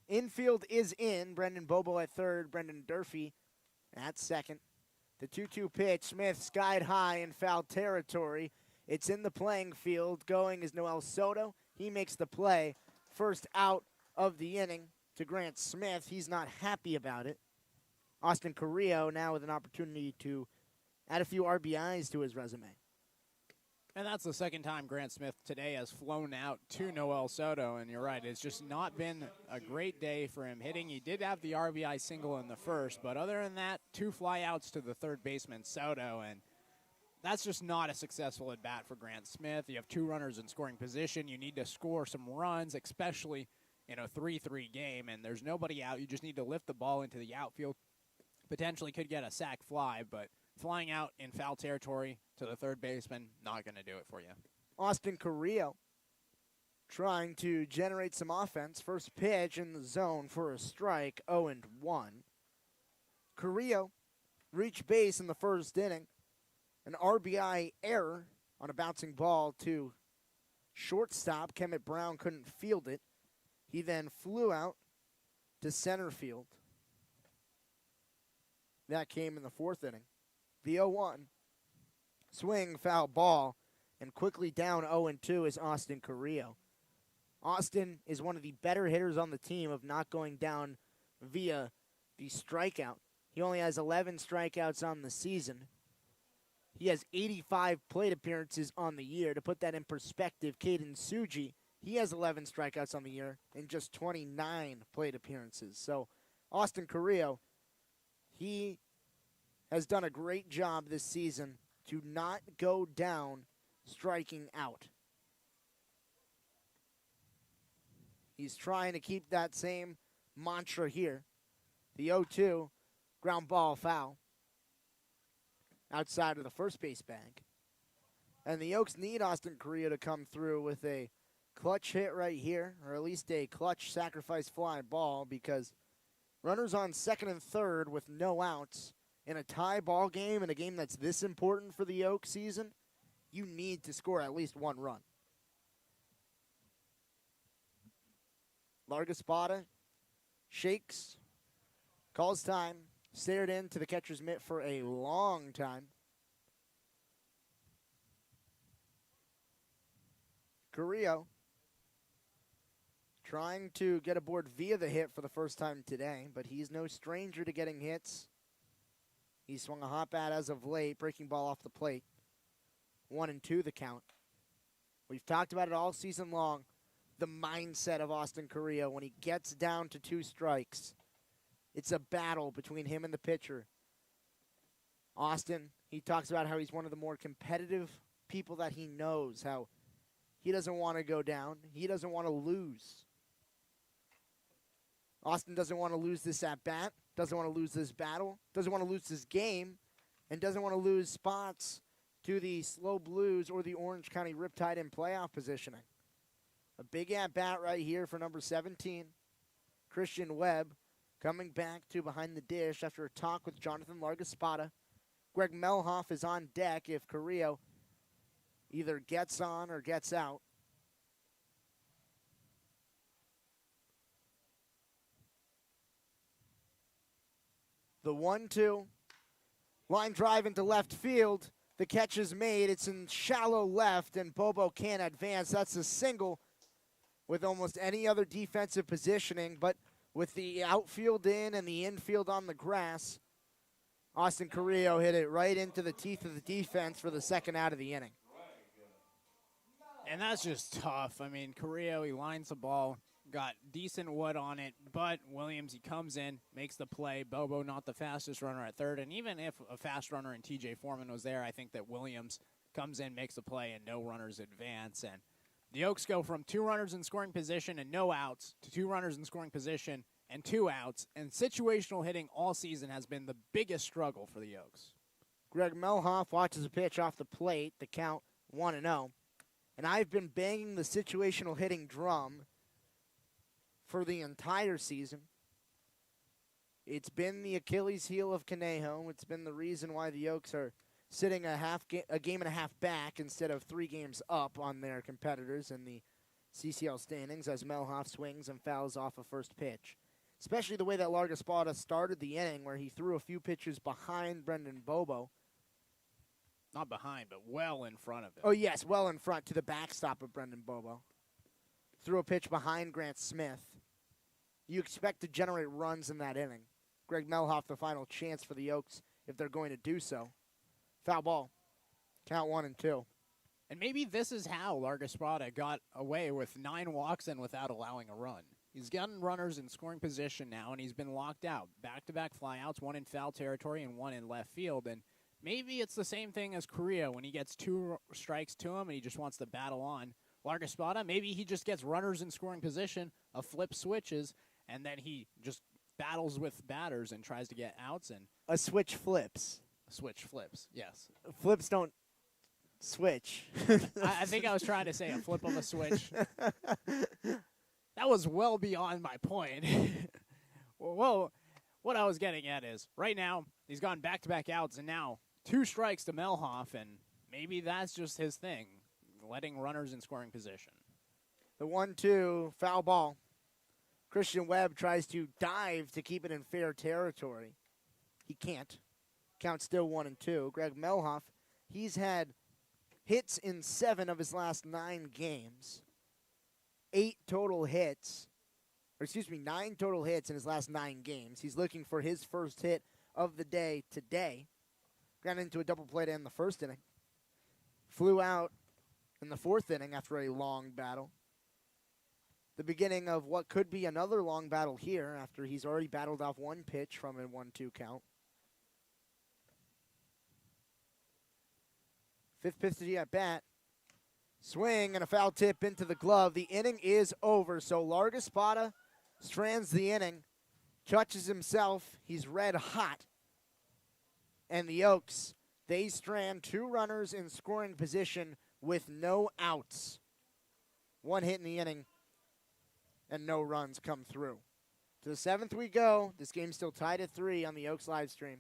B: Infield is in. Brendan Bobo at third. Brendan Durfee at second. The 2-2 pitch. Smith skied high in foul territory. It's in the playing field. Going is Noel Soto. He makes the play. First out of the inning to Grant Smith. He's not happy about it. Austin Carrillo now with an opportunity to add a few RBIs to his resume.
A: And that's the second time Grant Smith today has flown out to Noel Soto. And you're right, it's just not been a great day for him hitting. He did have the RBI single in the first, but other than that, 2 flyouts to the third baseman, Soto. And that's just not a successful at-bat for Grant Smith. You have 2 runners in scoring position. You need to score some runs, especially in a 3-3 game. And there's nobody out. You just need to lift the ball into the outfield. Potentially could get a sac fly, but flying out in foul territory to the third baseman, not going to do it for you.
B: Austin Carrillo trying to generate some offense. First pitch in the zone for a strike, 0-1. Carrillo reached base in the first inning. An RBI error on a bouncing ball to shortstop. Kemet Brown couldn't field it. He then flew out to center field. That came in the fourth inning. The 0-1. Swing, foul ball, and quickly down 0-2 is Austin Carrillo. Austin is one of the better hitters on the team of not going down via the strikeout. He only has 11 strikeouts on the season. He has 85 plate appearances on the year. To put that in perspective, Caden Suji, he has 11 strikeouts on the year and just 29 plate appearances. So Austin Carrillo, he has done a great job this season to not go down striking out. He's trying to keep that same mantra here. The 0-2, ground ball foul outside of the first base bag. And the Oaks need Austin Carrillo to come through with a clutch hit right here, or at least a clutch sacrifice fly ball, because runners on second and third with no outs in a tie ball game, in a game that's this important for the Oaks season, you need to score at least one run. Largaspada shakes, calls time, stared into the catcher's mitt for a long time. Carrillo trying to get aboard via the hit for the first time today, but he's no stranger to getting hits. He swung a hot bat as of late, breaking ball off the plate. 1-2 the count. We've talked about it all season long, the mindset of Austin Carrillo when he gets down to 2 strikes. It's a battle between him and the pitcher. Austin, he talks about how he's one of the more competitive people that he knows, how he doesn't want to go down. He doesn't want to lose. Austin doesn't want to lose this at-bat, doesn't want to lose this battle, doesn't want to lose this game, and doesn't want to lose spots to the Slow Blues or the Orange County Riptide in playoff positioning. A big at-bat right here for number 17, Christian Webb, coming back to behind the dish after a talk with Jonathan Largaspada. Greg Melhoff is on deck if Carrillo either gets on or gets out. The 1-2. Line drive into left field. The catch is made. It's in shallow left, and Bobo can't advance. That's a single with almost any other defensive positioning, but with the outfield in and the infield on the grass, Austin Carrillo hit it right into the teeth of the defense for the second out of the inning.
A: And that's just tough. I mean, Carrillo, he lines the ball, got decent wood on it, but Williams, he comes in, makes the play. Bobo not the fastest runner at third, and even if a fast runner in TJ Foreman was there, I think that Williams comes in, makes the play, and no runners advance. And the Oaks go from 2 runners in scoring position and no outs to 2 runners in scoring position and 2 outs. And situational hitting all season has been the biggest struggle for the Oaks.
B: Greg Melhoff watches a pitch off the plate, the count 1-0. And I've been banging the situational hitting drum for the entire season. It's been the Achilles heel of Conejo. It's been the reason why the Oaks are sitting a game and a half back instead of 3 games up on their competitors in the CCL standings as Melhoff swings and fouls off a first pitch. Especially the way that Largaspada started the inning, where he threw a few pitches behind Brendan Bobo.
A: Not behind, but well in front of him.
B: Oh, yes, well in front to the backstop of Brendan Bobo. Threw a pitch behind Grant Smith. You expect to generate runs in that inning. Greg Melhoff, the final chance for the Oaks if they're going to do so. Foul ball. Count 1-2.
A: And maybe this is how Largaspada got away with 9 walks and without allowing a run. He's gotten runners in scoring position now, and he's been locked out. Back-to-back flyouts, 1 in foul territory and 1 in left field. And maybe it's the same thing as Carrillo when he gets 2 strikes to him and he just wants to battle on. Largaspada, maybe he just gets runners in scoring position, a flip switches, and then he just battles with batters and tries to get outs. And
B: a switch flips.
A: Switch flips, yes.
B: Flips don't switch.
A: I think I was trying to say a flip of a switch. That was well beyond my point. Well, what I was getting at is, right now, he's gone back-to-back outs, and now 2 strikes to Melhoff, and maybe that's just his thing, letting runners in scoring position.
B: The 1-2, foul ball. Christian Webb tries to dive to keep it in fair territory. He can't. Count still 1-2. Greg Melhoff, he's had hits in 7 of his last 9 games. 9 total hits in his last 9 games. He's looking for his first hit of the day today. Got into a double play to end the first inning. Flew out in the 4th inning after a long battle. The beginning of what could be another long battle here after he's already battled off 1 pitch from a 1-2 count. 5th pitch to the at bat. Swing and a foul tip into the glove. The inning is over. So Larga Spada strands the inning, touches himself. He's red hot. And the Oaks, they strand 2 runners in scoring position with no outs. 1 hit in the inning, and no runs come through. To the 7th we go. This game's still tied at 3 on the Oaks live stream.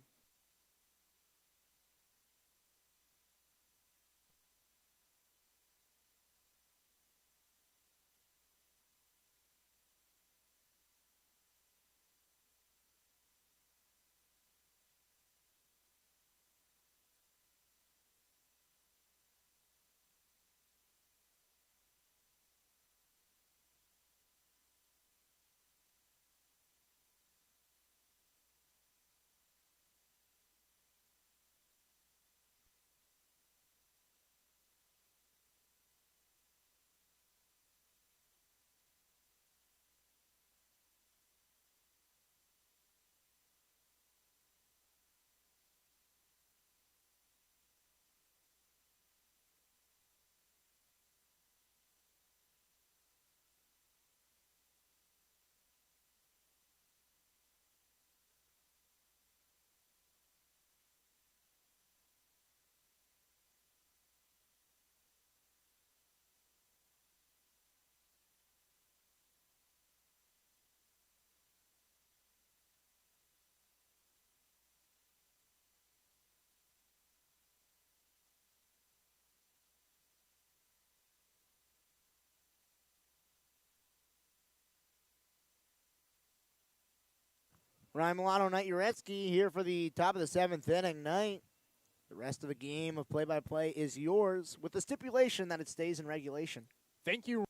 B: Ryan Milano, Knight Uretsky here for the top of the 7th inning. Knight, the rest of the game of play-by-play is yours with the stipulation that it stays in regulation.
A: Thank you.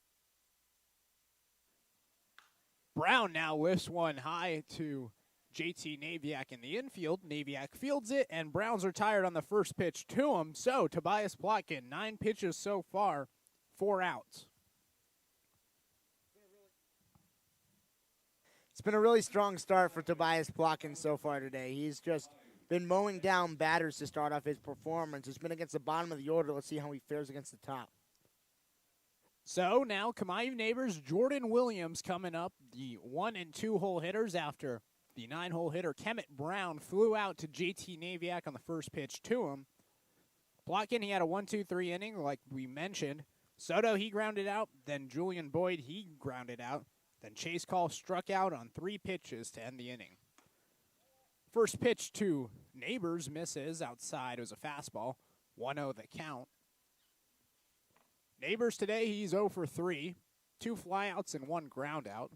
A: Brown now lifts one high to JT Naviak in the infield. Naviak fields it, and Brown's retired on the first pitch to him. So Tobias Plotkin, 9 pitches so far, 4 outs.
B: It's been a really strong start for Tobias Plotkin so far today. He's just been mowing down batters to start off his performance. It's been against the bottom of the order. Let's see how he fares against the top.
A: So now Kamaiu Neighbors, Jordan Williams coming up, the 1- and 2-hole hitters after the 9-hole hitter Kemet Brown flew out to JT Naviak on the first pitch to him. Plotkin, he had a 1-2-3 inning like we mentioned. Soto, he grounded out. Then Julian Boyd, he grounded out. Then Chase Call struck out on 3 pitches to end the inning. First pitch to Neighbors misses outside. It was a fastball. 1-0 the count. Neighbors today, he's 0 for 3. 2 flyouts and 1 ground out.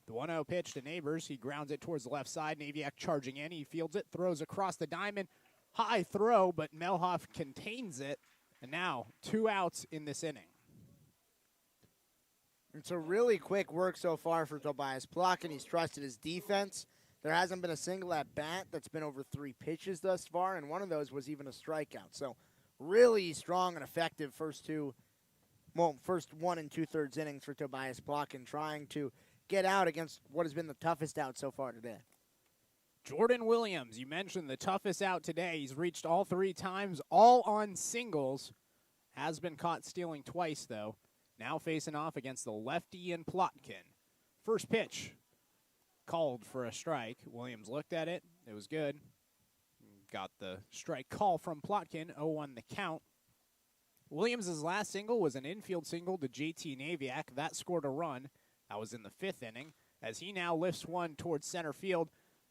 A: The 1-0 pitch to Neighbors. He grounds it towards the left side. Naviak charging in. He fields it, throws across the diamond. High throw, but Melhoff contains it. And now 2 outs in this inning.
B: It's a really quick work so far for Tobias Plotkin. He's trusted his defense. There hasn't been a single at-bat that's been over 3 pitches thus far, and one of those was even a strikeout. So really strong and effective first 1 2/3 innings for Tobias Plotkin, trying to get out against what has been the toughest out so far today.
A: Jordan Williams, you mentioned the toughest out today. He's reached all 3 times, all on singles. Has been caught stealing twice, though. Now facing off against the lefty and Plotkin. First pitch called for a strike. Williams looked at it. It was good. Got the strike call from Plotkin. 0-1 the count. Williams' last single was an infield single to JT Naviak. That scored a run. That was in the 5th inning. As he now lifts one towards center field.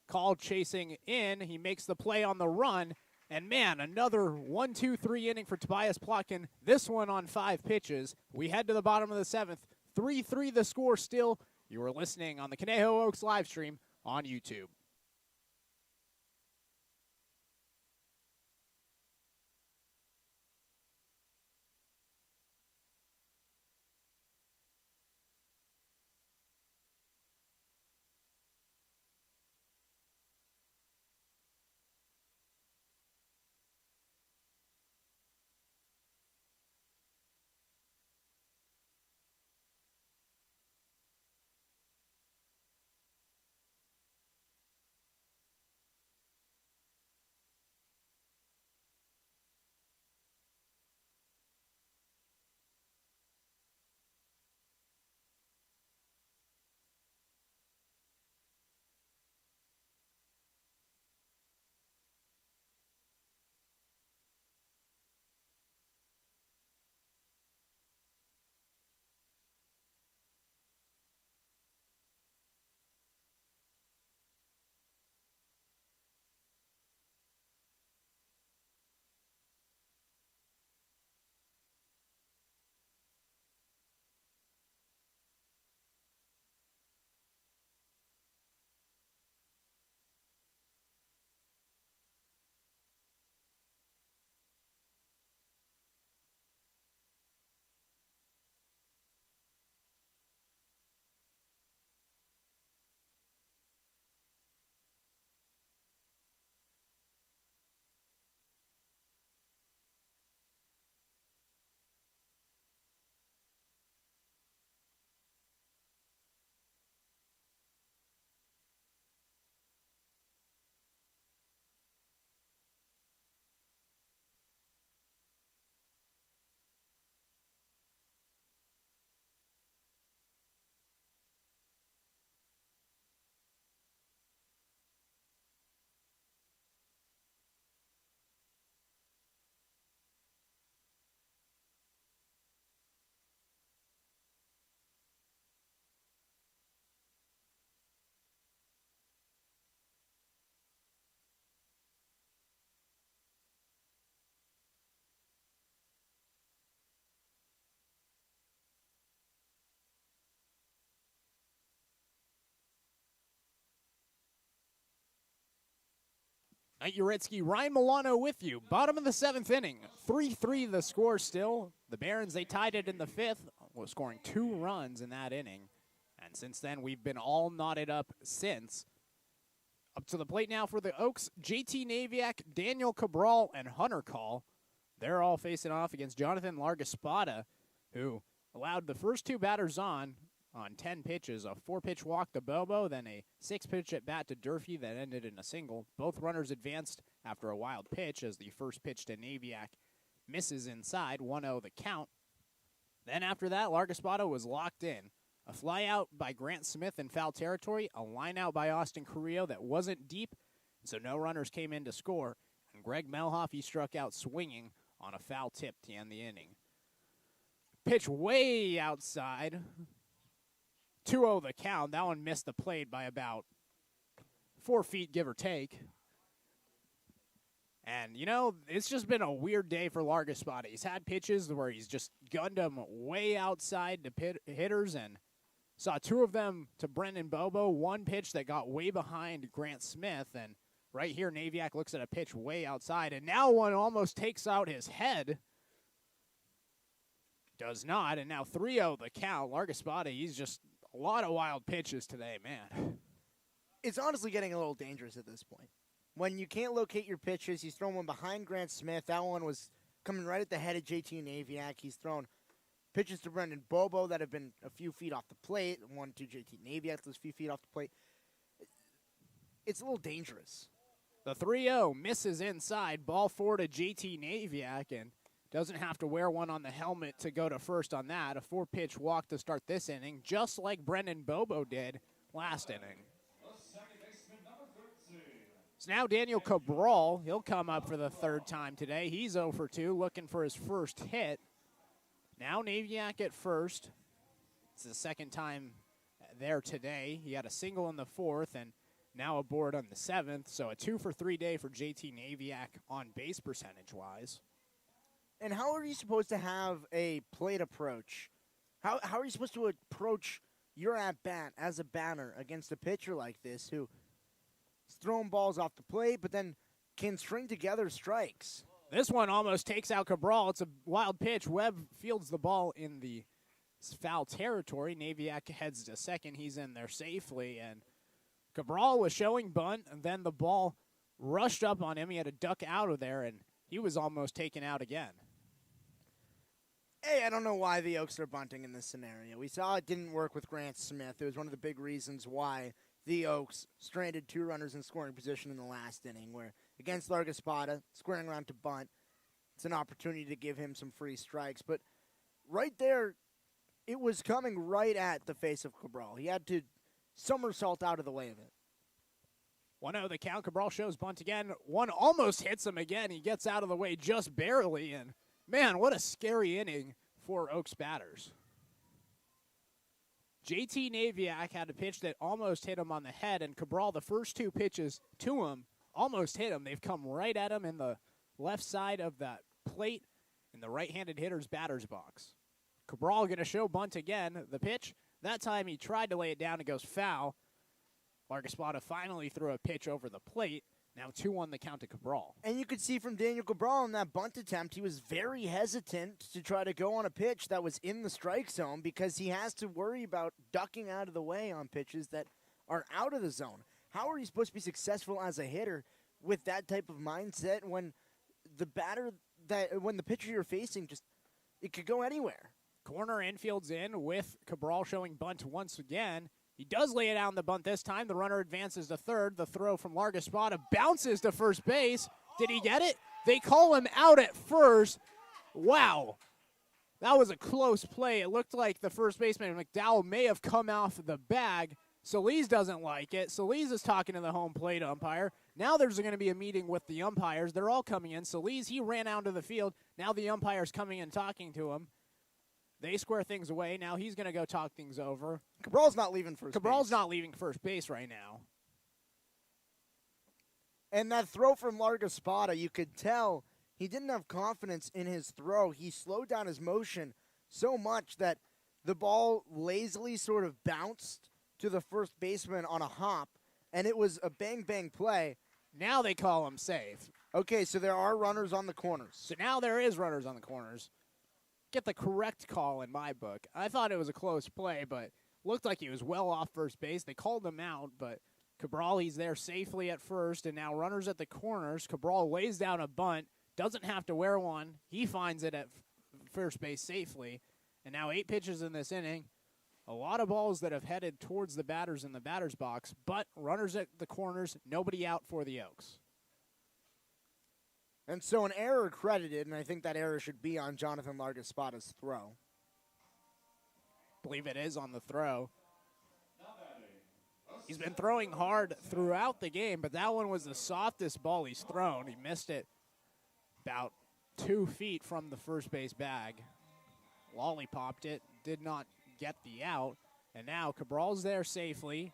A: Call chasing in. He makes the play on the run. And man, another 1-2-3 inning for Tobias Plotkin. This one on 5 pitches. We head to the bottom of the 7th. 3-3 the score still. You are listening on the Conejo Oaks live stream on YouTube. Knight Uretsky, Ryan Milano with you. Bottom of the 7th inning. 3-3 the score still. The Barons, they tied it in the 5th, was scoring 2 runs in that inning. And since then, we've been all knotted up since. Up to the plate now for the Oaks, JT Naviak, Daniel Cabral, and Hunter Call. They're all facing off against Jonathan Largaspada, who allowed the first 2 batters on 10 pitches, a 4-pitch walk to Bobo, then a 6-pitch at bat to Durfee that ended in a single. Both runners advanced after a wild pitch as the first pitch to Naviak misses inside, 1-0 the count. Then after that, Largaspada was locked in. A fly out by Grant Smith in foul territory, a line out by Austin Carrillo that wasn't deep, so no runners came in to score. And Greg Melhoff, he struck out swinging on a foul tip to end the inning. Pitch way outside. 2-0 the count. That one missed the plate by about 4 feet, give or take. And, you know, it's just been a weird day for Largaspada. He's had pitches where he's just gunned them way outside to hitters, and saw 2 of them to Brendan Bobo, 1 pitch that got way behind Grant Smith, and right here Naviak looks at a pitch way outside, and now one almost takes out his head. Does not, and now 3-0 the count. Largaspada, he's just a lot of wild pitches today, man.
B: It's honestly getting a little dangerous at this point. When you can't locate your pitches, he's thrown one behind Grant Smith. That one was coming right at the head of JT Naviak. He's thrown pitches to Brendan Bobo that have been a few feet off the plate. One to JT Naviak that's a few feet off the plate. It's a little dangerous.
A: The 3-0 misses inside. Ball 4 to JT Naviak, and doesn't have to wear one on the helmet to go to first on that. A 4-pitch walk to start this inning, just like Brendan Bobo did last inning. So now Daniel Cabral, he'll come up for the third time today. He's 0 for 2, looking for his first hit. Now Naviak at first. It's the second time there today. He had a single in the fourth and now aboard on the seventh. So a 2 for 3 day for JT Naviak on base percentage-wise.
B: And how are you supposed to have a plate approach? How are you supposed to approach your at-bat as a batter against a pitcher like this who is throwing balls off the plate but then can string together strikes?
A: This one almost takes out Cabral. It's a wild pitch. Webb fields the ball in the foul territory. Naviak heads to second. He's in there safely. And Cabral was showing bunt, and then the ball rushed up on him. He had to duck out of there, and he was almost taken out again.
B: Hey, I don't know why the Oaks are bunting in this scenario. We saw it didn't work with Grant Smith. It was one of the big reasons why the Oaks stranded 2 runners in scoring position in the last inning, where against Larga Espada, squaring around to bunt, it's an opportunity to give him some free strikes. But right there, it was coming right at the face of Cabral. He had to somersault out of the way of it.
A: 1-0 the count. Cabral shows bunt again. One almost hits him again. He gets out of the way just barely. And, man, what a scary inning for Oaks batters. JT Naviak had a pitch that almost hit him on the head, and Cabral, the first 2 pitches to him, almost hit him. They've come right at him in the left side of that plate in the right-handed hitter's batter's box. Cabral going to show bunt again. The pitch, that time he tried to lay it down. It goes foul. Larga Espada finally threw a pitch over the plate. Now 2-1 the count to Cabral.
B: And you could see from Daniel Cabral in that bunt attempt, he was very hesitant to try to go on a pitch that was in the strike zone because he has to worry about ducking out of the way on pitches that are out of the zone. How are you supposed to be successful as a hitter with that type of mindset when the pitcher you're facing it could go anywhere?
A: Corner infield's in with Cabral showing bunt once again. He does lay it out on the bunt this time. The runner advances to third. The throw from Larga Espada bounces to first base. Did he get it? They call him out at first. Wow. That was a close play. It looked like the first baseman, McDowell, may have come off the bag. Solis doesn't like it. Solis is talking to the home plate umpire. Now there's going to be a meeting with the umpires. They're all coming in. Solis, he ran out to the field. Now the umpire's coming in talking to him. They square things away. Now he's going to go talk things over.
B: Cabral's not leaving first base.
A: Cabral's not leaving first base right now.
B: And that throw from Larga Espada, you could tell he didn't have confidence in his throw. He slowed down his motion so much that the ball lazily sort of bounced to the first baseman on a hop, and it was a bang-bang play.
A: Now they call him safe.
B: Okay, so there are runners on the corners.
A: So now there is runners on the corners. Get the correct call in my book. I thought it was a close play, but looked like he was well off first base. They called him out, but Cabral, he's there safely at first, and now runners at the corners. Cabral lays down a bunt, doesn't have to wear one. He finds it at first base safely, and now 8 pitches in this inning. A lot of balls that have headed towards the batters in the batter's box, but runners at the corners, nobody out for the Oaks.
B: And so an error credited, and I think that error should be on Jonathan Larga Espada's throw.
A: Believe it is on the throw. He's been throwing hard throughout the game, but that one was the softest ball he's thrown. He missed it about 2 feet from the first base bag. Lollipopped it, did not get the out. And now Cabral's there safely.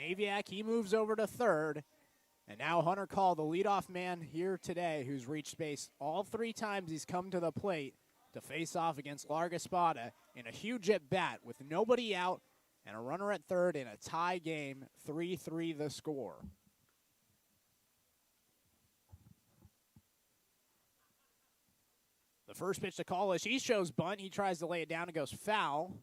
A: Naviak, he moves over to third. And now Hunter Call, the leadoff man here today, who's reached base all 3 times he's come to the plate to face off against Larga Espada in a huge at-bat with nobody out and a runner at third in a tie game, 3-3 the score. The first pitch to call is he shows bunt. He tries to lay it down and goes foul.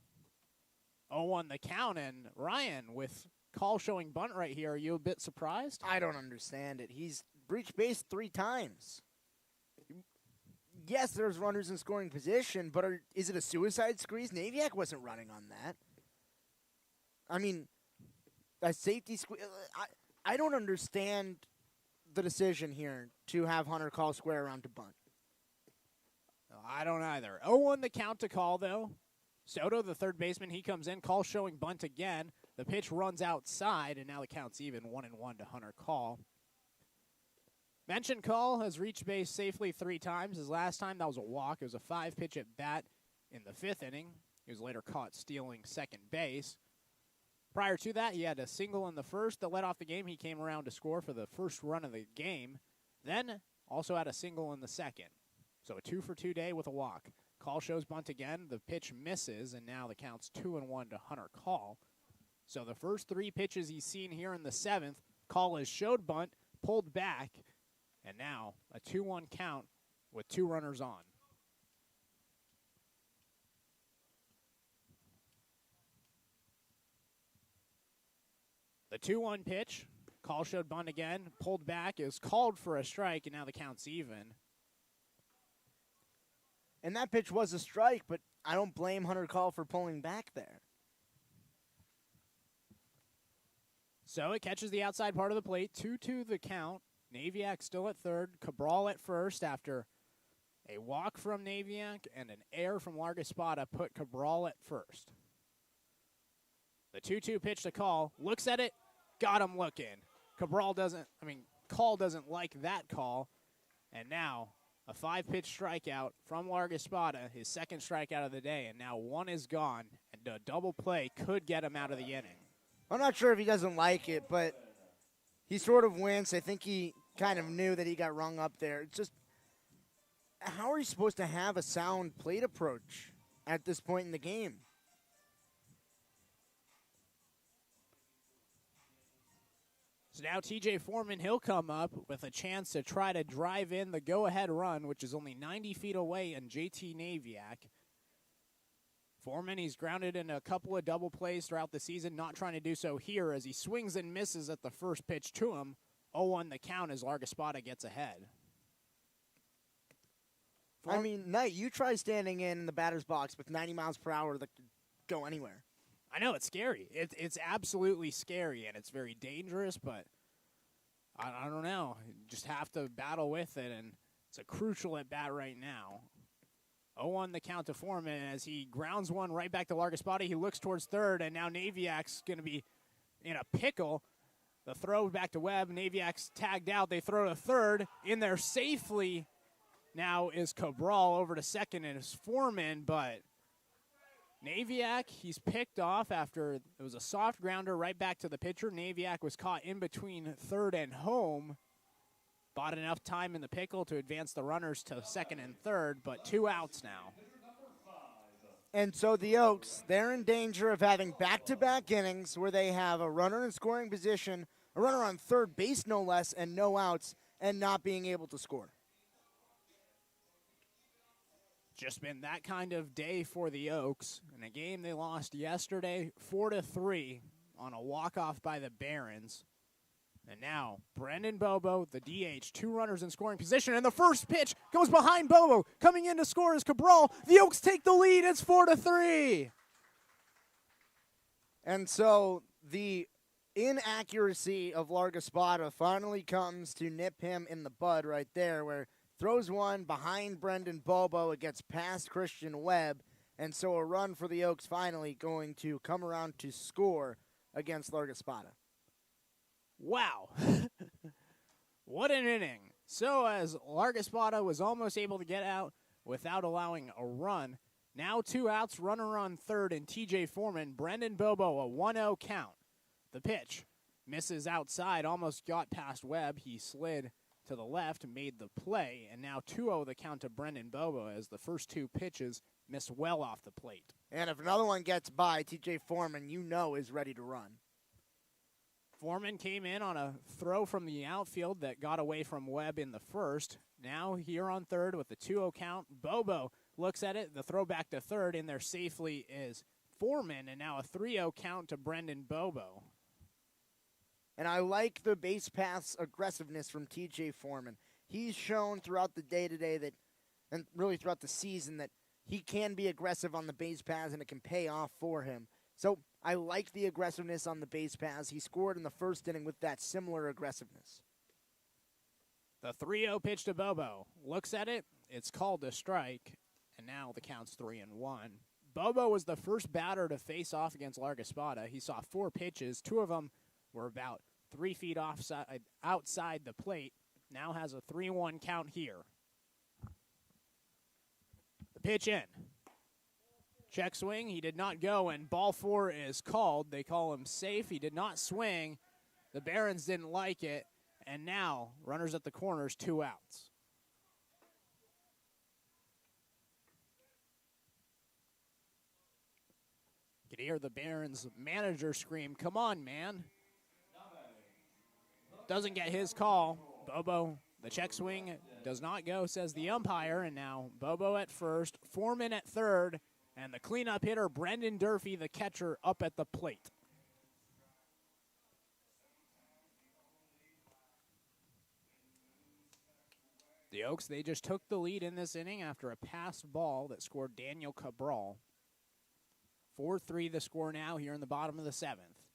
A: 0-1 the count, and Ryan with Call showing bunt right here. Are you a bit surprised?
B: I don't understand it. He's reached base 3 times. Yes, there's runners in scoring position, but is it a suicide squeeze? Naviak wasn't running on that. I mean, a safety squeeze. I don't understand the decision here to have Hunter Call square around to bunt.
A: I don't either. 0-1 the count to Call, though. Soto, the third baseman, he comes in. Call showing bunt again. The pitch runs outside, and now the count's even 1-1 to Hunter Call. Mentioned call has reached base safely 3 times. His last time, that was a walk. It was a 5-pitch at bat in the 5th inning. He was later caught stealing second base. Prior to that, he had a single in the first that led off the game. He came around to score for the first run of the game. Then also had a single in the second. So a 2-for-2 day with a walk. Call shows bunt again. The pitch misses, and now the count's 2-1 to Hunter Call. So the first 3 pitches he's seen here in the 7th, Call has showed bunt, pulled back, and now a 2-1 count with 2 runners on. The 2-1 pitch, Call showed bunt again, pulled back, is called for a strike, and now the count's even.
B: And that pitch was a strike, but I don't blame Hunter Call for pulling back there.
A: So it catches the outside part of the plate, 2-2 the count. Naviak still at third, Cabral at first after a walk from Naviak and an error from Largaspada put Cabral at first. The 2-2 pitch to Call, looks at it, got him looking. Call doesn't like that call, and now a 5-pitch strikeout from Largaspada, his second strikeout of the day, and now 1 is gone, and a double play could get him out of the inning.
B: I'm not sure if he doesn't like it, but he sort of winced. I think he kind of knew that he got rung up there. It's just, how are you supposed to have a sound plate approach at this point in the game?
A: So now TJ Foreman, he'll come up with a chance to try to drive in the go-ahead run, which is only 90 feet away in JT Naviak. Foreman, he's grounded in a couple of double plays throughout the season, not trying to do so here as he swings and misses at the first pitch to him. 0-1 the count as Largaspada gets ahead.
B: Knight, you try standing in the batter's box with 90 miles per hour that could go anywhere.
A: I know, it's scary. It's absolutely scary, and it's very dangerous, but I don't know. You just have to battle with it, and it's a crucial at-bat right now. 0-1 the count to Foreman as he grounds one right back to Largaspada. He looks towards third, and now Naviak's going to be in a pickle. The throw back to Webb. Naviak's tagged out. They throw to third. In there safely now is Cabral. Over to second and is Foreman, but Naviak, he's picked off after it was a soft grounder right back to the pitcher. Naviak was caught in between third and home. Bought enough time in the pickle to advance the runners to second and third, but 2 outs now.
B: And so the Oaks, they're in danger of having back-to-back innings where they have a runner in scoring position, a runner on third base no less, and no outs, and not being able to score.
A: Just been that kind of day for the Oaks. In a game they lost yesterday 4-3 on a walk-off by the Barons. And now, Brendan Bobo, the DH, 2 runners in scoring position, and the first pitch goes behind Bobo. Coming in to score is Cabral. The Oaks take the lead. It's 4-3.
B: And so the inaccuracy of Largaspada finally comes to nip him in the bud right there, where throws one behind Brendan Bobo. It gets past Christian Webb, and so a run for the Oaks finally going to come around to score against Largaspada.
A: Wow. What an inning. So as Largaspada was almost able to get out without allowing a run, now 2 outs, runner on third, and TJ Foreman. Brendan Bobo, a 1-0 count. The pitch misses outside, almost got past Webb. He slid to the left, made the play, and now 2-0 the count to Brendan Bobo as the first 2 pitches miss well off the plate.
B: And if another one gets by, TJ Foreman, is ready to run.
A: Foreman came in on a throw from the outfield that got away from Webb in the first. Now here on third with the 2-0 count. Bobo looks at it. The throw back to third. In there safely is Foreman, and now a 3-0 count to Brendan Bobo.
B: And I like the base path's aggressiveness from TJ Foreman. He's shown throughout the day today that, and really throughout the season, that he can be aggressive on the base paths and it can pay off for him. So I like the aggressiveness on the base paths. He scored in the first inning with that similar aggressiveness.
A: The 3-0 pitch to Bobo. Looks at it. It's called a strike, and now the count's 3-1. Bobo was the first batter to face off against Largaspada. He saw 4 pitches. 2 of them were about 3 feet outside the plate. now has a 3-1 count here. The pitch in. Check swing, he did not go, and ball 4 is called. They call him safe. He did not swing. The Barons didn't like it, and now runners at the corners, 2 outs. You can hear the Barons manager scream, "Come on, man." Doesn't get his call. Bobo, the check swing does not go, says the umpire, and now Bobo at first, Foreman at third, and the cleanup hitter, Brendan Durfee, the catcher, up at the plate. The Oaks, they just took the lead in this inning after a passed ball that scored Daniel Cabral. 4-3 the score now here in the bottom of the 7th.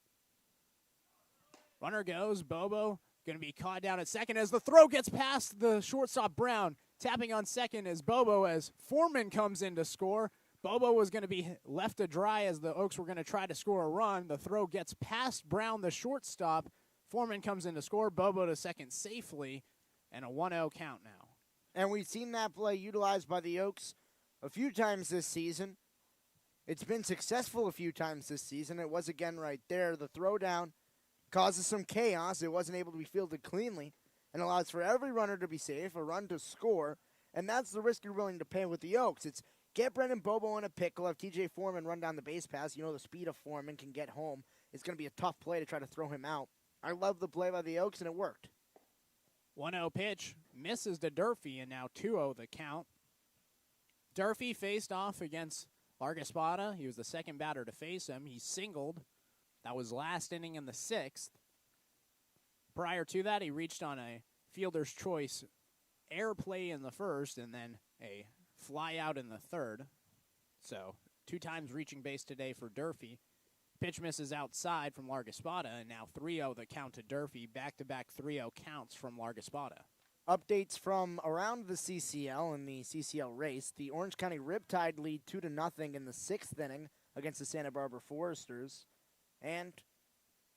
A: Runner goes. Bobo going to be caught down at second as the throw gets past the shortstop Brown. Tapping on second is Bobo as Foreman comes in to score. Bobo was going to be left to dry as the Oaks were going to try to score a run. The throw gets past Brown, the shortstop. Foreman comes in to score. Bobo to second safely, and a 1-0 count now.
B: And we've seen that play utilized by the Oaks a few times this season. It's been successful a few times this season. It was again right there. The throwdown causes some chaos. It wasn't able to be fielded cleanly and allows for every runner to be safe, a run to score, and that's the risk you're willing to pay with the Oaks. It's get Brendan Bobo in a pickle, have TJ Foreman run down the base pass. You know the speed of Foreman can get home. It's going to be a tough play to try to throw him out. I love the play by the Oaks, and it worked.
A: 1-0 pitch misses to Durfee, and now 2-0 the count. Durfee faced off against Largaspada. He was the second batter to face him. He singled. That was last inning in the 6th. Prior to that, he reached on a fielder's choice air play in the 1st and then a fly out in the 3rd. So 2 times reaching base today for Durfee. Pitch misses outside from Largaspada, and now 3-0 the count to Durfee. Back-to-back 3-0 counts from Largaspada.
B: Updates from around the CCL and the CCL race. The Orange County Riptide lead 2-0 in the 6th inning against the Santa Barbara Foresters. And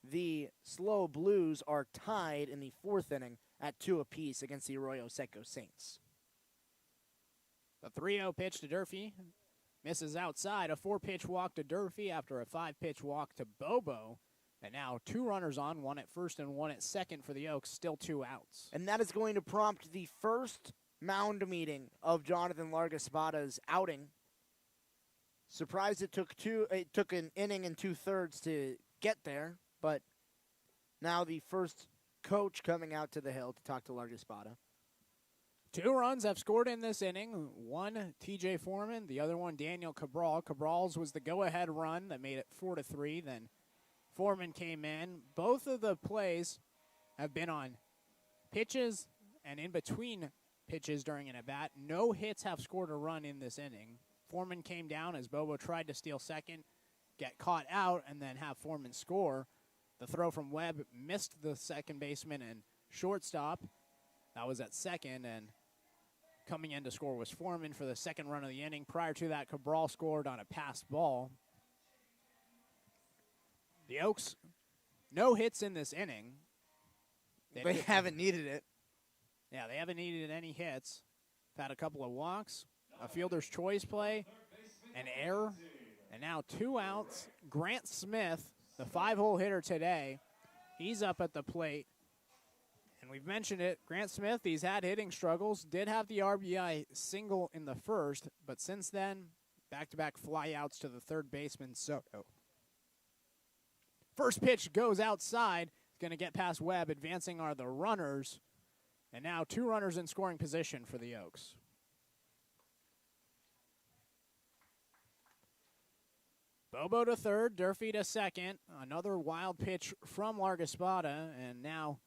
B: the Slow Blues are tied in the 4th inning at 2 apiece against the Arroyo Seco Saints.
A: The 3-0 pitch to Durfee misses outside. A 4-pitch walk to Durfee after a 5-pitch walk to Bobo. And now 2 runners on, 1 at first and 1 at second for the Oaks, still 2 outs.
B: And that is going to prompt the first mound meeting of Jonathan Largaspada's outing. Surprised it took an inning and 2/3 to get there, but now the first coach coming out to the hill to talk to Largaspada.
A: 2 runs have scored in this inning. One, TJ Foreman. The other one, Daniel Cabral. Cabral's was the go-ahead run that made it 4-3. Then Foreman came in. Both of the plays have been on pitches and in between pitches during an at-bat. No hits have scored a run in this inning. Foreman came down as Bobo tried to steal second, get caught out, and then have Foreman score. The throw from Webb missed the second baseman and shortstop. That was at second, and coming in to score was Foreman for the second run of the inning. Prior to that, Cabral scored on a passed ball. The Oaks, no hits in this inning.
B: They haven't needed it.
A: Yeah, they haven't needed any hits. They've had a couple of walks, a fielder's choice play, an error, and now 2 outs. Grant Smith, the 5-hole hitter today, he's up at the plate. And we've mentioned it, Grant Smith, he's had hitting struggles, did have the RBI single in the 1st, but since then, back-to-back flyouts to the third baseman, Soto. First pitch goes outside. It's going to get past Webb. Advancing are the runners. And now 2 runners in scoring position for the Oaks. Bobo to third, Durfee to second. Another wild pitch from Largaspada. And now,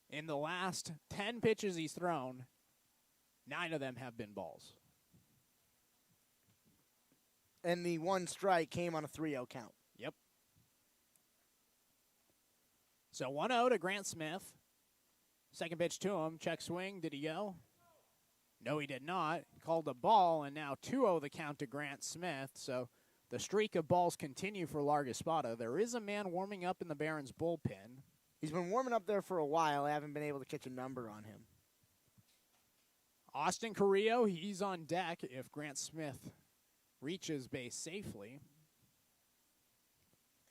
A: in the last 10 pitches he's thrown, 9 of them have been balls.
B: And the 1 strike came on a 3-0 count.
A: Yep. So 1-0 to Grant Smith. Second pitch to him. Check swing. Did he go? No, he did not. Called a ball, and now 2-0 the count to Grant Smith. So the streak of balls continue for Largaspada. There is a man warming up in the Barons bullpen.
B: He's been warming up there for a while. I haven't been able to catch a number on him.
A: Austin Carrillo, he's on deck if Grant Smith reaches base safely.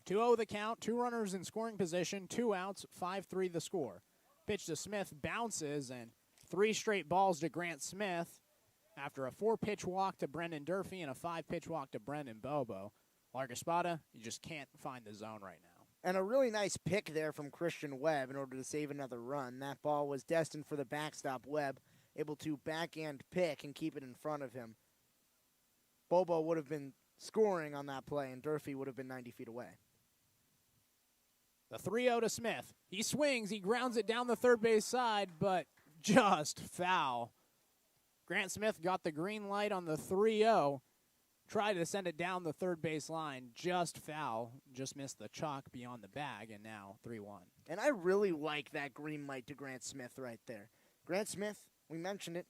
A: 2-0 the count, 2 runners in scoring position, 2 outs, 5-3 the score. Pitch to Smith bounces, and 3 straight balls to Grant Smith after a 4-pitch walk to Brendan Durfee and a 5-pitch walk to Brendan Bobo. Largaspada, you just can't find the zone right now.
B: And a really nice pick there from Christian Webb in order to save another run. That ball was destined for the backstop. Webb able to backhand pick and keep it in front of him. Bobo would have been scoring on that play, and Durfee would have been 90 feet away.
A: The 3-0 to Smith. He swings, he grounds it down the third base side, but just foul. Grant Smith got the green light on the 3-0. Tried to send it down the third base line, just foul. Just missed the chalk beyond the bag, and now 3-1.
B: And I really like that green light to Grant Smith right there. Grant Smith, we mentioned it,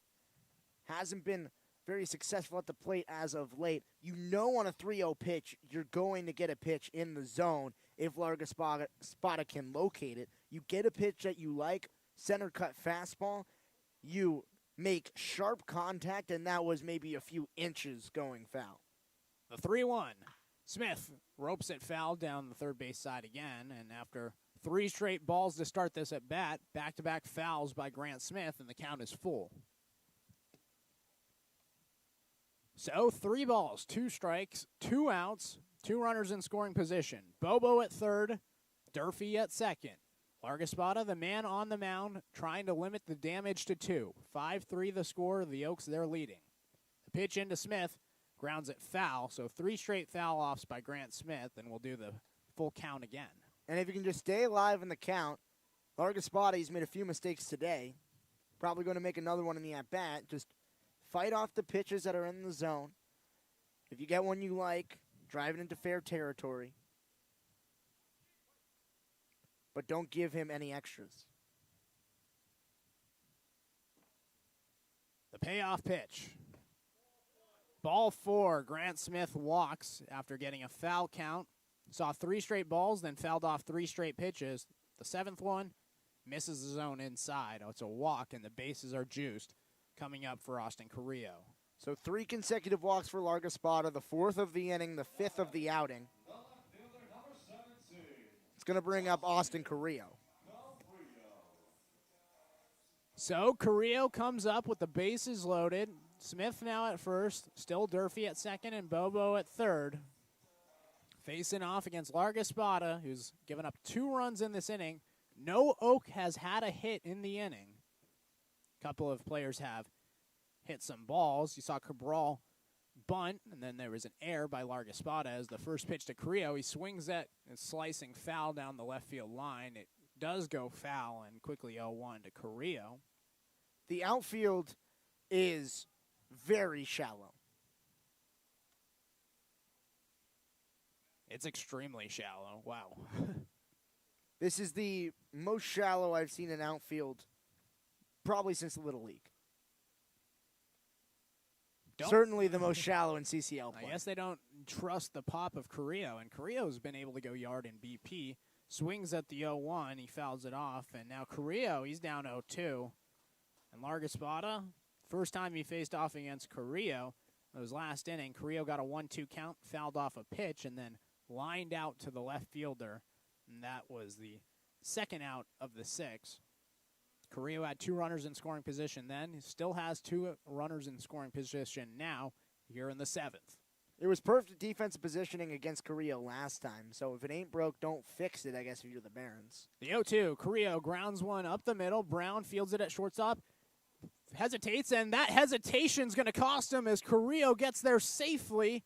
B: hasn't been very successful at the plate as of late. You know on a 3-0 pitch, you're going to get a pitch in the zone if Largaspada can locate it. You get a pitch that you like, center cut fastball, you make sharp contact, and that was maybe a few inches going foul.
A: The 3-1. Smith ropes it foul down the third base side again, and after 3 straight balls to start this at bat, back-to-back fouls by Grant Smith, and the count is full. So 3 balls, 2 strikes, 2 outs, 2 runners in scoring position. Bobo at third, Durfee at second. Largaspada, the man on the mound, trying to limit the damage to 2. 5-3 the score. The Oaks, they're leading. The pitch into Smith, grounds it foul. So 3 straight foul-offs by Grant Smith, and we'll do the full count again.
B: And if you can just stay alive in the count, Largaspada, he's made a few mistakes today. Probably going to make another one in the at-bat. Just fight off the pitches that are in the zone. If you get one you like, drive it into fair territory. But don't give him any extras.
A: The payoff pitch. Ball 4, Grant Smith walks after getting a foul count. Saw 3 straight balls, then fouled off 3 straight pitches. The 7th one misses the zone inside. Oh, it's a walk, and the bases are juiced. Coming up for Austin Carrillo.
B: So 3 consecutive walks for Largaspada, the 4th of the inning, the 5th of the outing. It's going to bring up Austin Carrillo.
A: So Carrillo comes up with the bases loaded. Smith now at first, still Durfee at second, and Bobo at third. Facing off against Largaspada, who's given up 2 runs in this inning. No Oak has had a hit in the inning. A couple of players have hit some balls. You saw Cabral bunt, and then there was an error by Largaspada as the first pitch to Carrillo. He swings that and slicing foul down the left field line. It does go foul, and quickly 0-1 to Carrillo.
B: The outfield is very shallow.
A: It's extremely shallow. Wow.
B: This is the most shallow I've seen an outfield probably since the Little League. Certainly the most shallow in CCL play.
A: I guess they don't trust the pop of Carrillo, and Carrillo's been able to go yard in BP. Swings at the 0-1, he fouls it off, and now Carrillo, he's down 0-2. And Largaspada, first time he faced off against Carrillo, it was last inning. Carrillo got a 1-2 count, fouled off a pitch, and then lined out to the left fielder, and that was the second out of the 6. Carrillo had 2 runners in scoring position then. He still has 2 runners in scoring position now here in the 7th.
B: It was perfect defensive positioning against Carrillo last time, so if it ain't broke, don't fix it, I guess, if you're the Barons.
A: The 0-2, Carrillo grounds one up the middle. Brown fields it at shortstop, hesitates, and that hesitation's going to cost him as Carrillo gets there safely.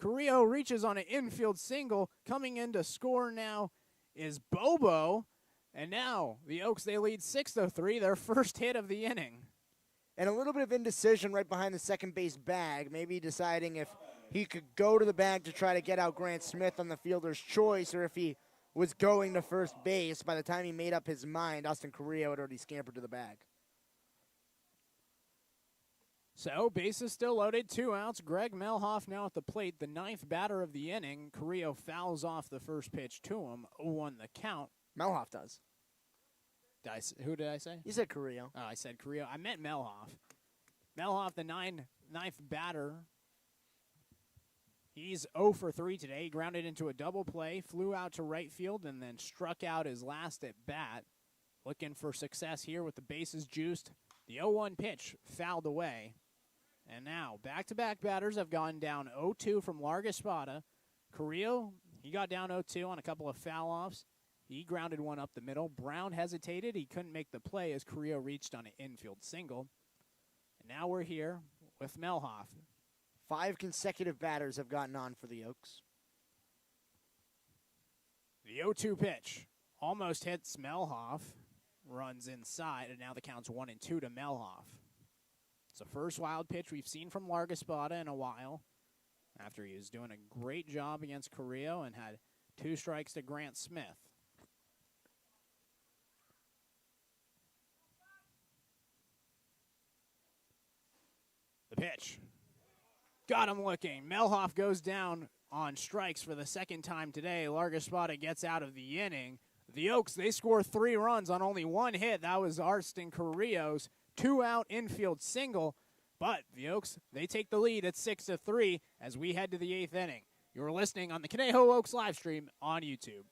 A: Carrillo reaches on an infield single. Coming in to score now is Bobo. And now the Oaks, they lead 6-3, their first hit of the inning.
B: And a little bit of indecision right behind the second base bag, maybe deciding if he could go to the bag to try to get out Grant Smith on the fielder's choice, or if he was going to first base. By the time he made up his mind, Austin Carrillo had already scampered to the bag.
A: So, bases still loaded, 2 outs. Greg Melhoff now at the plate, the 9th batter of the inning. Carrillo fouls off the first pitch to him, 0-1 the count.
B: Melhoff does.
A: Who did I say?
B: You said Carrillo.
A: Oh, I said Carrillo. I meant Melhoff. Melhoff, the ninth batter. He's 0 for 3 today. He grounded into a double play, flew out to right field, and then struck out his last at bat. Looking for success here with the bases juiced. The 0-1 pitch fouled away. And now back-to-back batters have gone down 0-2 from Larga Espada. Carrillo, he got down 0-2 on a couple of foul-offs. He grounded one up the middle. Brown hesitated. He couldn't make the play as Carrillo reached on an infield single. And now we're here with Melhoff.
B: 5 consecutive batters have gotten on for the Oaks.
A: The 0-2 pitch almost hits Melhoff. Runs inside, and now the count's 1-2 to Melhoff. It's the first wild pitch we've seen from Larga Espada in a while, after he was doing a great job against Carrillo and had 2 strikes to Grant Smith. The pitch. Got him looking. Melhoff goes down on strikes for the second time today. Larga Espada gets out of the inning. The Oaks, they score 3 runs on only 1 hit. That was Arston Carrillo's 2-out infield single. But the Oaks, they take the lead at 6-3 as we head to the 8th inning. You're listening on the Conejo Oaks live stream on YouTube.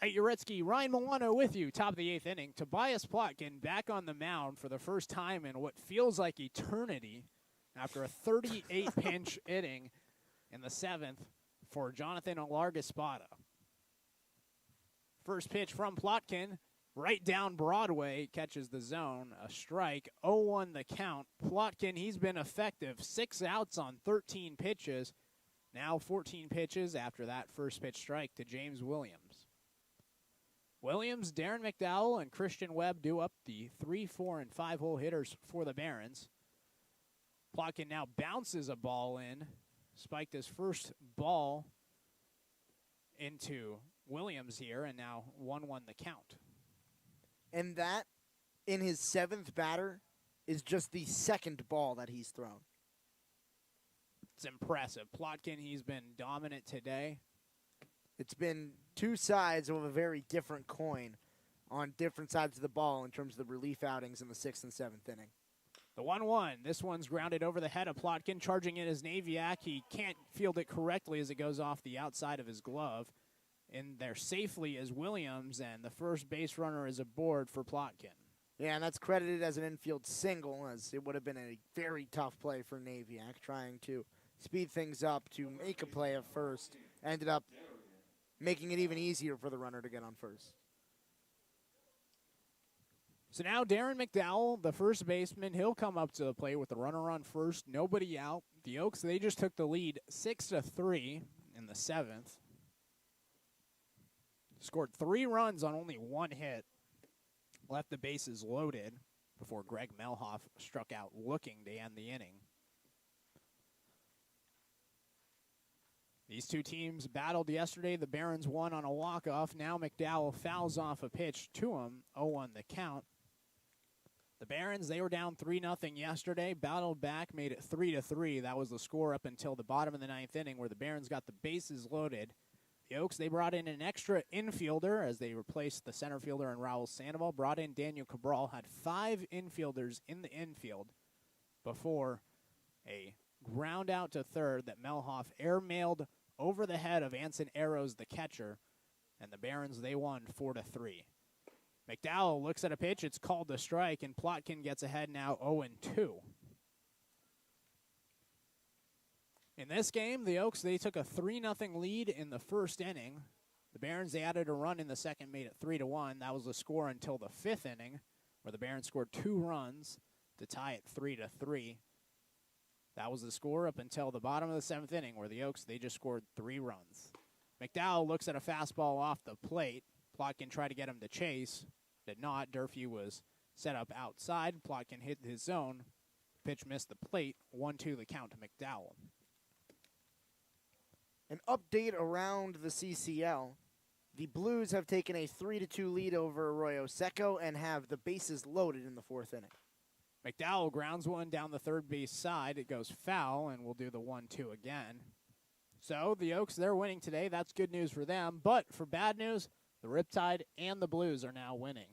A: Hey, Uretsky, Ryan Milano with you, top of the 8th inning. Tobias Plotkin back on the mound for the first time in what feels like eternity after a 38-pinch inning in the 7th for Jonathan Larga Espada. First pitch from Plotkin, right down Broadway, catches the zone, a strike, 0-1 the count. Plotkin, he's been effective, 6 outs on 13 pitches. Now 14 pitches after that first pitch strike to James Williams. Williams, Darren McDowell, and Christian Webb do up the 3, 4, and 5-hole hitters for the Barons. Plotkin now bounces a ball in, spiked his first ball into Williams here, and now 1-1 the count.
B: And that, in his 7th batter, is just the 2nd ball that he's thrown.
A: It's impressive. Plotkin, he's been dominant today.
B: It's been 2 sides of a very different coin on different sides of the ball in terms of the relief outings in the 6th and 7th inning.
A: The 1-1. This one's grounded over the head of Plotkin. Charging in is Naviak. He can't field it correctly as it goes off the outside of his glove. In there safely is Williams, and the first base runner is aboard for Plotkin.
B: Yeah, and that's credited as an infield single, as it would have been a very tough play for Naviak, trying to speed things up to make a play at first. Ended up making it even easier for the runner to get on first.
A: So now Darren McDowell, the first baseman, he'll come up to the plate with the runner on first, nobody out. The Oaks, they just took the lead 6-3 in the 7th. Scored 3 runs on only 1 hit. Left the bases loaded before Greg Melhoff struck out looking to end the inning. These 2 teams battled yesterday. The Barons won on a walk-off. Now McDowell fouls off a pitch to him. 0-1 the count. The Barons, they were down 3-0 yesterday, battled back, made it 3-3. That was the score up until the bottom of the 9th inning where the Barons got the bases loaded. The Oaks, they brought in an extra infielder as they replaced the center fielder in Raul Sandoval, brought in Daniel Cabral, had 5 infielders in the infield before a ground out to third that Melhoff airmailed over the head of Anson Arrows, the catcher, and the Barons, they won 4-3. McDowell looks at a pitch, it's called a strike, and Plotkin gets ahead now 0-2. In this game, the Oaks, they took a 3-0 lead in the first inning. The Barons, they added a run in the second, made it 3-1. That was the score until the 5th inning, where the Barons scored 2 runs to tie it 3-3. That was the score up until the bottom of the 7th inning, where the Oaks, they just scored 3 runs. McDowell looks at a fastball off the plate. Plotkin tried to get him to chase, did not. Durfee was set up outside. Plotkin hit his zone. Pitch missed the plate. 1-2 the count to McDowell.
B: An update around the CCL. The Blues have taken a 3-2 lead over Arroyo Seco and have the bases loaded in the 4th inning.
A: McDowell grounds one down the third base side. It goes foul, and we'll do the 1-2 again. So the Oaks, they're winning today. That's good news for them. But for bad news, the Riptide and the Blues are now winning,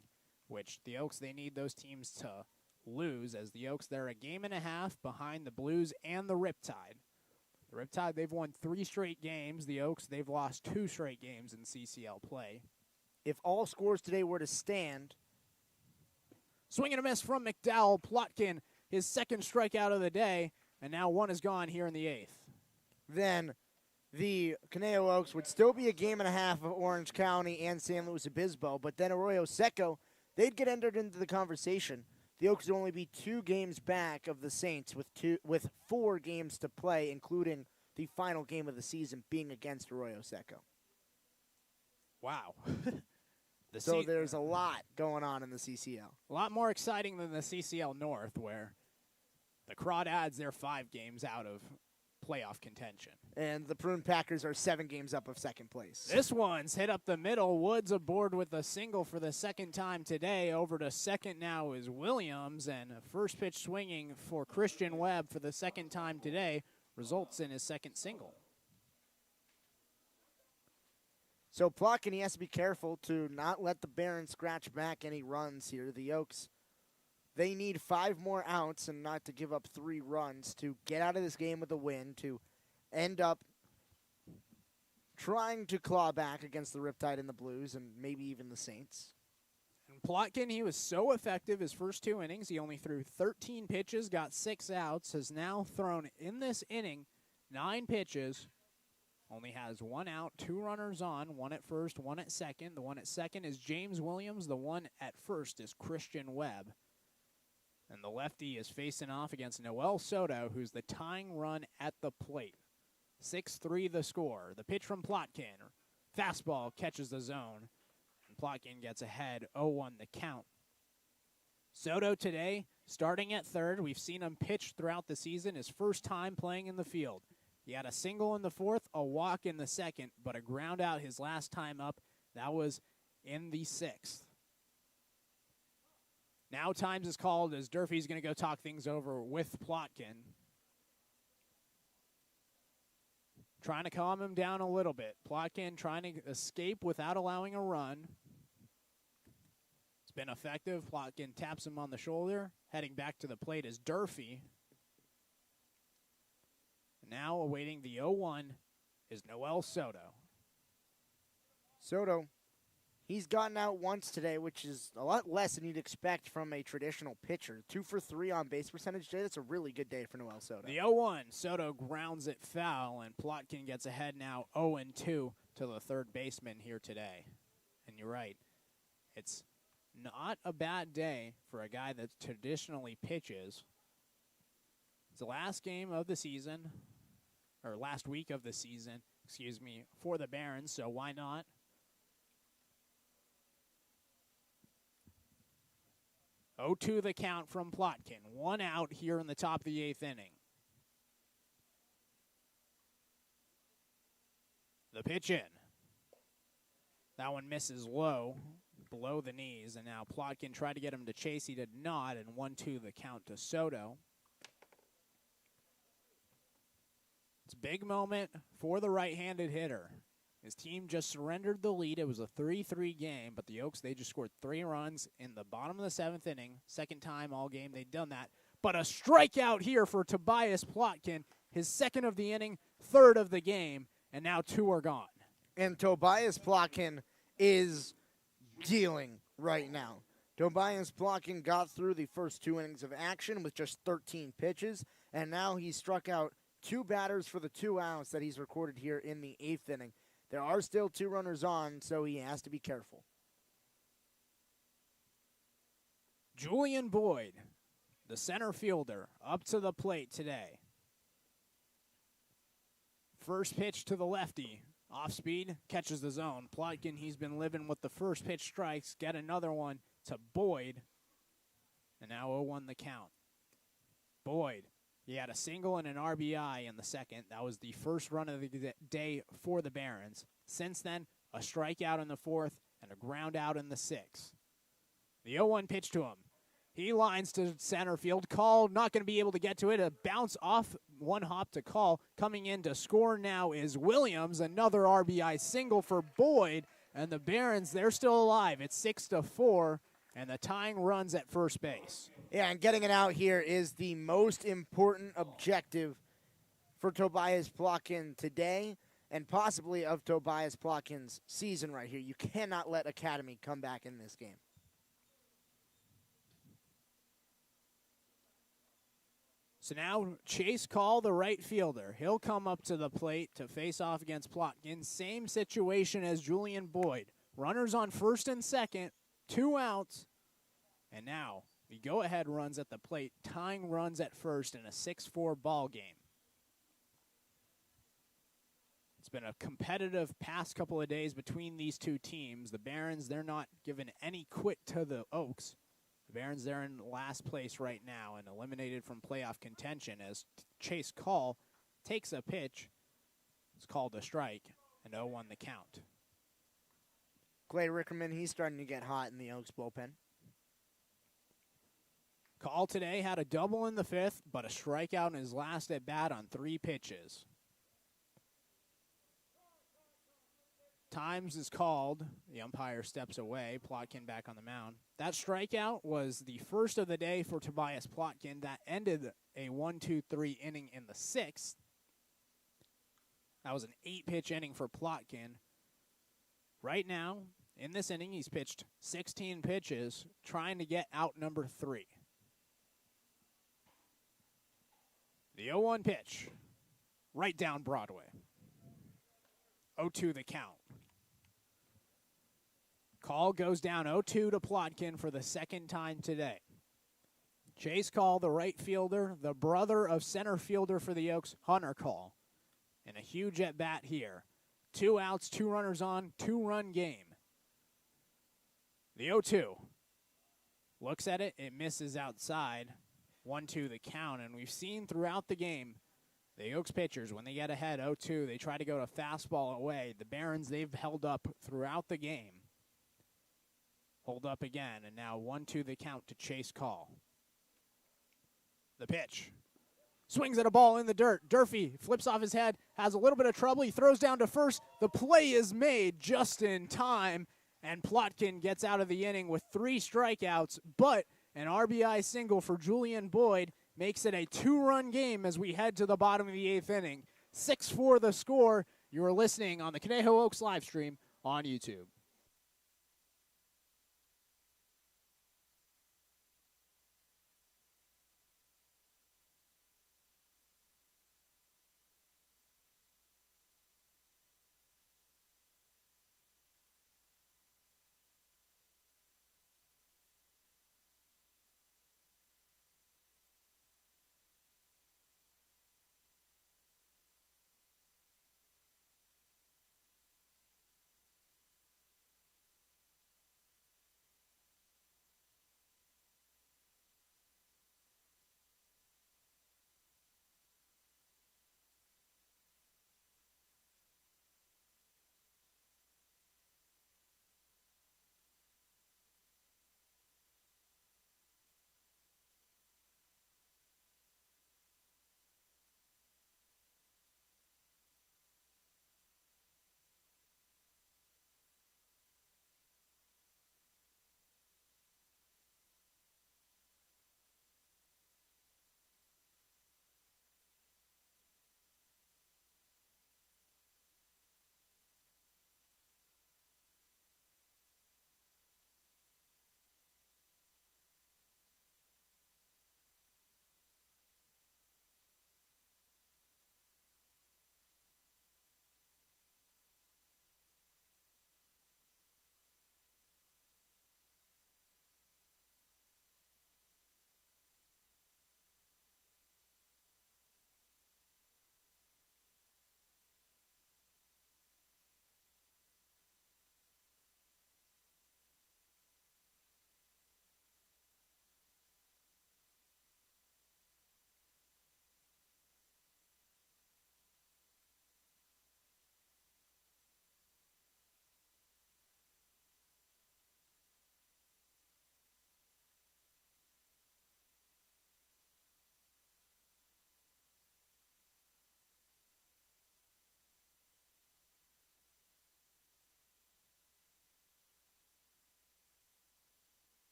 A: which the Oaks, they need those teams to lose, as the Oaks, they're a game and a half behind the Blues and the Riptide. The Riptide, they've won 3 straight games. The Oaks, they've lost 2 straight games in CCL play.
B: If all scores today were to stand,
A: swing and a miss from McDowell. Plotkin, his 2nd strikeout of the day, and now 1 is gone here in the 8th.
B: then the Conejo Oaks would still be a game and a half of Orange County and San Luis Obispo, but then Arroyo Seco, they'd get entered into the conversation. The Oaks would only be 2 games back of the Saints with 4 games to play, including the final game of the season being against Arroyo Seco.
A: Wow.
B: So there's a lot going on in the CCL.
A: A lot more exciting than the CCL North, where the Crawdads, they're 5 games out of playoff contention.
B: And the Prune Packers are 7 games up of 2nd place.
A: This one's hit up the middle. Woods aboard with a single for the 2nd time today. Over to second now is Williams, and a first pitch swinging for Christian Webb for the 2nd time today results in his 2nd single.
B: So Plotkin, he has to be careful to not let the Barons scratch back any runs here. The Oaks, they need 5 more outs and not to give up 3 runs to get out of this game with a win, to end up trying to claw back against the Riptide and the Blues and maybe even the Saints.
A: And Plotkin, he was so effective his first 2 innings. He only threw 13 pitches, got 6 outs, has now thrown in this inning 9 pitches, only has 1 out, 2 runners on, 1 at first, 1 at second. The 1 at second is James Williams. The 1 at first is Christian Webb. And the lefty is facing off against Noel Soto, who's the tying run at the plate. 6-3 the score. The pitch from Plotkin. Fastball catches the zone. And Plotkin gets ahead, 0-1 the count. Soto today, starting at third. We've seen him pitch throughout the season. His first time playing in the field. He had a single in the 4th, a walk in the 2nd, but a ground out his last time up. That was in the 6th. Now times is called as Durfee's going to go talk things over with Plotkin. Trying to calm him down a little bit. Plotkin trying to escape without allowing a run. It's been effective. Plotkin taps him on the shoulder. Heading back to the plate is Durfee. Now awaiting the 0-1 is Noel Soto.
B: Soto, he's gotten out once today, which is a lot less than you'd expect from a traditional pitcher. 2 for 3 on base percentage today. That's a really good day for Noel Soto.
A: The 0-1, Soto grounds it foul, and Plotkin gets ahead now 0-2 to the third baseman here today. And you're right, it's not a bad day for a guy that traditionally pitches. It's the last game of the season, or last week of the season, excuse me, for the Barons, so why not? Oh, 2 the count from Plotkin. 1 out here in the top of the 8th inning. The pitch in. That one misses low. below the knees, and now Plotkin tried to get him to chase. He did not, and 1-2 the count to Soto. It's a big moment for the right-handed hitter. His team just surrendered the lead. It was a 3-3 game, but the Oaks, they just scored 3 runs in the bottom of the 7th inning. Second time all game they'd done that. But a strikeout here for Tobias Plotkin, his second of the inning, third of the game, and now 2 are gone.
B: And Tobias Plotkin is dealing right now. Tobias Plotkin got through the first 2 innings of action with just 13 pitches, and now he struck out 2 batters for the 2 outs that he's recorded here in the 8th inning. There are still 2 runners on, so he has to be careful.
A: Julian Boyd, the center fielder, up to the plate today. First pitch to the lefty. Off speed, catches the zone. Plotkin, he's been living with the first pitch strikes. Get another one to Boyd. And now 0-1 the count. Boyd, he had a single and an RBI in the second. That was the first run of the day for the Barons. Since then, a strikeout in the 4th and a ground out in the 6th. The 0-1 pitch to him. He lines to center field. Call, not going to be able to get to it. A bounce off one hop to Call. Coming in to score now is Williams. Another RBI single for Boyd. And the Barons, they're still alive. It's 6-4, and the tying runs at first base.
B: Yeah, and getting it out here is the most important objective for Tobias Plotkin today and possibly of Tobias Plotkin's season right here. You cannot let Academy come back in this game.
A: So now Chase Call, the right fielder. He'll come up to the plate to face off against Plotkin. Same situation as Julian Boyd. Runners on first and second, 2 outs. And now the go-ahead runs at the plate, tying runs at first in a 6-4 ball game. It's been a competitive past couple of days between these 2 teams. The Barons, they're not giving any quit to the Oaks. The Barons, they're in last place right now and eliminated from playoff contention as Chase Call takes a pitch. It's called a strike, and 0-1 the count.
B: Clay Rickerman, he's starting to get hot in the Oaks bullpen.
A: Call today had a double in the 5th, but a strikeout in his last at-bat on 3 pitches. Times is called. The umpire steps away. Plotkin back on the mound. That strikeout was the first of the day for Tobias Plotkin. That ended a 1-2-3 inning in the 6th. That was an 8-pitch inning for Plotkin. Right now, in this inning, he's pitched 16 pitches, trying to get out number 3. The 0-1 pitch, right down Broadway. 0-2 the count. Call goes down 0-2 to Plotkin for the second time today. Chase Call, the right fielder, the brother of center fielder for the Oaks, Hunter Call. And a huge at-bat here. 2 outs, 2 runners on, 2-run game. The 0-2. Looks at it, it misses outside. 1-2 the count, and we've seen throughout the game, the Oaks pitchers, when they get ahead 0-2, they try to go to fastball away. The Barons, they've held up throughout the game. Hold up again, and now 1-2 the count to Chase Call. The pitch. Swings at a ball in the dirt. Durfee flips off his head, has a little bit of trouble. He throws down to first. The play is made just in time, and Plotkin gets out of the inning with 3 strikeouts, but an RBI single for Julian Boyd makes it a 2-run game as we head to the bottom of the 8th inning. 6-4 the score. You are listening on the Conejo Oaks live stream on YouTube.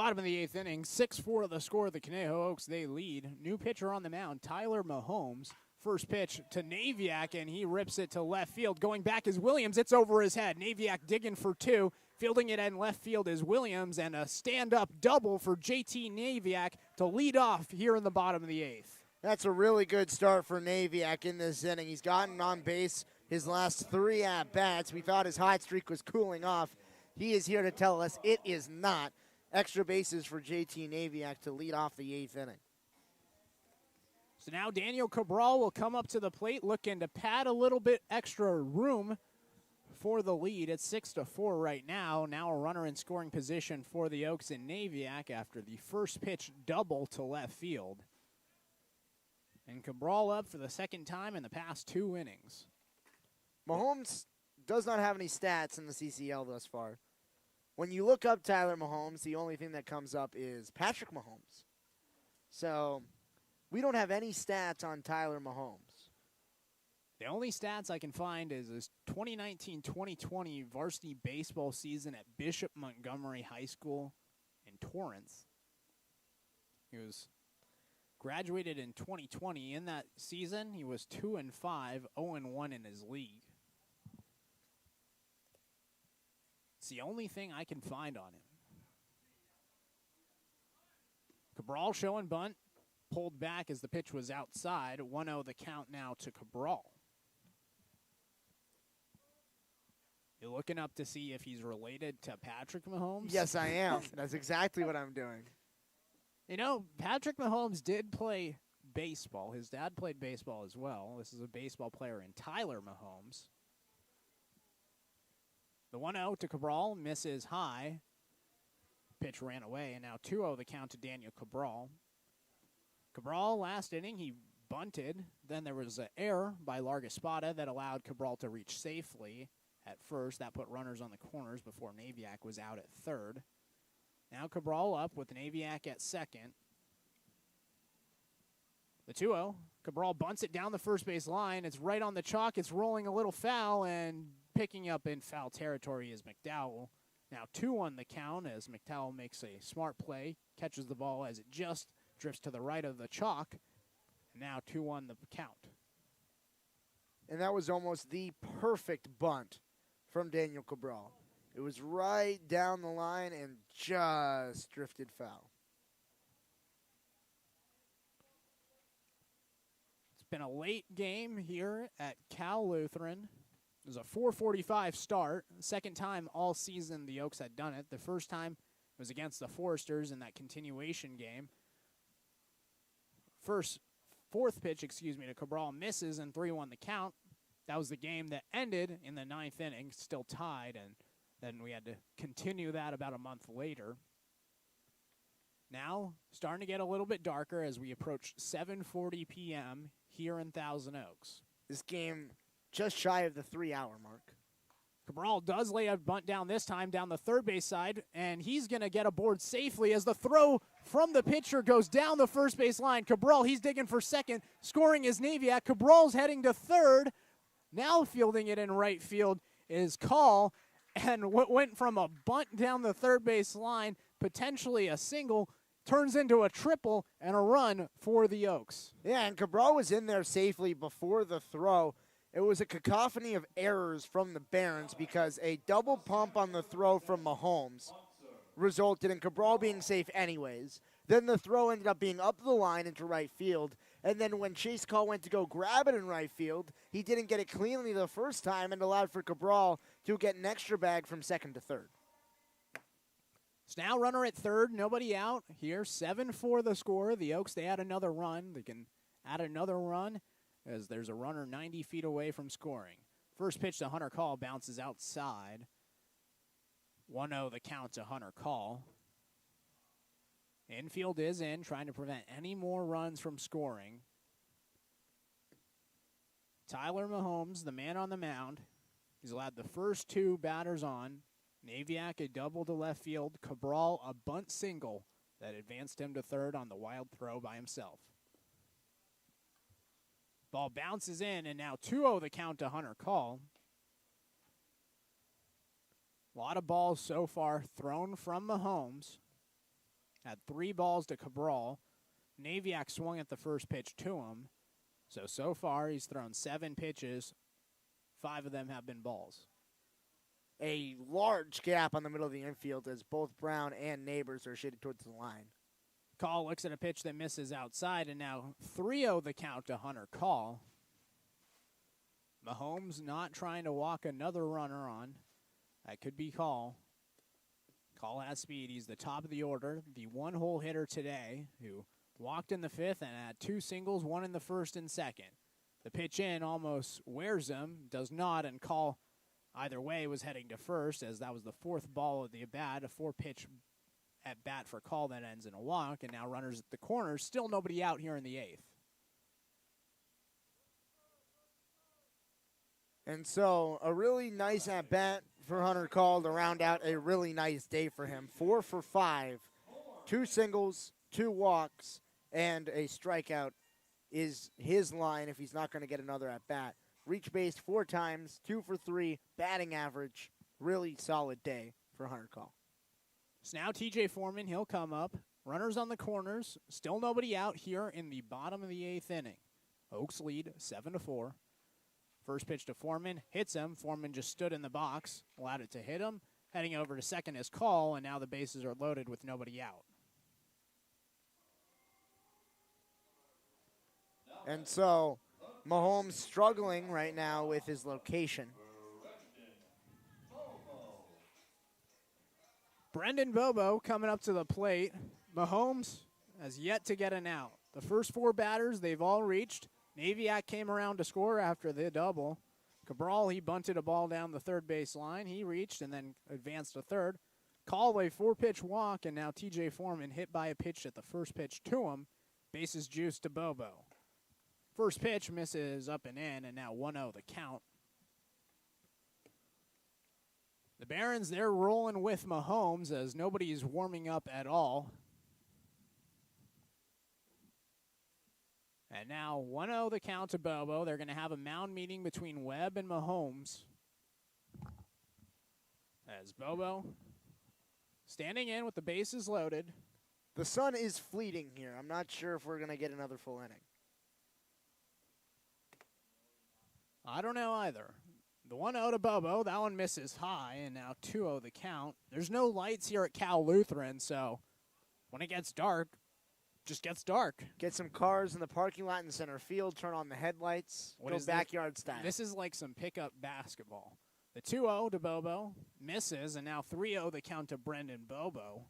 A: Bottom of the 8th inning, 6-4 the score. The Conejo Oaks, they lead. New pitcher on the mound, Tyler Mahomes. First pitch to Naviak, and he rips it to left field. Going back is Williams. It's over his head. Naviak digging for two. Fielding it in left field is Williams, and a stand-up double for JT Naviak to lead off here in the bottom of the 8th.
B: That's a really good start for Naviak in this inning. He's gotten on base his last 3 at-bats. We thought his hot streak was cooling off. He is here to tell us it is not. Extra bases for JT Naviak to lead off the 8th inning.
A: So now Daniel Cabral will come up to the plate looking to pad a little bit extra room for the lead. It's 6-4 right now. Now a runner in scoring position for the Oaks in Naviak after the first pitch double to left field. And Cabral up for the second time in the past 2 innings.
B: Mahomes does not have any stats in the CCL thus far. When you look up Tyler Mahomes, the only thing that comes up is Patrick Mahomes. So we don't have any stats on Tyler Mahomes.
A: The only stats I can find is his 2019-2020 varsity baseball season at Bishop Montgomery High School in Torrance. He was graduated in 2020. In that season, he was 2-5, 0-1 in his league. It's the only thing I can find on him. Cabral showing bunt. Pulled back as the pitch was outside. 1-0 the count now to Cabral. You're looking up to see if he's related to Patrick Mahomes?
B: Yes, I am. That's exactly what I'm doing.
A: You know, Patrick Mahomes did play baseball. His dad played baseball as well. This is a baseball player in Tyler Mahomes. The 1-0 to Cabral misses high. Pitch ran away, and now 2-0 the count to Daniel Cabral. Cabral, last inning, he bunted. Then there was an error by Largaspada that allowed Cabral to reach safely at first. That put runners on the corners before Naviak was out at third. Now Cabral up with Naviak at second. The 2-0. Cabral bunts it down the first base line. It's right on the chalk. It's rolling a little foul, and picking up in foul territory is McDowell. Now 2-1 the count as McDowell makes a smart play, catches the ball as it just drifts to the right of the chalk. And now 2-1 the count.
B: And that was almost the perfect bunt from Daniel Cabral. It was right down the line and just drifted foul.
A: It's been a late game here at Cal Lutheran. It was a 4:45 start. Second time all season the Oaks had done it. The first time was against the Foresters in that continuation game. Fourth pitch, to Cabral misses, and 3-1 the count. That was the game that ended in the 9th inning, still tied, and then we had to continue that about a month later. Now, starting to get a little bit darker as we approach 7:40 p.m. here in Thousand Oaks.
B: This game just shy of the 3-hour mark.
A: Cabral does lay a bunt down this time down the third base side, and he's going to get aboard safely as the throw from the pitcher goes down the first base line. Cabral, he's digging for second. Scoring is Naviak. Cabral's heading to third. Now fielding it in right field is Call, and what went from a bunt down the third base line, potentially a single, turns into a triple and a run for the Oaks.
B: Yeah, and Cabral was in there safely before the throw. It was a cacophony of errors from the Barons because a double pump on the throw from Mahomes resulted in Cabral being safe anyways. Then the throw ended up being up the line into right field. And then when Chase Call went to go grab it in right field, he didn't get it cleanly the first time and allowed for Cabral to get an extra bag from second to third.
A: It's now runner at third, nobody out here. 7-4 the score. The Oaks, they add another run. They can add another run as there's a runner 90 feet away from scoring. First pitch to Hunter Call bounces outside. 1-0 the count to Hunter Call. Infield is in, trying to prevent any more runs from scoring. Tyler Mahomes, the man on the mound. He's allowed the first 2 batters on. Naviak a double to left field. Cabral a bunt single that advanced him to third on the wild throw by himself. Ball bounces in, and now 2-0 the count to Hunter Call. A lot of balls so far thrown from Mahomes. had 3 balls to Cabral. Naviak swung at the first pitch to him. So far he's thrown 7 pitches. 5 of them have been balls.
B: A large gap on the middle of the infield as both Brown and Neighbors are shaded towards the line.
A: Call looks at a pitch that misses outside, and now 3-0 the count to Hunter Call. Mahomes not trying to walk another runner on. That could be Call. Call has speed. He's the top of the order, the one-hole hitter today who walked in the 5th and had 2 singles, 1 in the 1st and 2nd. The pitch in almost wears him, does not, and Call either way was heading to first as that was the 4th ball of the at-bat, a 4-pitch at-bat for Call that ends in a walk, and now runners at the corners, still nobody out here in the 8th.
B: And so a really nice at-bat for Hunter Call to round out a really nice day for him. 4 for 5, 2 singles, 2 walks, and a strikeout is his line if he's not going to get another at-bat. Reach base 4 times, 2 for 3, batting average. Really solid day for Hunter Call.
A: So now TJ Foreman, he'll come up. Runners on the corners, still nobody out here in the bottom of the 8th inning. Oaks lead 7-4. First pitch to Foreman, hits him. Foreman just stood in the box, allowed it to hit him. Heading over to second is Call, and now the bases are loaded with nobody out.
B: And so Mahomes struggling right now with his location.
A: Brendan Bobo coming up to the plate. Mahomes has yet to get an out. The first 4 batters, they've all reached. Naviak came around to score after the double. Cabral, he bunted a ball down the third base line. He reached and then advanced to third. Call a 4-pitch walk, and now TJ Foreman hit by a pitch at the first pitch to him. Bases juiced to Bobo. First pitch misses up and in, and now 1-0 the count. The Barons, they're rolling with Mahomes as nobody's warming up at all. And now 1-0 the count to Bobo. They're going to have a mound meeting between Webb and Mahomes. As Bobo standing in with the bases loaded.
B: The sun is fleeting here. I'm not sure if we're going to get another full inning.
A: I don't know either. The 1-0 to Bobo, that one misses high, and now 2-0 the count. There's no lights here at Cal Lutheran, so when it gets dark, just gets dark.
B: Get some cars in the parking lot in center field, turn on the headlights, go backyard style.
A: This is like some pickup basketball. The 2-0 to Bobo misses, and now 3-0 the count to Brendan Bobo.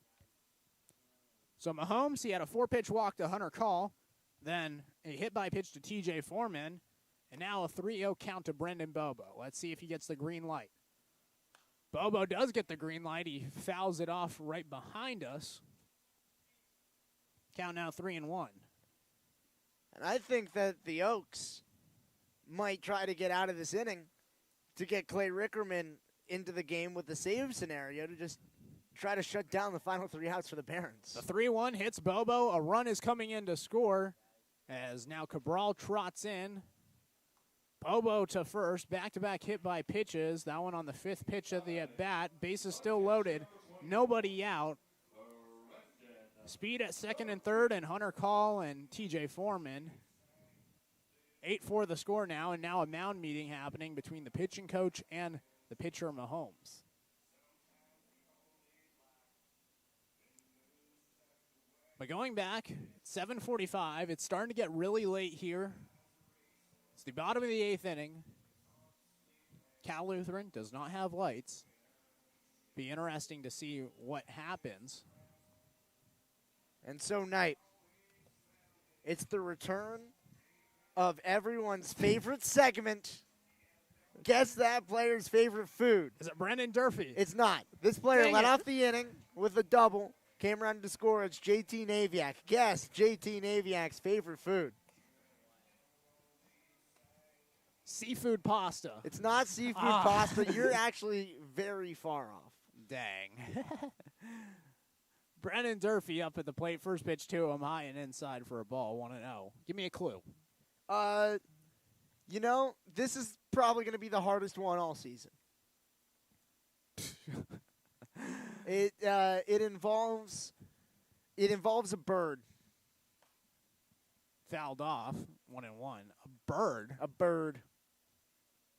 A: So Mahomes, he had a 4-pitch walk to Hunter Call, then a hit by pitch to TJ Foreman, and now a 3-0 count to Brendan Bobo. Let's see if he gets the green light. Bobo does get the green light. He fouls it off right behind us. Count now 3-1.
B: And I think that the Oaks might try to get out of this inning to get Clay Rickerman into the game with the save scenario to just try to shut down the final 3 outs for the Barons.
A: The 3-1 hits Bobo. A run is coming in to score as now Cabral trots in. Bobo to first, back-to-back hit by pitches. That one on the 5th pitch of the at-bat. Bases still loaded, nobody out. Speed at second and third, and Hunter Call and TJ Foreman. 8-4 the score now, and now a mound meeting happening between the pitching coach and the pitcher Mahomes. But going back, 7:45, it's starting to get really late here. It's the bottom of the 8th inning. Cal Lutheran does not have lights. Be interesting to see what happens.
B: And so, Knight, it's the return of everyone's favorite segment. Guess that player's favorite food.
A: Is it Brendan Durfee?
B: It's not. This player led off the inning with a double, came around to score. It's JT Naviak. Guess JT Naviak's favorite food.
A: Seafood pasta.
B: It's not seafood pasta. You're actually very far off.
A: Dang. Brendan Durfee up at the plate. First pitch to him, high and inside for a ball. 1-0. Give me a clue.
B: You know, this is probably going to be the hardest one all season. It involves It involves a bird.
A: Fouled off. 1-1. A bird.
B: A bird.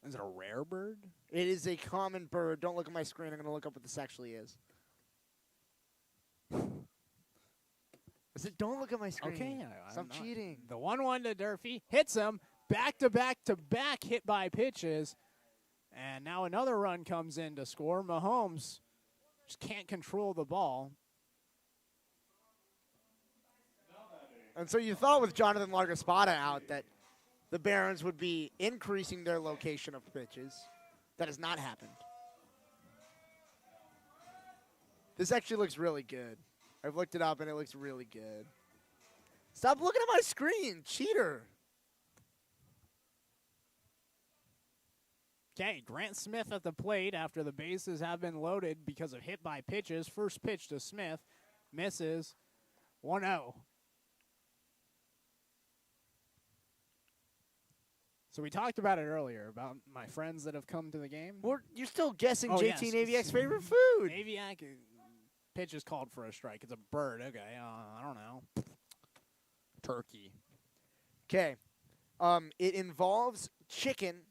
A: Is it a rare bird?
B: It is a common bird. Don't look at my screen. I'm going to look up what this actually is. Don't look at my screen.
A: Okay.
B: Stop cheating.
A: The 1-1 to Durfee. Hits him. Back-to-back-to-back hit by pitches. And now another run comes in to score. Mahomes just can't control the ball.
B: And so you thought with Jonathan Largaspada out that the Barons would be increasing their location of pitches. That has not happened. This actually looks really good. I've looked it up, and it looks really good. Stop looking at my screen, cheater.
A: Okay, Grant Smith at the plate after the bases have been loaded because of hit by pitches. First pitch to Smith. Misses. 1-0. So we talked about it earlier, about my friends that have come to the game.
B: You're still guessing JT
A: yes.
B: Naviak's favorite food.
A: Naviak, pitch is called for a strike. It's a bird. Okay, I don't know. Turkey.
B: Okay. It involves chicken,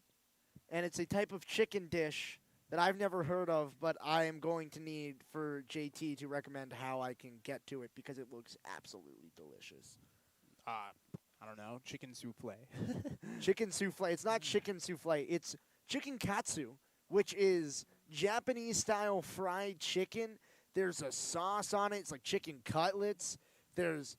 B: and it's a type of chicken dish that I've never heard of, but I am going to need for JT to recommend how I can get to it because it looks absolutely delicious.
A: I don't know, chicken souffle.
B: Chicken souffle. It's not chicken souffle. It's chicken katsu, which is Japanese-style fried chicken. There's a sauce on it. It's like chicken cutlets. There's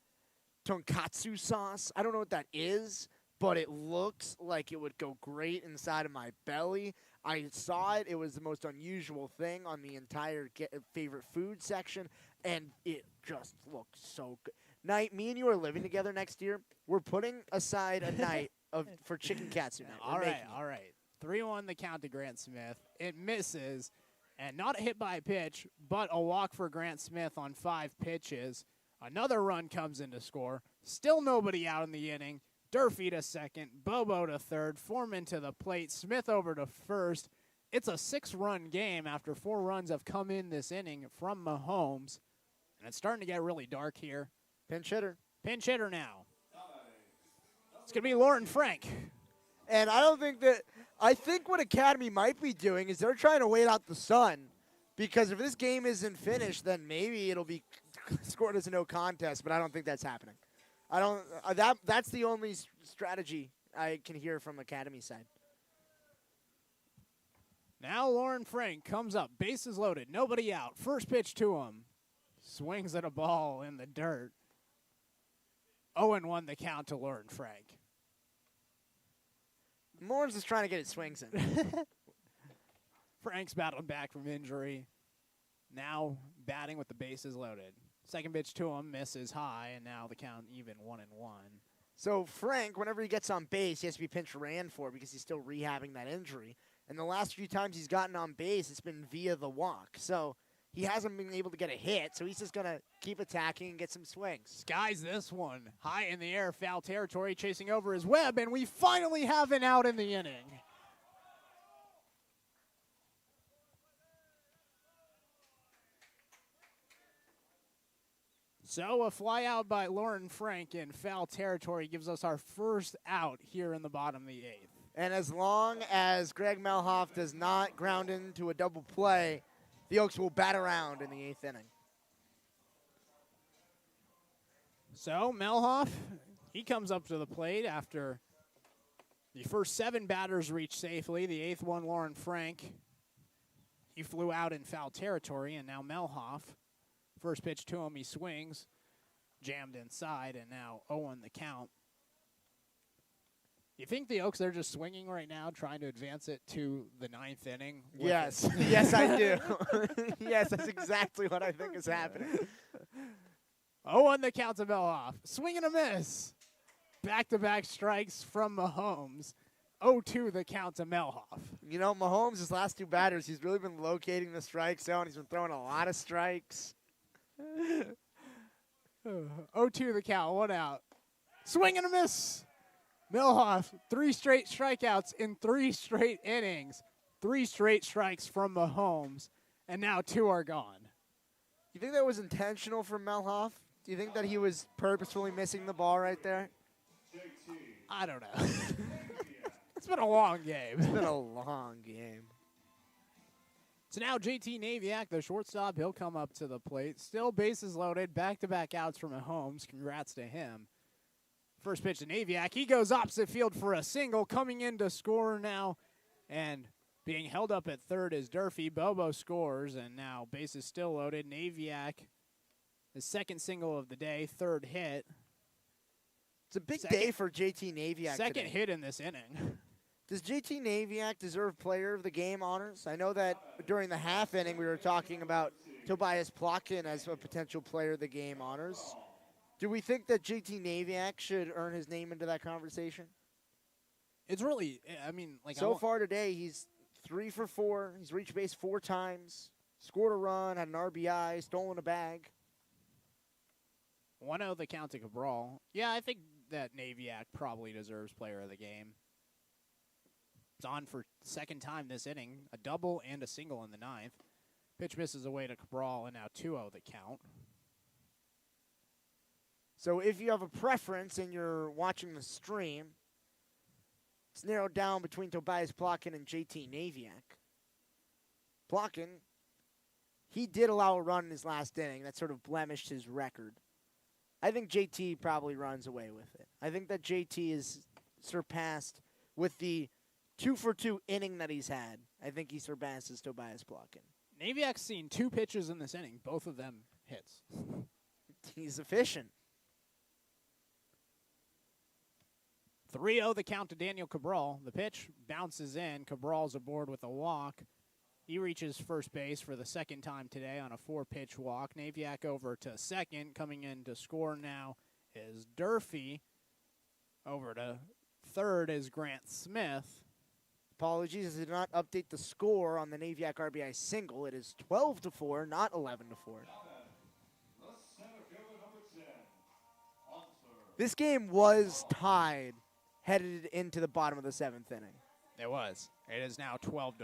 B: tonkatsu sauce. I don't know what that is, but it looks like it would go great inside of my belly. I saw it. It was the most unusual thing on the entire favorite food section, and it just looks so good. Night, me and you are living together next year. We're putting aside a night for chicken katsu night.
A: All right. 3-1 the count to Grant Smith. It misses, and not a hit by pitch, but a walk for Grant Smith on 5 pitches. Another run comes in to score. Still nobody out in the inning. Durfee to second, Bobo to third, Foreman to the plate, Smith over to first. It's a 6-run game after 4 runs have come in this inning from Mahomes, and it's starting to get really dark here.
B: Pinch hitter.
A: Pinch hitter now. It's going to be Lauren Frank.
B: And I think what Academy might be doing is they're trying to wait out the sun, because if this game isn't finished, then maybe it'll be scored as a no contest, but I don't think that's happening. That's the only strategy I can hear from Academy side.
A: Now Lauren Frank comes up, bases loaded, nobody out. First pitch to him. Swings at a ball in the dirt. 0-1 the count to Lauren Frank.
B: Lawrence is trying to get his swings in.
A: Frank's battling back from injury. Now batting with the bases loaded. Second pitch to him, misses high, and now the count even 1-1.
B: So Frank, whenever he gets on base, he has to be pinch ran for because he's still rehabbing that injury. And the last few times he's gotten on base, it's been via the walk. So he hasn't been able to get a hit, so he's just going to keep attacking and get some swings.
A: Skies this one. High in the air, foul territory, chasing over his Webb, and we finally have an out in the inning. So a fly out by Lauren Frank in foul territory gives us our first out here in the bottom of the 8th.
B: And as long as Greg Melhoff does not ground into a double play, the Oaks will bat around in the 8th inning.
A: So Melhoff, he comes up to the plate after the first 7 batters reached safely. The 8th one, Lauren Frank, he flew out in foul territory, and now Melhoff, first pitch to him, he swings, jammed inside, and now 0-1 the count. You think the Oaks, they're just swinging right now, trying to advance it to the 9th inning?
B: Yes. Yes, I do. Yes, that's exactly what I think is happening.
A: 0-1 the count to Melhoff. Swing and a miss. Back-to-back strikes from Mahomes. 0-2 the count to Melhoff.
B: You know, Mahomes, his last 2 batters, he's really been locating the strike zone. He's been throwing a lot of strikes.
A: 0-2 the count, 1 out. Swing and a miss. Melhoff, 3 straight strikeouts in 3 straight innings. 3 straight strikes from Mahomes, and now 2 are gone.
B: You think that was intentional from Melhoff? Do you think that he was purposefully missing the ball right there?
A: I don't know. It's been a long game.
B: It's been a long game.
A: So now JT Naviak, the shortstop, he'll come up to the plate. Still bases loaded, back-to-back outs from Holmes. Congrats to him. First pitch to Naviak. He goes opposite field for a single, coming in to score now. And being held up at third is Durfee. Bobo scores, and now bases still loaded. Naviak, his second single of the day, third hit.
B: It's a big day for JT Naviak
A: Second
B: today.
A: hit in this inning.
B: Does JT Naviak deserve player of the game honors? I know that during the half inning we were talking about Tobias Plotkin as a potential player of the game honors. Do we think that JT Naviak should earn his name into that conversation?
A: It's really, I mean, like
B: so far today, he's 3 for 4. He's reached base 4 times, scored a run, had an RBI, stolen a bag.
A: 1-0 the count to Cabral. Yeah, I think that Naviak probably deserves player of the game. It's on for second time this inning, a double and a single in the ninth. Pitch misses away to Cabral, and now 2-0 the count.
B: So if you have a preference and you're watching the stream, it's narrowed down between Tobias Plotkin and JT Naviak. Plotkin, he did allow a run in his last inning. That sort of blemished his record. I think JT probably runs away with it. I think that JT is surpassed with the 2-for-2 inning that he's had. I think he surpasses Tobias Plotkin.
A: Naviak's seen 2 pitches in this inning, both of them hits.
B: He's efficient.
A: 3-0 the count to Daniel Cabral. The pitch bounces in. Cabral's aboard with a walk. He reaches first base for the second time today on a 4-pitch walk. Naviak over to second. Coming in to score now is Durfee. Over to third is Grant Smith.
B: Apologies, I did not update the score on the Naviak RBI single. It is 12-4, not 11-4. This game was tied headed into the bottom of the 7th inning.
A: It was. It is now 12-4.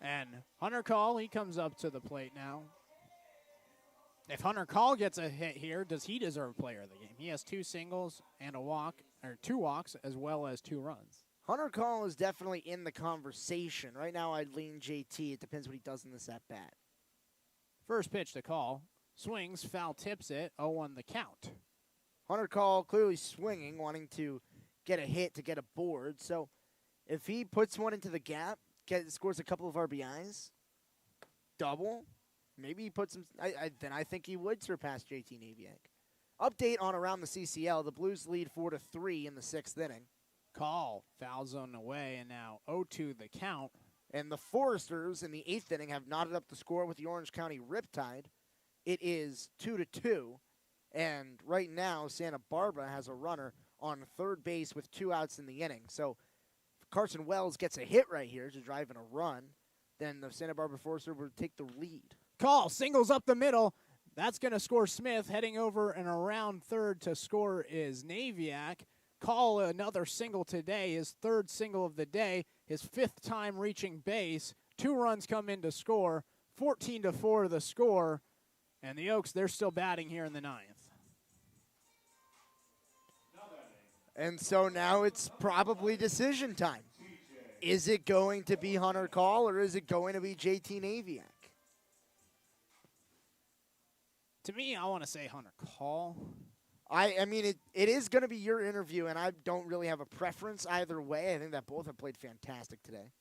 A: And Hunter Call, he comes up to the plate now. If Hunter Call gets a hit here, does he deserve player of the game? He has 2 singles and a walk, or 2 walks, as well as 2 runs.
B: Hunter Call is definitely in the conversation. Right now, I'd lean JT. It depends what he does in this at-bat.
A: First pitch to Call. Swings, foul tips it, 0-1 the count.
B: Hunter Call clearly swinging, wanting to get a hit to get a board. So if he puts one into the gap, scores a couple of RBIs, double, maybe he puts him. Then I think he would surpass JT Naviak. Update on around the CCL: the Blues lead 4-3 in the 6th inning.
A: Call, foul zone away, and now 0-2 the count.
B: And the Foresters in the 8th inning have knotted up the score with the Orange County Riptide. It is 2-2, and right now Santa Barbara has a runner on third base with 2 outs in the inning. So if Carson Wells gets a hit right here to drive in a run, then the Santa Barbara Foresters will take the lead.
A: Call, singles up the middle. That's going to score Smith. Heading over and around third to score is Naviak. Call, another single today, his 3rd single of the day, his 5th time reaching base. 2 runs come in to score, 14-4 the score. And the Oaks, they're still batting here in the 9th.
B: And so now it's probably decision time. Is it going to be Hunter Call or is it going to be JT Naviak?
A: To me, I want to say Hunter Call.
B: I mean, it is going to be your interview, and I don't really have a preference either way. I think that both have played fantastic today.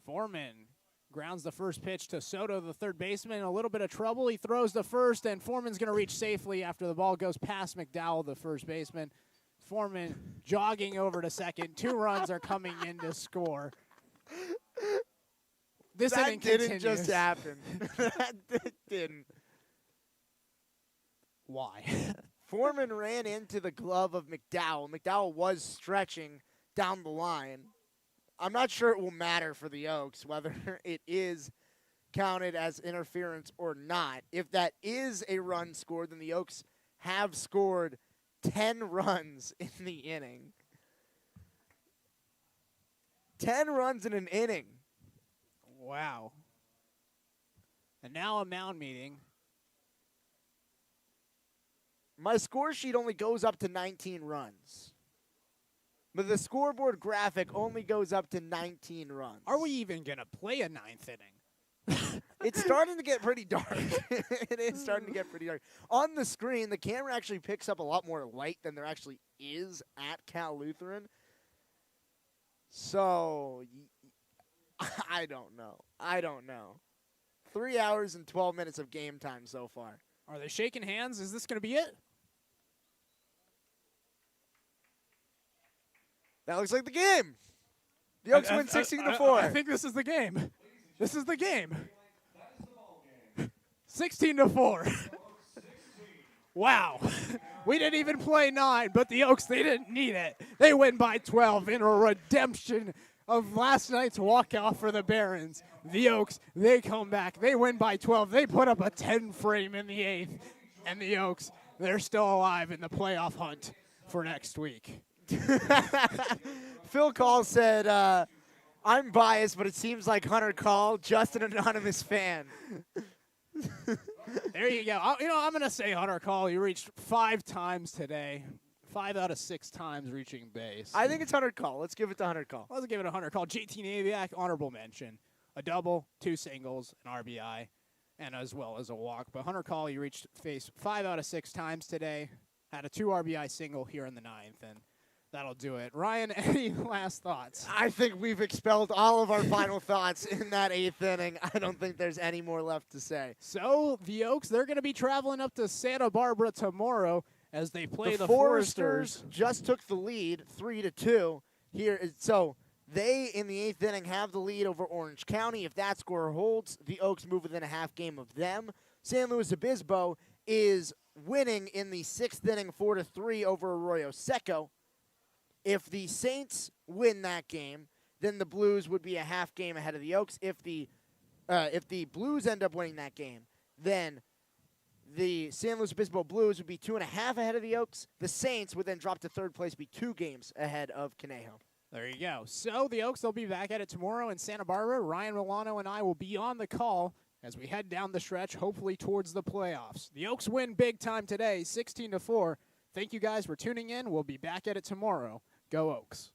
A: Foreman grounds the first pitch to Soto, the third baseman. A little bit of trouble. He throws the first, and Foreman's going to reach safely after the ball goes past McDowell, the first baseman. Foreman jogging over to second. 2 runs are coming in to score. This inning
B: didn't
A: continues.
B: just happen. That didn't.
A: Why?
B: Foreman ran into the glove of McDowell. McDowell was stretching down the line. I'm not sure it will matter for the Oaks whether it is counted as interference or not. If that is a run scored, then the Oaks have scored 10 runs in the inning. 10 runs in an inning.
A: Wow. And now a mound meeting.
B: My score sheet only goes up to 19 runs. But the scoreboard graphic only goes up to 19 runs.
A: Are we even going to play a ninth inning?
B: It's starting to get pretty dark. It is starting to get pretty dark. On the screen, the camera actually picks up a lot more light than there actually is at Cal Lutheran. So, I don't know. 3 hours and 12 minutes of game time so far.
A: Are they shaking hands? Is this going to be it?
B: That looks like the game. The Oaks win 16-4.
A: I think this is the game. This is the game. 16-4. Wow. We didn't even play 9, but the Oaks, they didn't need it. They win by 12 in a redemption of last night's walkout for the Barons. The Oaks, they come back. They win by 12. They put up a 10 frame in the 8th. And the Oaks, they're still alive in the playoff hunt for next week.
B: Phil Call said, I'm biased, but it seems like Hunter Call, just an anonymous fan.
A: There you go. I'm going to say Hunter Call. He reached 5 times today. 5 out of 6 times reaching base.
B: I think it's Hunter Call. Let's give it to Hunter Call.
A: Let's give it a Hunter Call. JT Naviak, honorable mention. A double, 2 singles, an RBI, and as well as a walk. But Hunter Call, he reached face 5 out of 6 times today. Had a 2 RBI single here in the 9th, and that'll do it. Ryan, any last thoughts?
B: I think we've expelled all of our final thoughts in that 8th inning. I don't think there's any more left to say.
A: So the Oaks, they're going to be traveling up to Santa Barbara tomorrow as they play the
B: Foresters. Just took the lead 3-2 here. So they, in the 8th inning, have the lead over Orange County. If that score holds, the Oaks move within a half game of them. San Luis Obispo is winning in the 6th inning 4-3 over Arroyo Seco. If the Saints win that game, then the Blues would be a half game ahead of the Oaks. If the Blues end up winning that game, then the San Luis Obispo Blues would be 2.5 ahead of the Oaks. The Saints would then drop to 3rd place, be 2 games ahead of Conejo.
A: There you go. So the Oaks, they'll be back at it tomorrow in Santa Barbara. Ryan Milano and I will be on the call as we head down the stretch, hopefully towards the playoffs. The Oaks win big time today, 16-4. Thank you guys for tuning in. We'll be back at it tomorrow. Go Oaks.